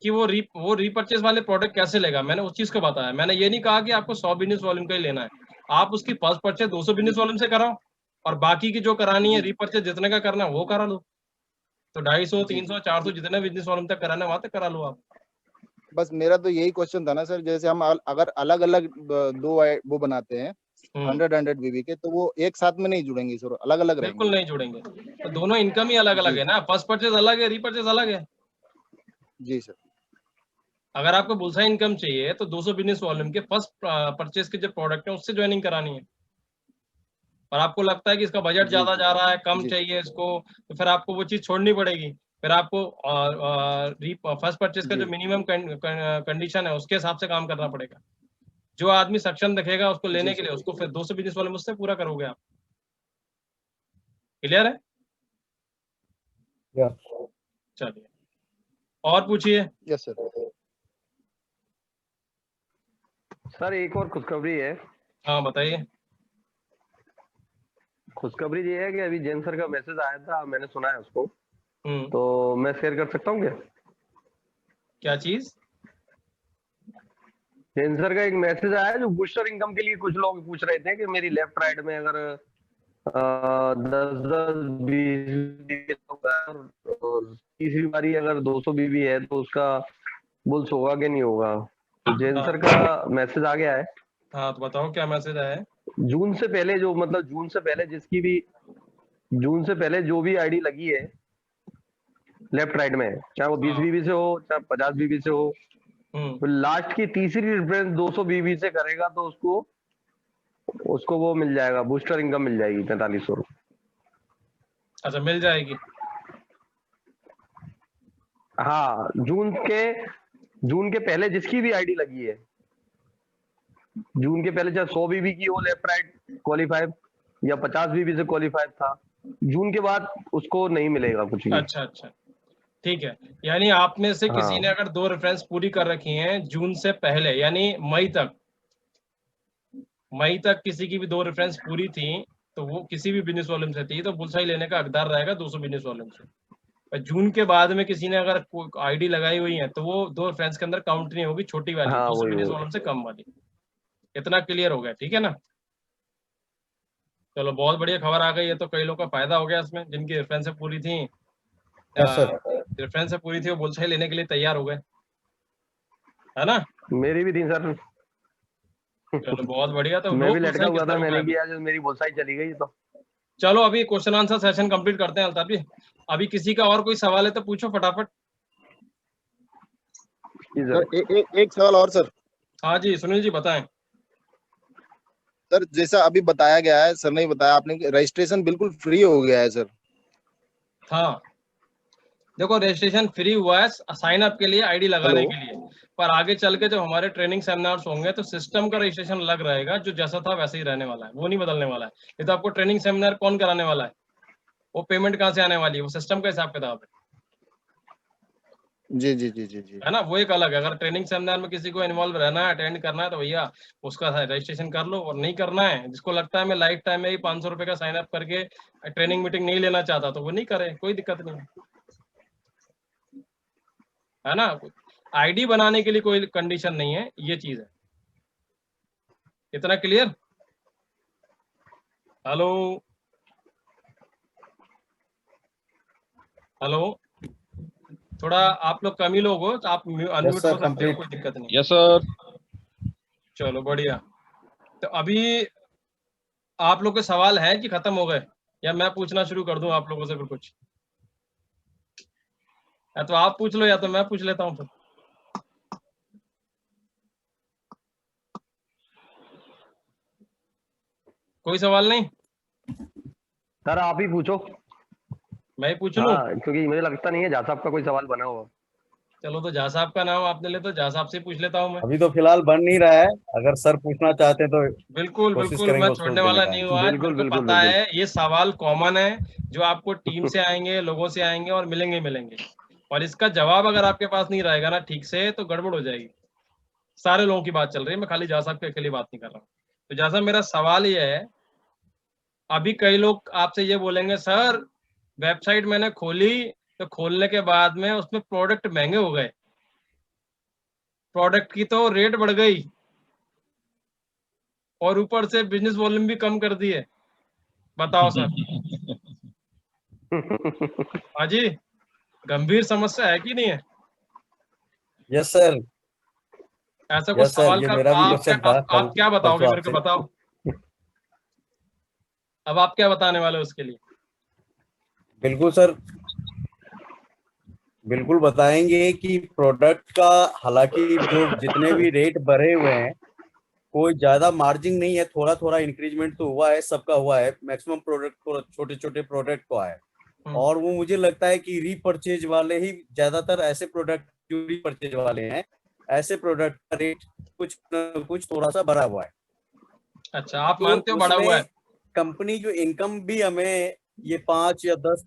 कि वो रीपरचेज वाले प्रोडक्ट कैसे लेगा, मैंने उस चीज को बताया। मैंने ये नहीं कहा कि आपको 100 बिजनेस वॉल्यूम का ही लेना है, आप उसकी फर्स्ट परचेज 200 बिजनेस वॉल्यूम से कराओ और बाकी की जो करानी है रीपरचेज जितने का करना है वो करा लो। तो 250, 300, 400 जितने बिजनेस वॉल्यूम तक कराना है वहां तक करा लो आप। बस मेरा तो यही क्वेश्चन था ना सर, जैसे हम अगर अलग अलग दो वो बनाते हैं 100 बीबी के, तो वो एक साथ में नहीं जुड़ेंगे सर, अलग अलग रहेंगे? बिल्कुल नहीं जुड़ेंगे, तो दोनों इनकम ही अलग अलग है ना, फर्स्ट परचेज अलग है, रीपरचेज अलग है। जी सर। अगर आपको बुलसाई इनकम चाहिए तो 200 बिजनेस वॉल्यूम के फर्स्ट परचेज के जो प्रोडक्ट है उससे ज्वाइनिंग करानी है। और आपको लगता है कि इसका बजट ज्यादा जा रहा है, कम चाहिए इसको, तो फिर आपको वो चीज छोड़नी पड़ेगी। फिर आपको फर्स्ट परचेज का जो मिनिमम कंडीशन है उसके हिसाब से काम करना पड़ेगा। जो आदमी सक्षम दिखेगा उसको लेने के लिए, उसको फिर 200 बिजनेस वॉल्यूम उससे पूरा करोगे आप। क्लियर है? चलिए और पूछिए। Yes sir. सर एक और खुशखबरी है। हाँ बताइए। खुशखबरी ये है कि अभी जैन सर का मैसेज आया था, मैंने सुना है उसको, हम्म, तो मैं शेयर कर सकता हूँ क्या? क्या चीज? जैन सर का एक मैसेज आया है जो बूस्टर इनकम के लिए कुछ लोग पूछ रहे थे कि मेरी लेफ्ट राइट में अगर 10-20 और तीसरी बारी अगर 200 बीबी है तो उसका बुल्स होगा कि नहीं होगा। तो जैन सर का मैसेज आ गया है। हाँ तो बताओ क्या मैसेज आया है। जून से पहले जो मतलब जून से पहले जिसकी भी जून से पहले जो भी आईडी लगी है लेफ्ट राइट में, चाहे वो 20 बीबी से हो चाहे 50 बीबी से हो, तो लास्ट की तीसरी रेफरेंस 200 बीबी से करेगा तो उसको वो मिल जाएगा, बूस्टर इनकम मिल जाएगी 4500 रुपये। अच्छा मिल जाएगी। हाँ, जून के पहले जिसकी भी आईडी लगी है, जून के पहले चाहे 100 बीबी की हो लेफ्ट राइट क्वालिफाइड या 50 बीबी से क्वालिफाइड था, जून के बाद उसको नहीं मिलेगा कुछ भी। अच्छा अच्छा ठीक है, यानी आप में से किसी ने अगर 2 रेफरेंस पूरी कर रखी हैं जून से पहले, यानी मई तक किसी की भी 2 रेफरेंस पूरी थी, तो वो किसी भी बिजनेस वॉल्यूम से थी, तो बुलसाई लेने का हकदार रहेगा 200 बिजनेस वॉल्यूम से। पर जून के बाद में किसी ने अगर आईडी लगाई हुई है तो वो 2 रेफरेंस के अंदर काउंट नहीं होगी, छोटी वाली 200 बिजनेस वॉल्यूम से कम वाली। इतना क्लियर हो गया, ठीक है ना? चलो बहुत बढ़िया खबर आ गई है, तो कई लोग का फायदा हो गया इसमें, जिनकी रेफरेंस पूरी थी, यस सर। रेफरेंस पूरी थी, वो बुलसाई लेने के लिए तैयार हो गए, है ना। मेरी भी थी सर। चलो बहुत बढ़िया। तो मैं लो भी लटका बुलसाई हुआ किस था, तरह मैंने का है? किया, जो मेरी बुलसाई चली गई तो। चलो अभी क्वेश्चन आंसर सेशन कंप्लीट करते हैं अल्ताफ जी। अभी किसी का और कोई सवाल है तो पूछो फटाफट। जी सर सर। एक सवाल और सर। हाँ जी सुनील जी बताएं। सर जैसा अभी बताया गया है, सर ने बताया आपने कि रजिस्ट्रेशन बिल्कुल फ्री हो गया है सर। हाँ देखो रजिस्ट्रेशन फ्री हुआ है साइन अप के लिए, आईडी लगाने हेलो। के लिए, पर आगे चल के जब हमारे ट्रेनिंग सेमिनार्स होंगे तो सिस्टम का रजिस्ट्रेशन अलग रहेगा, जो जैसा था वैसे ही रहने वाला है, वो नहीं बदलने वाला है। ये तो आपको ट्रेनिंग सेमिनार कौन कराने वाला है, वो पेमेंट कहाँ से आने वाली है, वो सिस्टम का हिसाब किताब है, जी जी जी जी जी। है ना, वो एक अलग है। अगर ट्रेनिंग सेमिनार में किसी को इन्वॉल्व रहना है, अटेंड करना है, तो भैया उसका रजिस्ट्रेशन कर लो, और नहीं करना है, जिसको लगता है मैं लाइफ टाइम में ही 500 रुपए का साइन अप करके ट्रेनिंग मीटिंग नहीं लेना चाहता, तो वो नहीं करे, कोई दिक्कत नहीं है ना। आईडी बनाने के लिए कोई कंडीशन नहीं है, ये चीज है। इतना क्लियर? हेलो हेलो, थोड़ा आप लोग कम ही लोग हो, तो आप अनम्यूट हो सर, सकते हो, complete। कोई दिक्कत नहीं। Yes sir. चलो बढ़िया। तो अभी आप लोग के सवाल है कि खत्म हो गए, या मैं पूछना शुरू कर दूं आप लोगों से फिर कुछ? या तो आप पूछ लो या तो मैं पूछ लेता हूँ फिर। कोई सवाल नहीं? सर आप ही पूछो। मैं ही पूछ लूं? हाँ, क्योंकि मुझे लगता नहीं है जहाँ साहब का कोई सवाल बना हुआ। चलो तो जहाँ साहब का नाम आपने ले, तो जहाँ साहब से पूछ लेता हूँ मैं। अभी तो फिलहाल बन नहीं रहा है, अगर सर पूछना चाहते हैं तो बिल्कुल कोशिश बिल्कुल, करेंगे मैं उसको छोड़ने देने वाला का। नहीं हूँ आज। बिल्कुल मेरे को बिल्कुल पता बिल्कुल। है ये सवाल कॉमन है, जो आपको टीम से आएंगे, लोगों से आएंगे और मिलेंगे, और इसका जवाब अगर आपके पास नहीं रहेगा ना ठीक से, तो गड़बड़ हो जाएगी। सारे लोगों की बात चल रही है, मैं खाली जहाँ साहब की अकेली बात नहीं कर रहा हूँ। तो जहाँ साहब मेरा सवाल ये है, अभी कई लोग आपसे ये बोलेंगे सर वेबसाइट मैंने खोली, तो खोलने के बाद में उसमें प्रोडक्ट महंगे हो गए, प्रोडक्ट की तो रेट बढ़ गई, और ऊपर से बिजनेस वॉल्यूम भी कम कर दिए, बताओ सर। हाँ जी, गंभीर समस्या है कि नहीं है? Yes sir. ऐसा कुछ यस सर, सवाल ये का मेरा भी आप क्या क्वेश्चन था कल आप क्या बताओगे परसों मेरे को आपसे। बताओ। अब आप क्या बताने वाले हो उसके लिए? बिल्कुल सर, बिल्कुल बताएंगे कि प्रोडक्ट का, हालांकि जो जितने भी रेट बढ़े हुए हैं, कोई ज्यादा मार्जिन नहीं है, थोड़ा थोड़ा इंक्रीजमेंट तो हुआ है, सबका हुआ है, मैक्सिमम प्रोडक्ट को, छोटे छोटे प्रोडक्ट को है। और वो मुझे लगता है कि रीपरचेज वाले ही ज्यादातर, ऐसे प्रोडक्ट जो रीपरचेज वाले हैं, ऐसे प्रोडक्ट का रेट कुछ न कुछ थोड़ा सा बढ़ा हुआ है। अच्छा, आप तो मानते हो बढ़ा हुआ है? उसमें कंपनी जो इनकम भी हमें ये 5 या 10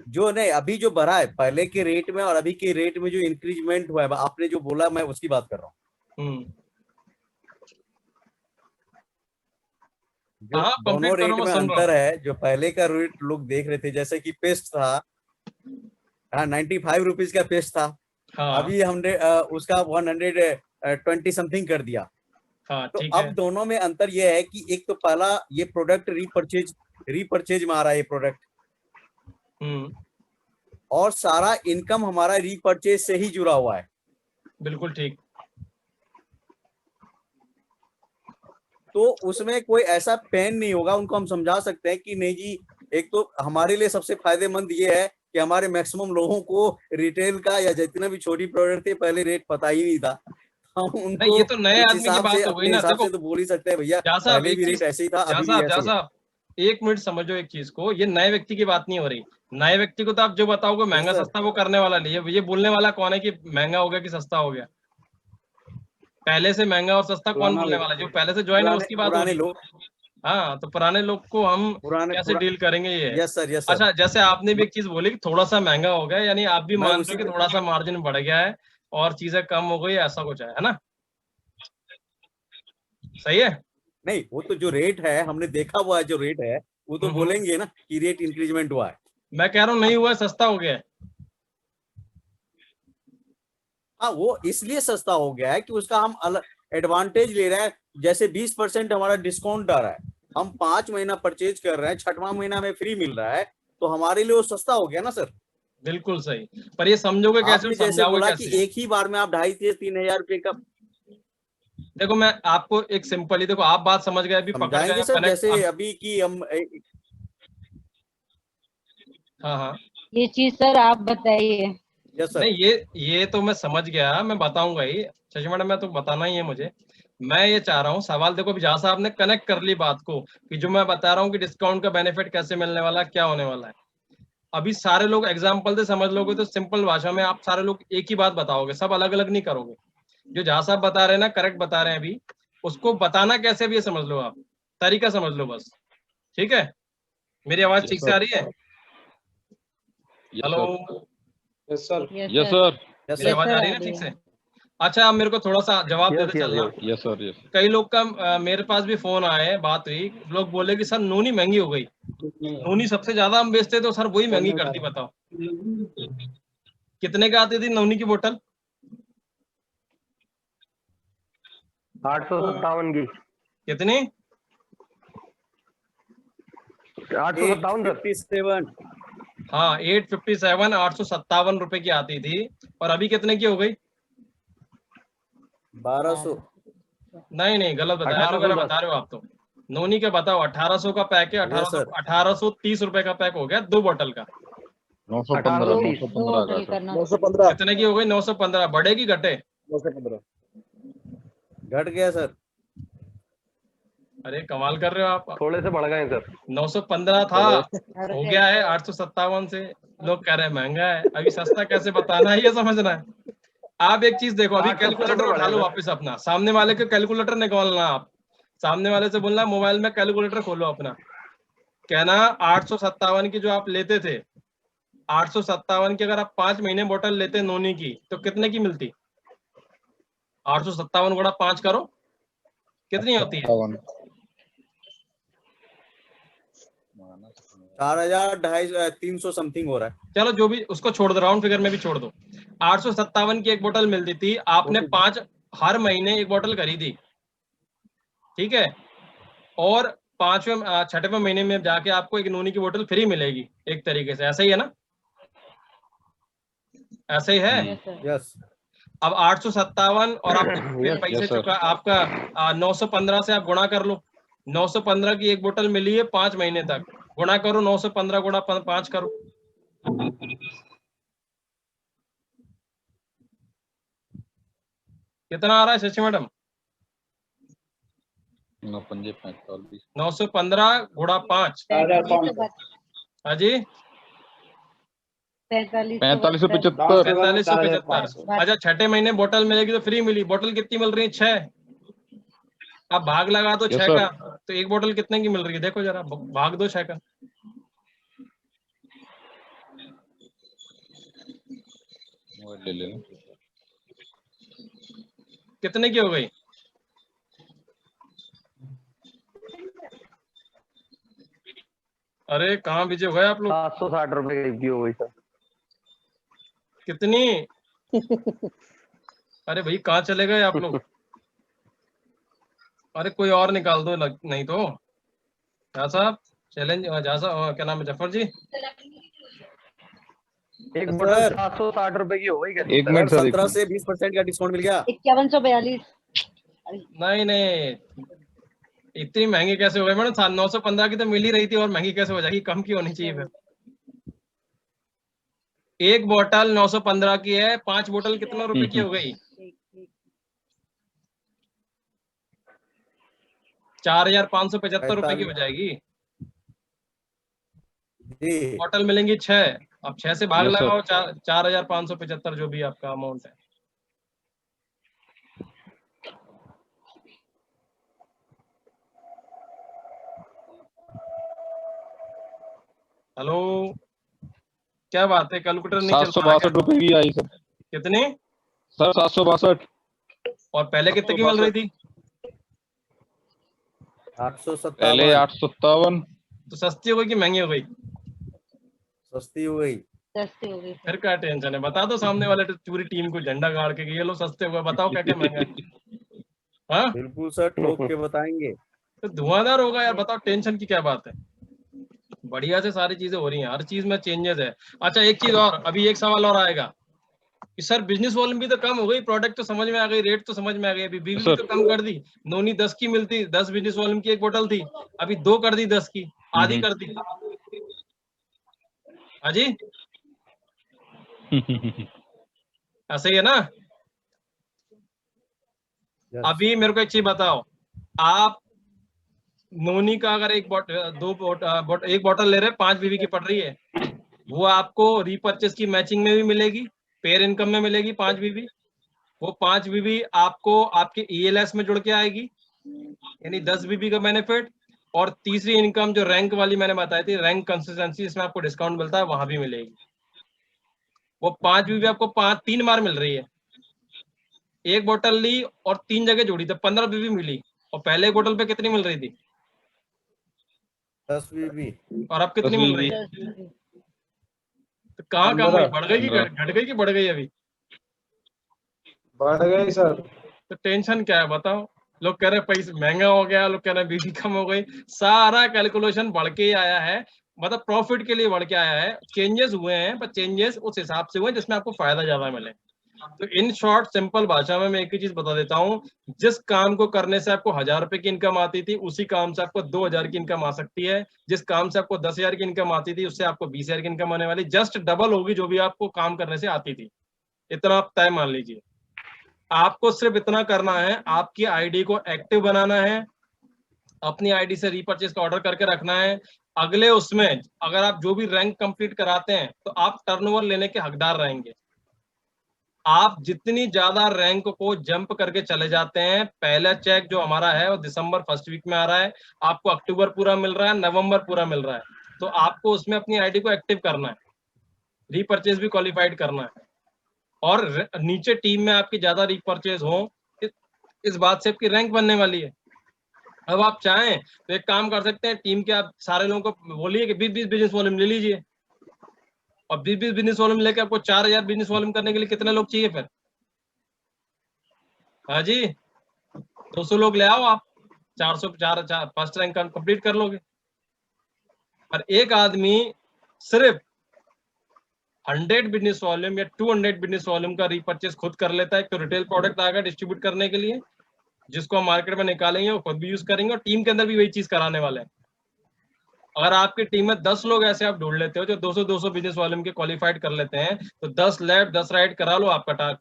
जो नहीं, अभी जो बढ़ा है पहले के रेट में और अभी के रेट में जो इंक्रीजमेंट हुआ है, आपने जो बोला मैं उसकी बात कर रहा हूँ। जो हाँ दोनों कंप्लीट करो, रेट मैं में सुन रहा अंतर हूँ। है, जो पहले का रेट लोग देख रहे थे, जैसे कि पेस्ट था, हाँ 95 रुपीज का पेस्ट था, हाँ अभी हमने उसका 120 समथिंग कर दिया। हाँ तो ठीक है। अब दोनों में अंतर यह है कि एक तो पहला ये प्रोडक्ट रीपरचेज में आ रहा है ये प्रोडक्ट, और सारा इनकम हमारा रीपरचेज से ही जुड़ा हुआ है। बिल्कुल ठीक। तो उसमें कोई ऐसा पेन नहीं होगा, उनको हम समझा सकते हैं कि नहीं जी, एक तो हमारे लिए सबसे फायदेमंद ये है कि हमारे मैक्सिमम लोगों को रिटेल का या जितने भी छोटी प्रोडक्ट थे पहले रेट पता ही नहीं था, हम नहीं उनको ये तो नए उस आदमी की हिसाब से, बात हो गई अपने ना, हिसाब देखो से तो बोल ही सकते हैं भैया जा साहब पहले एक भी चीज, रेट ऐसे ही था, जा अभी भी ऐसे ही है। साहब एक मिनट समझो एक चीज को, ये नए व्यक्ति की बात नहीं हो रही। नए व्यक्ति को तो आप जो बताओगे महंगा सर। सस्ता वो करने वाला नहीं है, ये बोलने वाला कौन है कि महंगा हो गया कि सस्ता हो गया? पहले से महंगा और सस्ता कौन बोलने वाला है? जो पहले से ज्वाइन है उसकी बात हो पुराने रही लोग, है। हाँ तो पुराने लोग को हम कैसे डील करेंगे ये? Yes sir, yes sir. अच्छा, जैसे आपने भी एक चीज बोली कि थोड़ा सा महंगा हो गया, यानी आप भी मैं मानते उसी हो कि थोड़ा सा मार्जिन बढ़ गया है और चीजें कम हो गई, ऐसा कुछ है ना? सही है? नहीं, वो तो जो रेट है हमने देखा हुआ है, जो रेट है वो तो बोलेंगे ना कि रेट इंक्रीजमेंट हुआ है। मैं कह रहा हूँ नहीं हुआ है, सस्ता हो गया है। हाँ, वो इसलिए सस्ता हो गया है कि उसका हम अलग एडवांटेज ले रहे हैं, जैसे 20% हमारा डिस्काउंट आ रहा है, हम 5 महीना परचेज कर रहे हैं, 6वां महीना में फ्री मिल रहा है, तो हमारे लिए वो सस्ता हो गया ना सर। बिल्कुल सही, पर ये समझोगे कैसे, आपने जैसे समझाओगे बोला कि कैसे? एक ही बार में आप 2.5 से 3,000 रुपए का देखो मैं आपको एक सिंपली, देखो आप बात समझ गए, अभी पकड़ समझाएंगे गए सर, कनेक्ट। जैसे अभी की हम हाँ हाँ, ये चीज सर आप बताइए। Yes sir. नहीं ये तो मैं समझ गया, मैं बताऊंगा ही शशि मैडम, मैं तो बताना ही है मुझे। मैं ये चाह रहा हूँ सवाल, देखो अभी जहाँ साहब ने कनेक्ट कर ली बात को, कि जो मैं बता रहा हूँ कि डिस्काउंट का बेनिफिट कैसे मिलने वाला है, क्या होने वाला है। अभी सारे लोग एग्जाम्पल से समझ लोगे तो सिंपल भाषा में आप सारे लोग एक ही बात बताओगे, सब अलग अलग नहीं करोगे। जो जहाँ साहब बता रहे हैं ना, करेक्ट बता रहे हैं अभी, उसको बताना कैसे भी ये समझ लो, आप तरीका समझ लो बस। ठीक है, मेरी आवाज ठीक से आ रही है? Hello, yes sir. Yes sir. मेरी आवाज आ रही है ना ठीक से? अच्छा, आप मेरे को थोड़ा सा जवाब देते चलना। Yes sir. यस। कई लोग का मेरे पास भी फोन आए, बात हुई, लोग बोले कि सर नूनी महंगी हो गई, नूनी सबसे ज्यादा हम बेचते तो सर वही महंगी कर दी, बताओ कितने का आती थी नूनी की बोतल? 857 की। कितनी? 857 सर। हाँ 857, 857 रुपए की आती थी, और अभी कितने की हो गई? 1200। नहीं नहीं, गलत बताया, 1810। बता रहे हो आप तो। नोनी का बताओ, 1800 का पैक है, यस सर। 1830 रुपए का पैक हो गया 2 बोतल का। 915 का सर। 915 कितने की हो गई? 915। बढ़े की घटे? 915 घट गया सर। अरे कमाल कर रहे हो आप। थोड़े से बढ़ गए सर। 915 था, हो गया है 857 से। लोग कह रहे हैं महंगा है, अभी सस्ता कैसे बताना है ये समझना है। आप एक चीज देखो, अभी 800 कैलकुलेटर रुपए उठा लो बढ़ेगा। वापस अपना, सामने वाले के कैलकुलेटर निकालना, आप सामने वाले से बोलना मोबाइल में कैलकुलेटर खोलो अपना, कहना 857 की जो आप लेते थे, 857 की अगर आप 5 महीने बोतल लेते नोनी की तो कितने की मिलती? 857 गुणा 5 करो, कितनी होती है? 4,000 2,500 300 समथिंग हो रहा है। चलो जो भी, उसको छोड़ दो, राउंड फिगर में भी छोड़ दो। 857 की एक बोतल मिलती थी, आपने 5 हर महीने एक बोतल खरीदी, ठीक है, और 6वें महीने में जाके आपको एक नोनी की बोतल फ्री मिलेगी, एक तरीके से ऐसा ही है ना? ऐसा ही है। यस। अब 857 और आपको फिर पैसे चुका, आपका 915 से आप गुणा कर लो। 915 की एक बोतल मिली है 5 महीने तक, गुणा करो, 915 गुणा 5 करो। कितना आ रहा है शशि मैडम? 915 गुणा 5। हाँ जी, 4575। अच्छा, 6ठे महीने बोतल मिलेगी तो फ्री मिली, बोतल कितनी मिल रही है? 6। अब भाग लगा दो 6 का, तो एक बोतल कितने की मिल रही है देखो जरा, भाग दो 6 का। ले लेना। कितने की हो गई? अरे कहाँ बिजे हो गए आप लोग? 760 रुपए की हो गई सर। कितनी? अरे भाई कहाँ चले गए आप लोग? अरे कोई और निकाल दो, नहीं तो झा साहब चैलेंज, झा साहब क्या नाम है, जफर जी? एक बोतल 760 रुपए की हो गई। एक मिनट सर, 17 से 20% का डिस्काउंट मिल गया। 5142। नहीं नहीं, इतनी महंगी कैसे हो गई मैडम? 915 की तो मिल ही रही थी, और महंगी कैसे हो जाएगी? कम की होनी चाहिए फिर। एक बोतल 915 की है, 5 बोतल कितना रुपए की हो गई? 4575 रुपए की हो जाएगी। बोतल मिलेंगी 6, अब 6 से भाग लगाओ, 4575 जो भी आपका अमाउंट है। हेलो, क्या बात है, कैलकुलेटर नहीं चल रहा है? 762 रुपए की आई सर। कितनी सर? 762। और पहले कितने की मिल रही थी? 857। पहले 857। तो सस्ती हो गई कि महंगी हो गई? सस्ती हो गई। सस्ती हो गई। फिर क्या टेंशन है, बता दो सामने वाले पूरी टीम को झंडा गाड़ के कि ये लो सस्ते हो गए, बताओ क्या क्या महंगा है। हाँ बिल्कुल सर, ठोक के बताएंगे। तो धुआंधार होगा यार, बताओ टेंशन की क्या बात है। बढ़िया से सारी चीजें हो रही हैं, हर चीज में चेंजेस है। अच्छा एक चीज और, अभी एक सवाल और आएगा कि सर बिजनेस वॉल्यूम भी तो कम हो गई, प्रोडक्ट तो समझ में आ गई, रेट तो समझ में आ गई, अभी बीवी भी तो कम कर दी। नोनी 10 की मिलती, 10 बिजनेस वॉल्यूम की एक बोतल थी, अभी 2 कर दी, 10 की आधी कर दी। हाँ जी ऐसा ही है ना। अभी मेरे को एक चीज बताओ, आप नोनी का अगर एक बोतल ले रहे 5 बीवी की पड़ रही है, वो आपको रीपर्चेस की मैचिंग में भी मिलेगी, पेयर इनकम में मिलेगी 5 बीवी। वो 5 बीवी आपको आपके ईएलएस में जुड़ के आएगी, यानी 10 बीवी का बेनिफिट। और तीसरी इनकम जो रैंक वाली मैंने बताई थी, रैंक कंसिस्टेंसी, इसमें आपको डिस्काउंट मिलता है, वहां भी मिलेगी। वो 5 बीवी आपको 3 बार मिल रही है। एक बोतल ली और 3 जगह जोड़ी तो 15 बीवी मिली, और पहले बोतल पे कितनी मिल रही थी? 10 बीबी। और अब कितनी मिल रही है? तो कहाँ कम हुई, बढ़ गई कि घट गई कि बढ़ गई? अभी बढ़ गई सर। तो टेंशन क्या है बताओ। लोग कह रहे पैसे महंगा हो गया, लोग कह रहे बीवी कम हो गई, सारा कैलकुलेशन बढ़ के ही आया है, मतलब प्रॉफिट के लिए बढ़ के आया है। चेंजेस हुए हैं, पर चेंजेस उस हिसाब से हुए जिसमें आपको फायदा ज्यादा मिले। तो इन शॉर्ट सिंपल भाषा में मैं एक ही चीज बता देता हूँ, जिस काम को करने से आपको 1000 रुपए की इनकम आती थी, उसी काम से आपको 2000 की इनकम आ सकती है। जिस काम से आपको 10,000 की इनकम आती थी, उससे आपको 20,000 की इनकम आने वाली, जस्ट डबल होगी जो भी आपको काम करने से आती थी। इतना आप तय मान लीजिए। आपको सिर्फ इतना करना है, आपकी आईडी को एक्टिव बनाना है, अपनी आईडी से रीपर्चेज का ऑर्डर करके रखना है। अगले उसमें अगर आप जो भी रैंक कंप्लीट कराते हैं, तो आप टर्नओवर लेने के हकदार रहेंगे। आप जितनी ज्यादा रैंक को जंप करके चले जाते हैं, पहला चेक जो हमारा है वो दिसंबर फर्स्ट वीक में आ रहा है, आपको अक्टूबर पूरा मिल रहा है, नवंबर पूरा मिल रहा है, तो आपको उसमें अपनी आईडी को एक्टिव करना है, रीपर्चेज भी क्वालिफाइड करना है, और नीचे टीम में आपकी ज्यादा रीपर्चेज हो, इस बात से आपकी रैंक बनने वाली है। अब आप चाहें तो एक काम कर सकते हैं, टीम के आप सारे लोगों को बोलिए कि 20-20 बिजनेस वॉल्यूम ले लीजिए, और 20-20 बिजनेस वॉल्यूम लेके आपको 4000 बिजनेस वॉल्यूम करने के लिए कितने लोग चाहिए फिर? हाँ जी 200 लोग ले आओ आप, 404 फर्स्ट रैंक कंप्लीट कर लोगे। और एक आदमी सिर्फ 100 बिजनेस वॉल्यूम या 200 बिजनेस वॉल्यूम का रीपर्चेज खुद कर लेता है, तो रिटेल प्रोडक्ट आएगा डिस्ट्रीब्यूट करने के लिए, जिसको हम मार्केट में निकालेंगे, वो खुद भी यूज करेंगे, और टीम के अंदर भी वही चीज कराने वाले हैं। अगर आपकी टीम में 10 लोग ऐसे आप ढूंढ लेते हो जो 200 बिजनेस वॉल्यूम के क्वालिफाइड कर लेते हैं, तो 10 लेफ्ट 10 राइट करा लो, आपका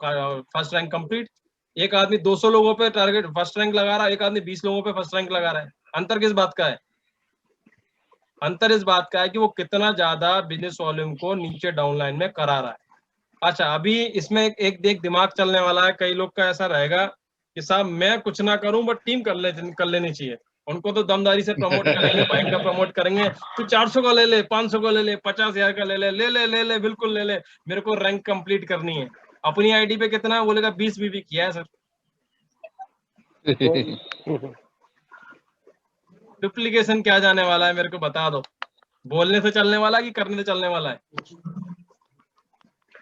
फर्स्ट रैंक कंप्लीट। एक आदमी 200 लोगों पे टारगेट फर्स्ट रैंक लगा रहा है, एक आदमी 20 लोगों पे फर्स्ट रैंक लगा रहा है। अंतर किस बात का है? अंतर इस बात का है कि वो कितना ज्यादा बिजनेस वॉल्यूम को नीचे डाउनलाइन में करा रहा है। अच्छा अभी इसमें एक दिमाग चलने वाला है, कई लोग का ऐसा रहेगा कि साहब मैं कुछ ना करूं बट टीम कर लेनी चाहिए, उनको तो दमदारी से प्रमोट करेंगे, बैंक का प्रमोट करेंगे, तू 400 का ले ले, 500 का ले ले, 50,000 का ले ले, ले बिल्कुल ले ले, मेरे को रैंक कंप्लीट करनी है। अपनी आईडी पे कितना है बोलेगा? 20 बीबी किया है सर। डुप्लीकेशन क्या जाने वाला है, मेरे को बता दो। बोलने से चलने वाला कि करने से चलने वाला है?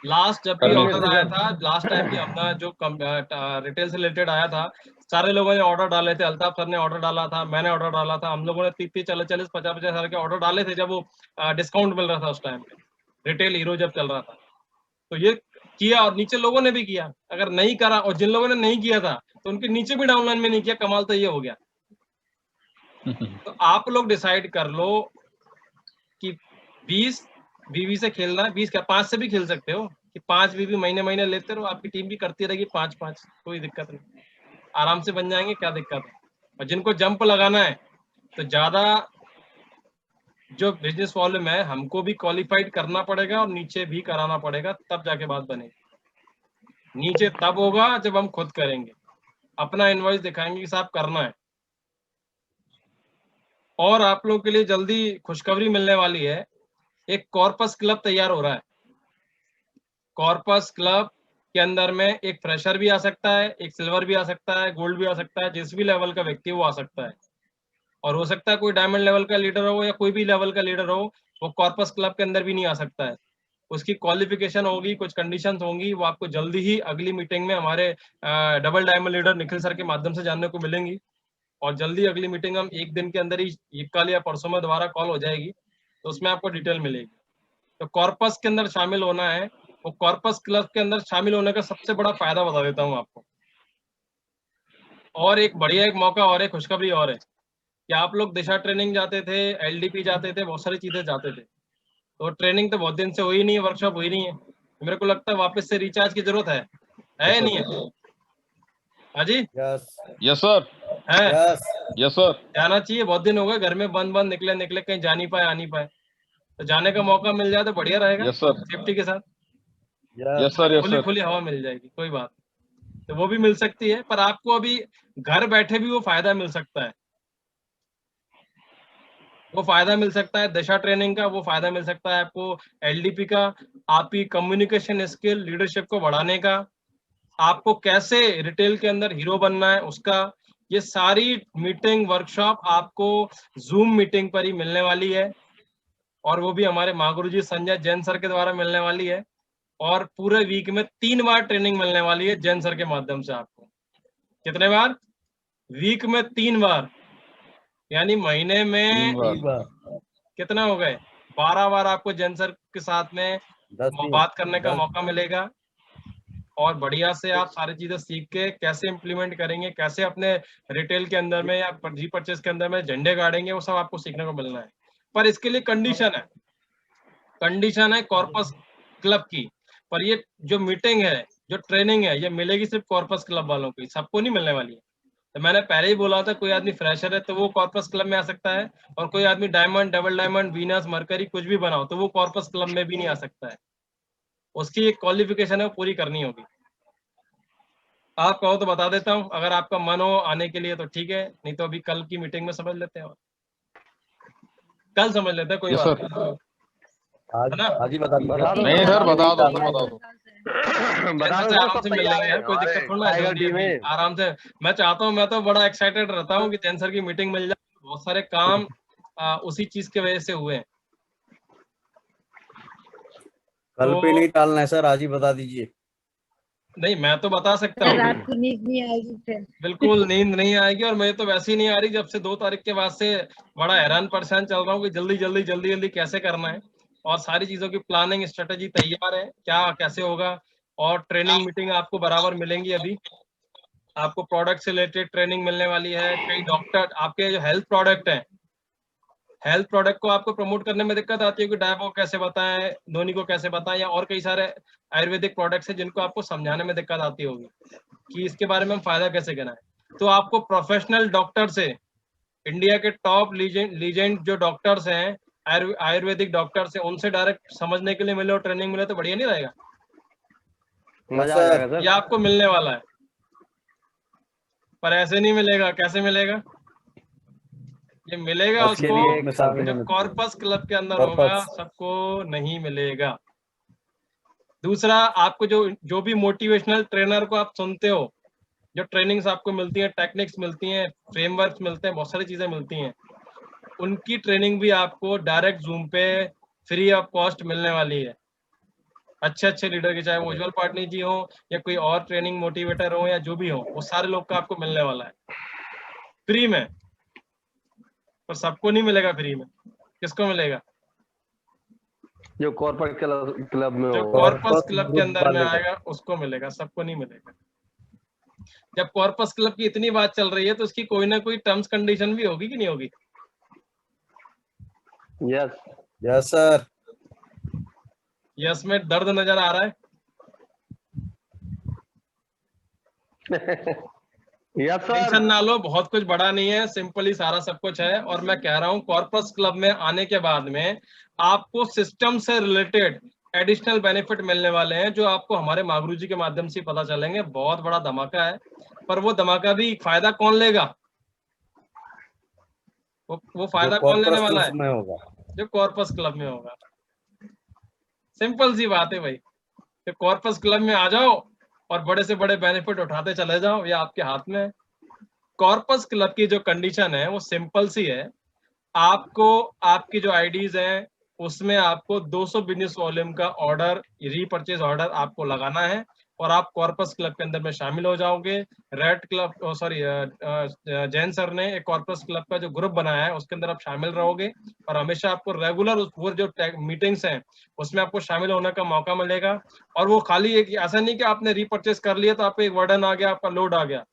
लास्ट जब भी ऑर्डर आया था, लास्ट टाइम भी अपना जो रिटेल से रिलेटेड आया था, सारे लोगों ने ऑर्डर डाले थे, अल्ताफ सर ने ऑर्डर डाला था, मैंने ऑर्डर डाला था, हम लोगों ने 30-30, 40-40, 50-50 हजार के ऑर्डर डाले थे जब वो डिस्काउंट मिल रहा था उस टाइम पे, रिटेल हीरो जब चल रहा था। तो ये किया, और नीचे लोगों ने भी किया। अगर नहीं करा, और जिन लोगों ने नहीं किया था तो उनके नीचे भी डाउनलाइन में नहीं किया, कमाल तो ये हो गया। तो आप लोग डिसाइड कर लो कि 20 बीवी से खेलना है, 20 क्या 5 से भी खेल सकते हो, कि 5 बीवी महीने महीने लेते रहो, आपकी टीम भी करती रहेगी 5-5, कोई दिक्कत नहीं, आराम से बन जाएंगे, क्या दिक्कत है। और जिनको जंप लगाना है तो ज्यादा जो बिजनेस वॉल्यूम है हमको भी क्वालिफाइड करना पड़ेगा और नीचे भी कराना पड़ेगा, तब जाके बात बनेगी। नीचे तब होगा जब हम खुद करेंगे, अपना इनवॉइस दिखाएंगे कि साहब करना है। और आप लोगों के लिए जल्दी खुशखबरी मिलने वाली है, एक कॉर्पस क्लब तैयार हो रहा है। कॉर्पस क्लब के अंदर में एक फ्रेशर भी आ सकता है, एक सिल्वर भी आ सकता है, गोल्ड भी आ सकता है, जिस भी लेवल का व्यक्ति वो आ सकता है। और हो सकता है कोई डायमंड लेवल का लीडर हो या कोई भी लेवल का लीडर हो, वो कॉर्पस क्लब के अंदर भी नहीं आ सकता है। उसकी क्वालिफिकेशन होगी, कुछ कंडीशंस होंगी, वो आपको जल्दी ही अगली मीटिंग में हमारे double diamond leader Nikhil sir के माध्यम से जानने को मिलेंगी। और जल्दी अगली मीटिंग हम एक दिन के अंदर ही, ये कल या परसों में दोबारा कॉल हो जाएगी, तो उसमें आपको डिटेल मिलेगी। तो कॉर्पस के अंदर शामिल होना है, वो कॉर्पस क्लब के अंदर शामिल होने का सबसे बड़ा फायदा बता देता हूँ आपको। और एक बढ़िया एक मौका और है, खुशखबरी और है कि आप लोग दिशा ट्रेनिंग जाते थे, LDP जाते थे, बहुत सारी चीजें जाते थे, तो ट्रेनिंग तो बहुत दिन से हुई नहीं है, वर्कशॉप हुई नहीं है, मेरे को लगता है वापस से रिचार्ज की जरूरत है या नहीं है? हाँ जी, यस सर, है, यस सर। जाना चाहिए, बहुत दिन हो गए घर में बंद निकले कहीं जा नहीं पाए, आ नहीं पाए, तो जाने का मौका मिल जाए तो बढ़िया रहेगा। यस सर, सेफ्टी के साथ, यस सर, यस सर। खुली हवा मिल जाएगी, कोई बात नहीं, तो वो भी मिल सकती है, पर आपको अभी घर बैठे भी वो फायदा मिल सकता है, वो फायदा मिल सकता है दिशा ट्रेनिंग का, वो फायदा मिल सकता है आपको LDP का, आपकी कम्युनिकेशन स्किल, लीडरशिप को बढ़ाने का, आपको कैसे रिटेल के अंदर हीरो बनना है उसका, ये सारी मीटिंग वर्कशॉप आपको जूम मीटिंग पर ही मिलने वाली है, और वो भी हमारे महागुरुजी संजय जैन सर के द्वारा मिलने वाली है, और पूरे वीक में 3 बार ट्रेनिंग मिलने वाली है जैन सर के माध्यम से आपको। कितने बार? वीक में 3 बार, यानी महीने में कितना हो गए? 12 बार आपको जैन सर के साथ में बात करने का मौका मिलेगा, और बढ़िया से आप सारी चीजें सीख के कैसे इम्प्लीमेंट करेंगे, कैसे अपने रिटेल के अंदर में या रीपर्चेज के अंदर में झंडे गाड़ेंगे, वो सब आपको सीखने को मिलना है। पर इसके लिए कंडीशन है कॉर्पस क्लब की, पर ये जो मीटिंग है, जो ट्रेनिंग है, ये मिलेगी सिर्फ कॉर्पस क्लब वालों को, सबको नहीं मिलने वाली है। तो मैंने पहले ही बोला था, कोई आदमी फ्रेशर है तो वो कॉर्पस क्लब में आ सकता है, और कोई आदमी diamond, double diamond, Venus, mercury कुछ भी बनाओ तो वो कॉर्पस क्लब में भी नहीं आ सकता है, उसकी एक क्वालिफिकेशन है, वो पूरी करनी होगी। आप कहो तो बता देता हूँ, अगर आपका मन हो आने के लिए तो ठीक है, नहीं तो अभी कल की मीटिंग में समझ लेते हैं, कल समझ लेते हैं, कोई Yes, बात sir. नहीं, है ना? नहीं सर, बता दो, बता दो। आराम से मिल लेंगे यार, कोई दिक्कत थोड़ा है, आराम से। मैं चाहता हूँ, मैं तो बड़ा एक्साइटेड रहता हूँ कि जैन सर की मीटिंग मिल जाए, बहुत सारे काम उसी चीज की वजह से हुए हैं। कल पे नहीं टालना है सर, आज ही बता दीजिए। नहीं, मैं तो बता सकता हूँ, रात को नींद नहीं आएगी फिर। बिल्कुल नींद नहीं आएगी, और मैं तो वैसे ही नहीं आ रही, जब से 2 तारीख के बाद से बड़ा हैरान परेशान चल रहा हूँ कि जल्दी कैसे करना है, और सारी चीजों की प्लानिंग स्ट्रेटेजी तैयार है, क्या कैसे होगा, और ट्रेनिंग मीटिंग आपको बराबर मिलेंगी। अभी आपको प्रोडक्ट से रिलेटेड ट्रेनिंग मिलने वाली है, कई डॉक्टर, आपके जो हेल्थ प्रोडक्ट है, हेल्थ प्रोडक्ट को आपको प्रमोट करने में दिक्कत आती है कि डायबो कैसे बताएं, धोनी को कैसे बताएं, या और कई सारे आयुर्वेदिक प्रोडक्ट्स हैं जिनको आपको समझाने में दिक्कत आती होगी कि इसके बारे में हम फायदा कैसे कराएं, तो आपको प्रोफेशनल डॉक्टर से, इंडिया के टॉप लीजेंड जो डॉक्टर्स हैं, आयुर्वेदिक डॉक्टर्स हैं, उनसे डायरेक्ट समझने के लिए मिले और ट्रेनिंग मिले तो बढ़िया नहीं रहेगा? मजा आ जाएगा सर। ये आपको मिलने वाला है, पर ऐसे नहीं मिलेगा। कैसे मिलेगा? ये मिलेगा उसको जो कॉर्पस क्लब के अंदर होगा, सबको नहीं मिलेगा। दूसरा, आपको जो भी मोटिवेशनल ट्रेनर को आप सुनते हो, जो ट्रेनिंग्स आपको मिलती हैं, टेक्निक्स मिलती हैं, फ्रेमवर्क्स मिलते हैं, बहुत सारी चीजें मिलती हैं, उनकी ट्रेनिंग भी आपको डायरेक्ट जूम पे फ्री ऑफ कॉस्ट मिलने वाली है। अच्छे लीडर के, चाहे वो उज्जवल पाटनी जी हो या कोई और ट्रेनिंग मोटिवेटर हो या जो भी हो, वो सारे लोग का आपको मिलने वाला है फ्री में, पर सबको नहीं मिलेगा फ्री में। किसको मिलेगा? जो कॉर्पोरेट क्लब में जो कॉर्पस क्लब के अंदर में आएगा उसको मिलेगा, सबको नहीं मिलेगा। जब कॉर्पस क्लब की इतनी बात चल रही है तो उसकी कोई ना कोई टर्म्स कंडीशन भी होगी कि नहीं होगी? Yes yes sir. यस में दर्द नजर आ रहा है? Yes sir. टेंशन ना लो, बहुत कुछ बड़ा नहीं है, सिंपल ही सारा सब कुछ है। और मैं कह रहा हूँ कॉर्पस क्लब में आने के बाद में आपको सिस्टम से रिलेटेड एडिशनल बेनिफिट मिलने वाले हैं, जो आपको हमारे महागुरु जी के माध्यम से पता चलेंगे। बहुत बड़ा धमाका है, पर वो धमाका भी फायदा कौन लेगा? वो फायदा कौन लेने वाला है? जो कॉर्पस क्लब में होगा। सिंपल सी बात है भाई, तो कॉर्पस क्लब में आ जाओ और बड़े से बड़े बेनिफिट उठाते चले जाओ, ये आपके हाथ में है। कॉर्पस क्लब की जो कंडीशन है वो सिंपल सी है, आपको आपकी जो आईडीज हैं उसमें आपको 200 बिजनेस वॉल्यूम का ऑर्डर, रीपरचेज ऑर्डर आपको लगाना है, और आप कॉर्पस क्लब के अंदर में शामिल हो जाओगे। Red club, sorry Jain sir ने एक कॉर्पस क्लब का जो ग्रुप बनाया है उसके अंदर आप शामिल रहोगे और हमेशा आपको रेगुलर उस वो जो मीटिंग्स हैं उसमें आपको शामिल होने का मौका मिलेगा। और वो खाली एक ऐसा नहीं कि आपने रीपरचेस कर लिया तो आपको एक वर्डन आ गया, आपका लोड आ गया।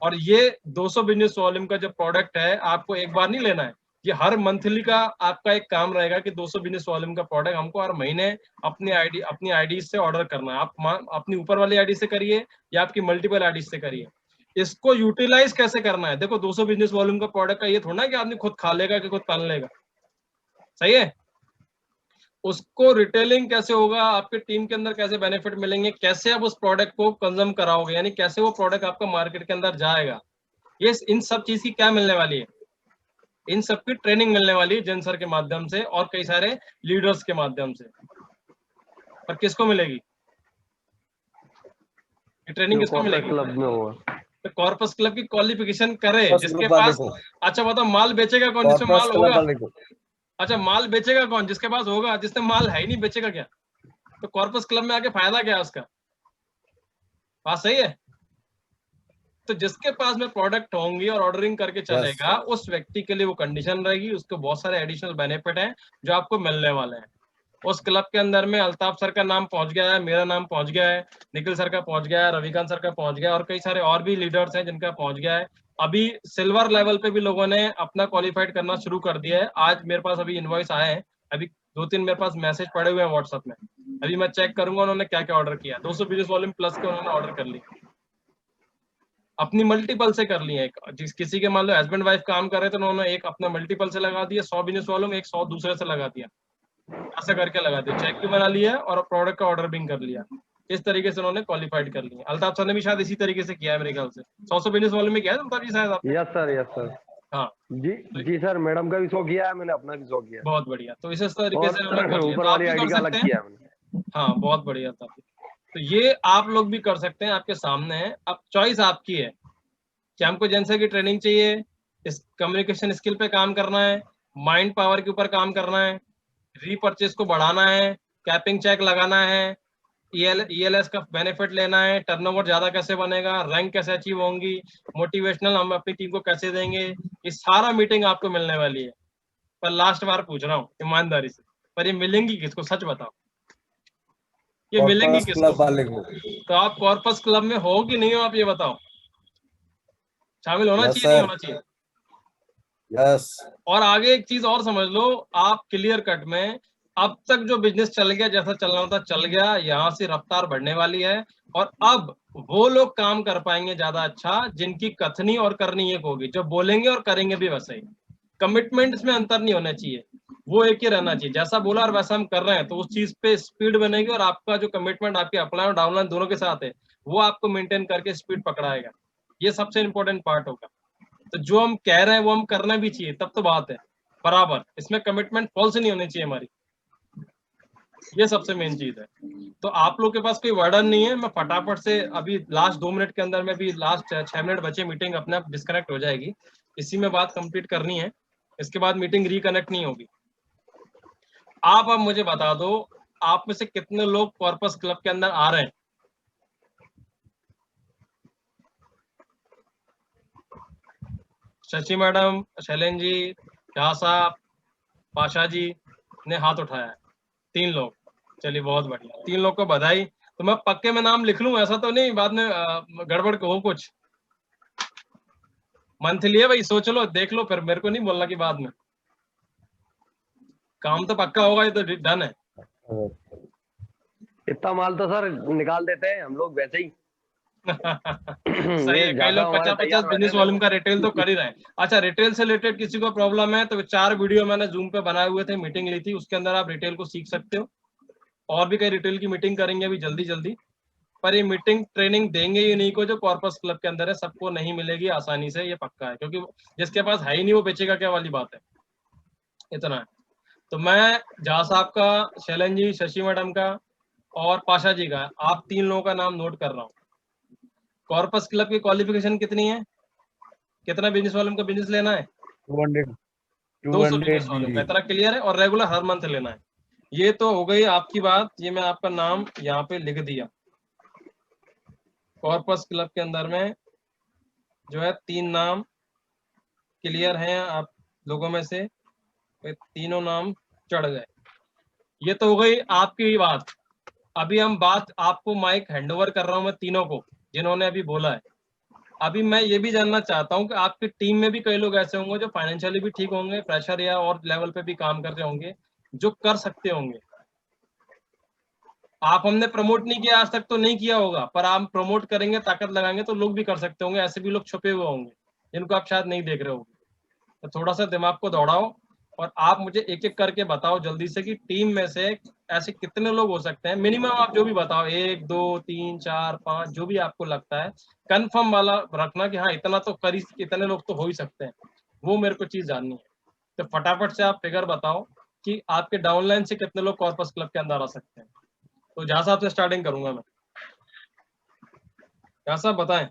और ये 200 बिजनेस वॉल्यूम का जो प्रोडक्ट है आपको एक बार नहीं लेना है, ये हर मंथली का आपका एक काम रहेगा कि 200 बिजनेस वॉल्यूम का प्रोडक्ट हमको हर महीने अपनी आईडी से ऑर्डर करना है। आप अपनी ऊपर वाली आईडी से करिए या आपकी मल्टीपल आईडी से करिए। इसको यूटिलाइज कैसे करना है, देखो 200 बिजनेस वॉल्यूम का प्रोडक्ट का ये थोड़ा कि आदमी खुद खा लेगा कि खुद पाल लेगा, सही है। उसको रिटेलिंग कैसे होगा, आपके टीम के अंदर कैसे बेनिफिट मिलेंगे, कैसे आप उस प्रोडक्ट को कंज्यूम कराओगे, यानी कैसे वो प्रोडक्ट आपका मार्केट के अंदर जाएगा, ये इन सब चीज की क्या मिलने वाली है, इन सब की ट्रेनिंग मिलने वाली है जैन सर के माध्यम से और कई सारे लीडर्स के माध्यम से। पर किसको मिलेगी ये ट्रेनिंग, किसको मिलेगी? क्लब में होगा तो कॉर्पस क्लब की क्वालिफिकेशन करे जिसके पास, अच्छा बताओ माल बेचेगा कौन जिसमें माल होगा? अच्छा माल बेचेगा कौन जिसके पास होगा, जिसने माल है ही नहीं बेचेगा क्या? तो कॉर्पस क्लब में आके फायदा क्या है उसका? बात सही है। तो जिसके पास में प्रोडक्ट होंगे और ऑर्डरिंग करके चलेगा उस व्यक्ति के लिए वो कंडीशन रहेगी, उसको बहुत सारे एडिशनल बेनिफिट हैं जो आपको मिलने वाले हैं। उस क्लब के अंदर में अल्ताफ सर का नाम पहुंच गया है, मेरा नाम पहुंच गया है, निखिल सर का पहुंच गया है, रविकांत सर का पहुंच गया है और कई सारे और भी लीडर्स हैं जिनका पहुंच गया है। अभी सिल्वर लेवल पे भी लोगों ने अपना क्वालिफाइड करना शुरू कर दिया है। आज मेरे पास अभी इनवॉइस आए हैं, अभी 2-3 मेरे पास मैसेज पड़े हुए हैं व्हाट्सएप में, अभी मैं चेक करूंगा उन्होंने क्या क्या ऑर्डर किया। 200 बिजनेस वॉल्यूम प्लस के उन्होंने ऑर्डर कर लिया, अपनी मल्टीपल से कर लिए। जिस किसी के मान लो हस्बैंड वाइफ काम कर रहे थे तो उन्होंने एक अपना मल्टीपल से लगा दिया, 100 बिजनेस वॉल्यूम, एक 100 दूसरे से लगा दिया, ऐसा करके लगा दिया, चेक भी बना लिया और प्रोडक्ट का ऑर्डर भी कर लिया। इस तरीके से उन्होंने क्वालिफाइड कर लिया। अल्ताफ सर ने भी शायद इसी तरीके से किया है मेरे ख्याल से, 100 बिजनेस वॉल्यूम में किया है अल्ताफ जी शायद आपने? यस सर हाँ जी सर, मैडम का भी शो किया है मैंने, अपना भी शो किया। बहुत बढ़िया। तो इस तरीके से ऊपर वाली आईडी का अलग किया मैंने। हाँ बहुत बढ़िया था। तो ये आप लोग भी कर सकते हैं, आपके सामने है। अब चॉइस आपकी है कि हमको जैन की ट्रेनिंग चाहिए, इस कम्युनिकेशन स्किल पे काम करना है, माइंड पावर के ऊपर काम करना है, रीपरचेज को बढ़ाना है, कैपिंग चेक लगाना है, ELS का बेनिफिट लेना है, टर्नओवर ज्यादा कैसे बनेगा, रैंक कैसे अचीव होंगी, मोटिवेशनल हम अपनी टीम को कैसे देंगे, ये सारा मीटिंग आपको मिलने वाली है। पर लास्ट बार पूछ रहा हूँ ईमानदारी से, पर ये मिलेंगी किसको, सच बताओ, ये मिलेंगी किसको? तो आप कॉर्पस क्लब में हो कि नहीं हो, आप ये बताओ। शामिल होना चाहिए नहीं होना चाहिए? यस। और आगे एक चीज और समझ लो, आप क्लियर कट में अब तक जो बिजनेस चल गया, जैसा चलना था चल गया, यहाँ से रफ्तार बढ़ने वाली है और अब वो लोग काम कर पाएंगे ज्यादा अच्छा जिनकी कथनी और करनी एक होगी, जो बोलेंगे और करेंगे भी वैसे ही। कमिटमेंट्स में अंतर नहीं होना चाहिए, वो एक ही रहना चाहिए, जैसा बोला और वैसा हम कर रहे हैं, तो उस चीज पे स्पीड बनेगी और आपका जो कमिटमेंट आपके अपलाइन और डाउनलाइन दोनों के साथ है वो आपको मेंटेन करके स्पीड पकड़ाएगा। ये सबसे इंपॉर्टेंट पार्ट होगा। तो जो हम कह रहे हैं वो हम करना भी चाहिए, तब तो बात है बराबर, इसमें कमिटमेंट फॉल्स नहीं होनी चाहिए हमारी, ये सबसे मेन चीज है। तो आप लोग के पास कोई वर्डन नहीं है, मैं फटाफट से अभी लास्ट 2 मिनट के अंदर में भी, लास्ट 6 मिनट बचे, मीटिंग अपने आप डिस्कनेक्ट हो जाएगी, इसी में बात कंप्लीट करनी है, इसके बाद मीटिंग रिकनेक्ट नहीं होगी। आप अब मुझे बता दो, आप में से कितने लोग कॉर्पस क्लब के अंदर आ रहे हैं? शशि मैडम, शैलेन जी, शाह साहब, पाशा जी ने हाथ उठाया है, 3 लोग, चलिए बहुत बढ़िया, 3 लोग को बधाई। तो मैं पक्के में नाम लिख लूं, ऐसा तो नहीं बाद में गड़बड़ हो कुछ? मंथली है भाई, सोच लो, देख लो, फिर मेरे को नहीं बोलना कि बाद में। काम तो पक्का होगा, ये तो डन है। इतना माल तो सर निकाल देते हैं हम लोग वैसे ही। सही है, कई लोग 50-50 बिजनेस वॉल्यूम का रिटेल तो कर ही रहे हैं। अच्छा, रिटेल से रिलेटेड किसी को प्रॉब्लम है तो 4 वीडियो मैंने जूम पे बनाए हुए थे, मीटिंग ली थी, उसके अंदर आप रिटेल को सीख सकते हो। और भी कई रिटेल की मीटिंग करेंगे अभी जल्दी, पर ये मीटिंग ट्रेनिंग देंगे ही नहीं को जो कॉर्पस क्लब के अंदर है, सबको नहीं मिलेगी आसानी से, ये पक्का है, क्योंकि जिसके पास है ही नहीं वो बेचेगा क्या वाली बात है, इतना है। तो मैं झा साहब का, शैलन जी, शशि मैडम का और पाशा जी का, आप 3 लोगों का नाम नोट कर रहा हूँ। कॉर्पस क्लब की क्वालिफिकेशन कितनी है, कितना बिजनेस वॉल्यूम का बिजनेस लेना है? 200 बिजनेस वॉल्यूम का, इतना क्लियर है, और रेगुलर हर मंथ लेना है। ये तो हो गई आपकी बात, ये मैं आपका नाम यहाँ पे लिख दिया, कॉर्पस क्लब के अंदर में जो है 3 नाम क्लियर हैं आप लोगों में से, तीनों नाम चढ़ गए। ये तो हो गई आपकी बात। अभी हम बात, आपको माइक हैंडओवर कर रहा हूं मैं तीनों को जिन्होंने अभी बोला है। अभी मैं ये भी जानना चाहता हूं कि आपकी टीम में भी कई लोग ऐसे होंगे जो फाइनेंशियली भी ठीक होंगे, प्रेशर या और लेवल पे भी काम कर रहे होंगे, जो कर सकते होंगे। आप हमने प्रमोट नहीं किया आज तक तो नहीं किया होगा, पर आप प्रमोट करेंगे, ताकत लगाएंगे तो लोग भी कर सकते होंगे। ऐसे भी लोग छुपे हुए होंगे जिनको आप शायद नहीं देख रहे होंगे। तो थोड़ा सा दिमाग को दौड़ाओ और आप मुझे एक एक करके बताओ जल्दी से कि टीम में से ऐसे कितने लोग हो सकते हैं। मिनिमम आप जो भी बताओ, 1 2 3 4 5 जो भी आपको लगता है, कंफर्म वाला रखना कि हाँ इतना तो करी, इतने लोग तो हो ही सकते हैं। वो मेरे को चीज जाननी है। तो फटाफट से आप फिगर बताओ कि आपके डाउनलाइन से कितने लोग कॉर्पस क्लब के अंदर आ सकते हैं। तो जहाँ साहब से स्टार्टिंग करूंगा मैं। जहाँ साहब बताएं।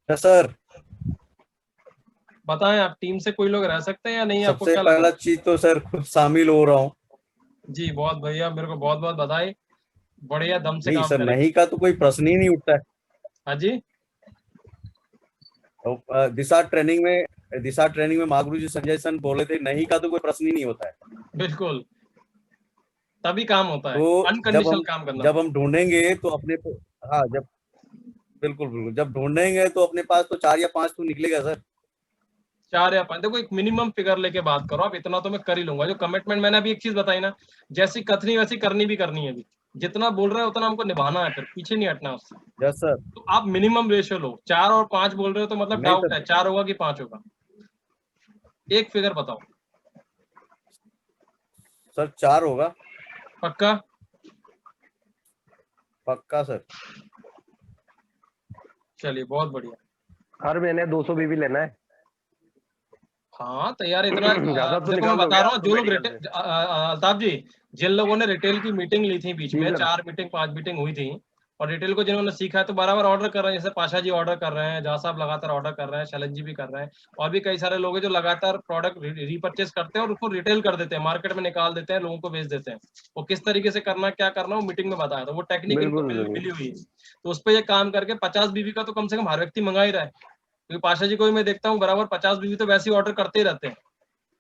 सर बताएं आप, टीम से कोई लोग रह सकते हैं या नहीं? आपको सबसे क्या लग रहा पहला है? चीज तो सर खुद शामिल हो रहा हूँ। जी बहुत बढ़िया, मेरे को बहुत बहुत बधाई, बढ़िया दम से नहीं काम सर, करें। नहीं का तो कोई प्रश्न ही नहीं उठता है। हाँ जी, तो दिशा ट्रेनिंग में महागुरु जी संजय सन बोले थे, नहीं का तो कोई प्रश्न ही नहीं होता है। बिल्कुल, तभी काम होता है, तो अनकंडीशनल काम करना। जब हम ढूंढेंगे तो अपने को, हाँ जब बिल्कुल बिल्कुल जब ढूंढेंगे तो अपने पास तो 4 या 5 तो निकलेगा सर। 4 या 5, देखो एक मिनिमम फिगर लेके बात करो आप, इतना तो मैं कर ही लूंगा। जो कमिटमेंट मैंने अभी एक चीज बताई ना, जैसी कथनी वैसी करनी भी करनी है। अभी जितना बोल रहे हो उतना हमको निभाना है, फिर पीछे नहीं हटना उससे। Yes sir. तो आप मिनिमम रेशियो लो। 4 और 5 बोल रहे हो तो मतलब नहीं डाउट सर, है 4 होगा कि 5 होगा। एक फिगर बताओ। सर 4 होगा पक्का? पक्का सर। चलिए बहुत बढ़िया। हर महीने 200 बीबी लेना है। हाँ तैयार इतना ज्यादा तो देखो मैं निकाल बता दोगे रहा आप हूँ, तो जो लोग मेडिकल से। अल्ताफ जी, जिन लोगों ने रिटेल की मीटिंग ली थी बीच जी में, सर। 4 मीटिंग 5 मीटिंग हुई थी, और रिटेल को जिन्होंने सीखा है तो बराबर ऑर्डर कर रहे हैं। जैसे पाशा जी ऑर्डर कर रहे हैं, जहाँ साहब लगातार ऑर्डर कर रहे हैं, शैलन जी भी कर रहे हैं, और भी कई सारे लोग हैं जो लगातार प्रोडक्ट रीपरचेज करते हैं और उसको रिटेल कर देते हैं, मार्केट में निकाल देते हैं, लोगों को बेच देते हैं। वो किस तरीके से करना, क्या करना, वो मीटिंग में बताया था। वो टेक्निक इनको बिल्कुल मिली हुई है। तो उस पर ये काम करके 50 बीबी का तो कम से कम हर व्यक्ति मंगा ही रहा है। क्योंकि पाशा जी को भी मैं देखता हूँ बराबर 50 बीबी तो वैसे ही ऑर्डर करते ही रहते हैं।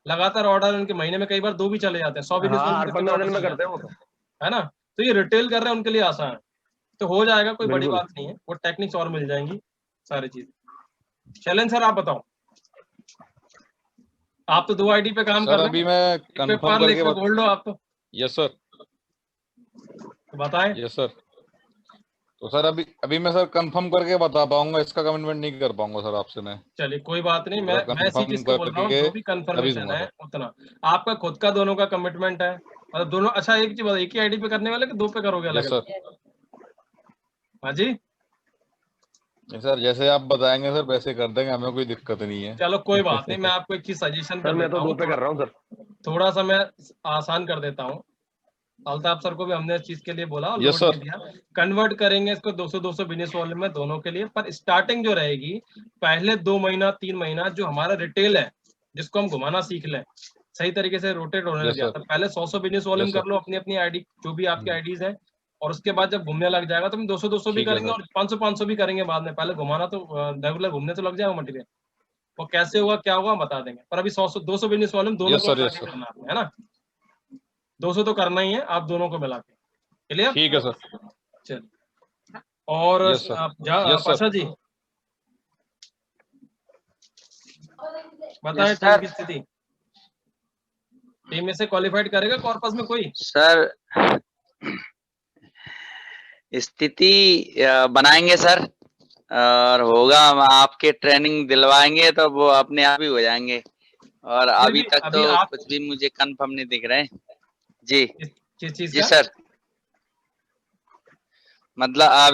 लगातार ऑर्डर उनके महीने में कई बार 2 भी चले जाते हैं। 100 बिजनेस हाँ, वालों हर के कितने 15 ऑर्डर दिन में चले करते जाते हैं वो हैं, तो। है ना? तो ये रिटेल कर रहे हैं उनके लिए आसान है, तो हो जाएगा, कोई बड़ी बिल्कुल। बात नहीं है। वो टेक्निक्स और मिल जाएंगी सारी चीज। शैलेंद्र सर आप बताओ, आप तो 2 आईडी पे काम कर सर रहे अभी हैं, मैं एक पे कंफर्म पर्ल, एक करके पे गोल्ड हो आप तो। यस सर, तो बताएं। Yes sir. तो सर अभी मैं सर कंफर्म करके बता पाऊंगा, इसका कमिटमेंट नहीं कर पाऊंगा सर आपसे मैं। चलिए कोई बात नहीं, पूरा मैं इसी कंफर्म चीज को बोल रहा हूँ, करके जो भी तभी कंफर्मेशन दूंगा है सर। उतना। आपका खुद का दोनों का कमिटमेंट है, मतलब दोनों। अच्छा एक चीज बताओ, एक ही आईडी पे करने वाले कि 2 पे करोगे अलग यस अलग? सर। हाँ जी, सर जैसे आप बताएंगे सर वैसे कर देंगे, हमें कोई दिक्कत नहीं है। चलो कोई बात नहीं, मैं आपको एक चीज सजेशन सर कर मैं देता तो 2 हूँ, पे कर रहा हूँ सर। थोड़ा सा मैं आसान कर देता हूँ। अल्ताफ सर को भी हमने इस चीज के लिए बोला और यस लोड भी सर। दिया। कन्वर्ट करेंगे इसको 200 बिजनेस वॉल्यूम में दोनों के लिए, पर स्टार्टिंग जो रहेगी पहले 2 महीना 3 महीना जो हमारा रिटेल है, जिसको हम घुमाना सीख लें, सही तरीके से रोटेट होने लग यस सर। जाता है। पहले 100 बिजनेस वॉल्यूम यस सर। कर लो अपनी अपनी आईडी, जो भी आपकी आईडीज है, और उसके बाद जब घूमने लग जाएगा तो हम 200 भी ठीक है करेंगे सर। और 500 भी करेंगे बाद में। पहले घुमाना तो रेगुलर घूमने तो लग जाएगा मटेरियल, वो कैसे होगा क्या होगा बता देंगे। पर अभी 200 बिजनेस वॉल्यूम दोनों यस को सर। मिला यस के सर। करना है ना? 200 तो करना ही है, आप दोनों को मिला के। क्लियर? ठीक है सर। चलिए, और yes sir. Yes sir. Pasha ji बताएं यस टीम सर। की स्थिति। टीम में से क्वालिफाइड करेगा कॉर्पस में कोई? सर स्थिति बनाएंगे सर, और होगा, हम आपके ट्रेनिंग दिलवाएंगे तो वो अपने आप ही हो जाएंगे। और फिर अभी भी तक अभी तो आप कुछ भी मुझे कंफर्म नहीं दिख रहे। जी किस चीज जी का? सर, मतलब आप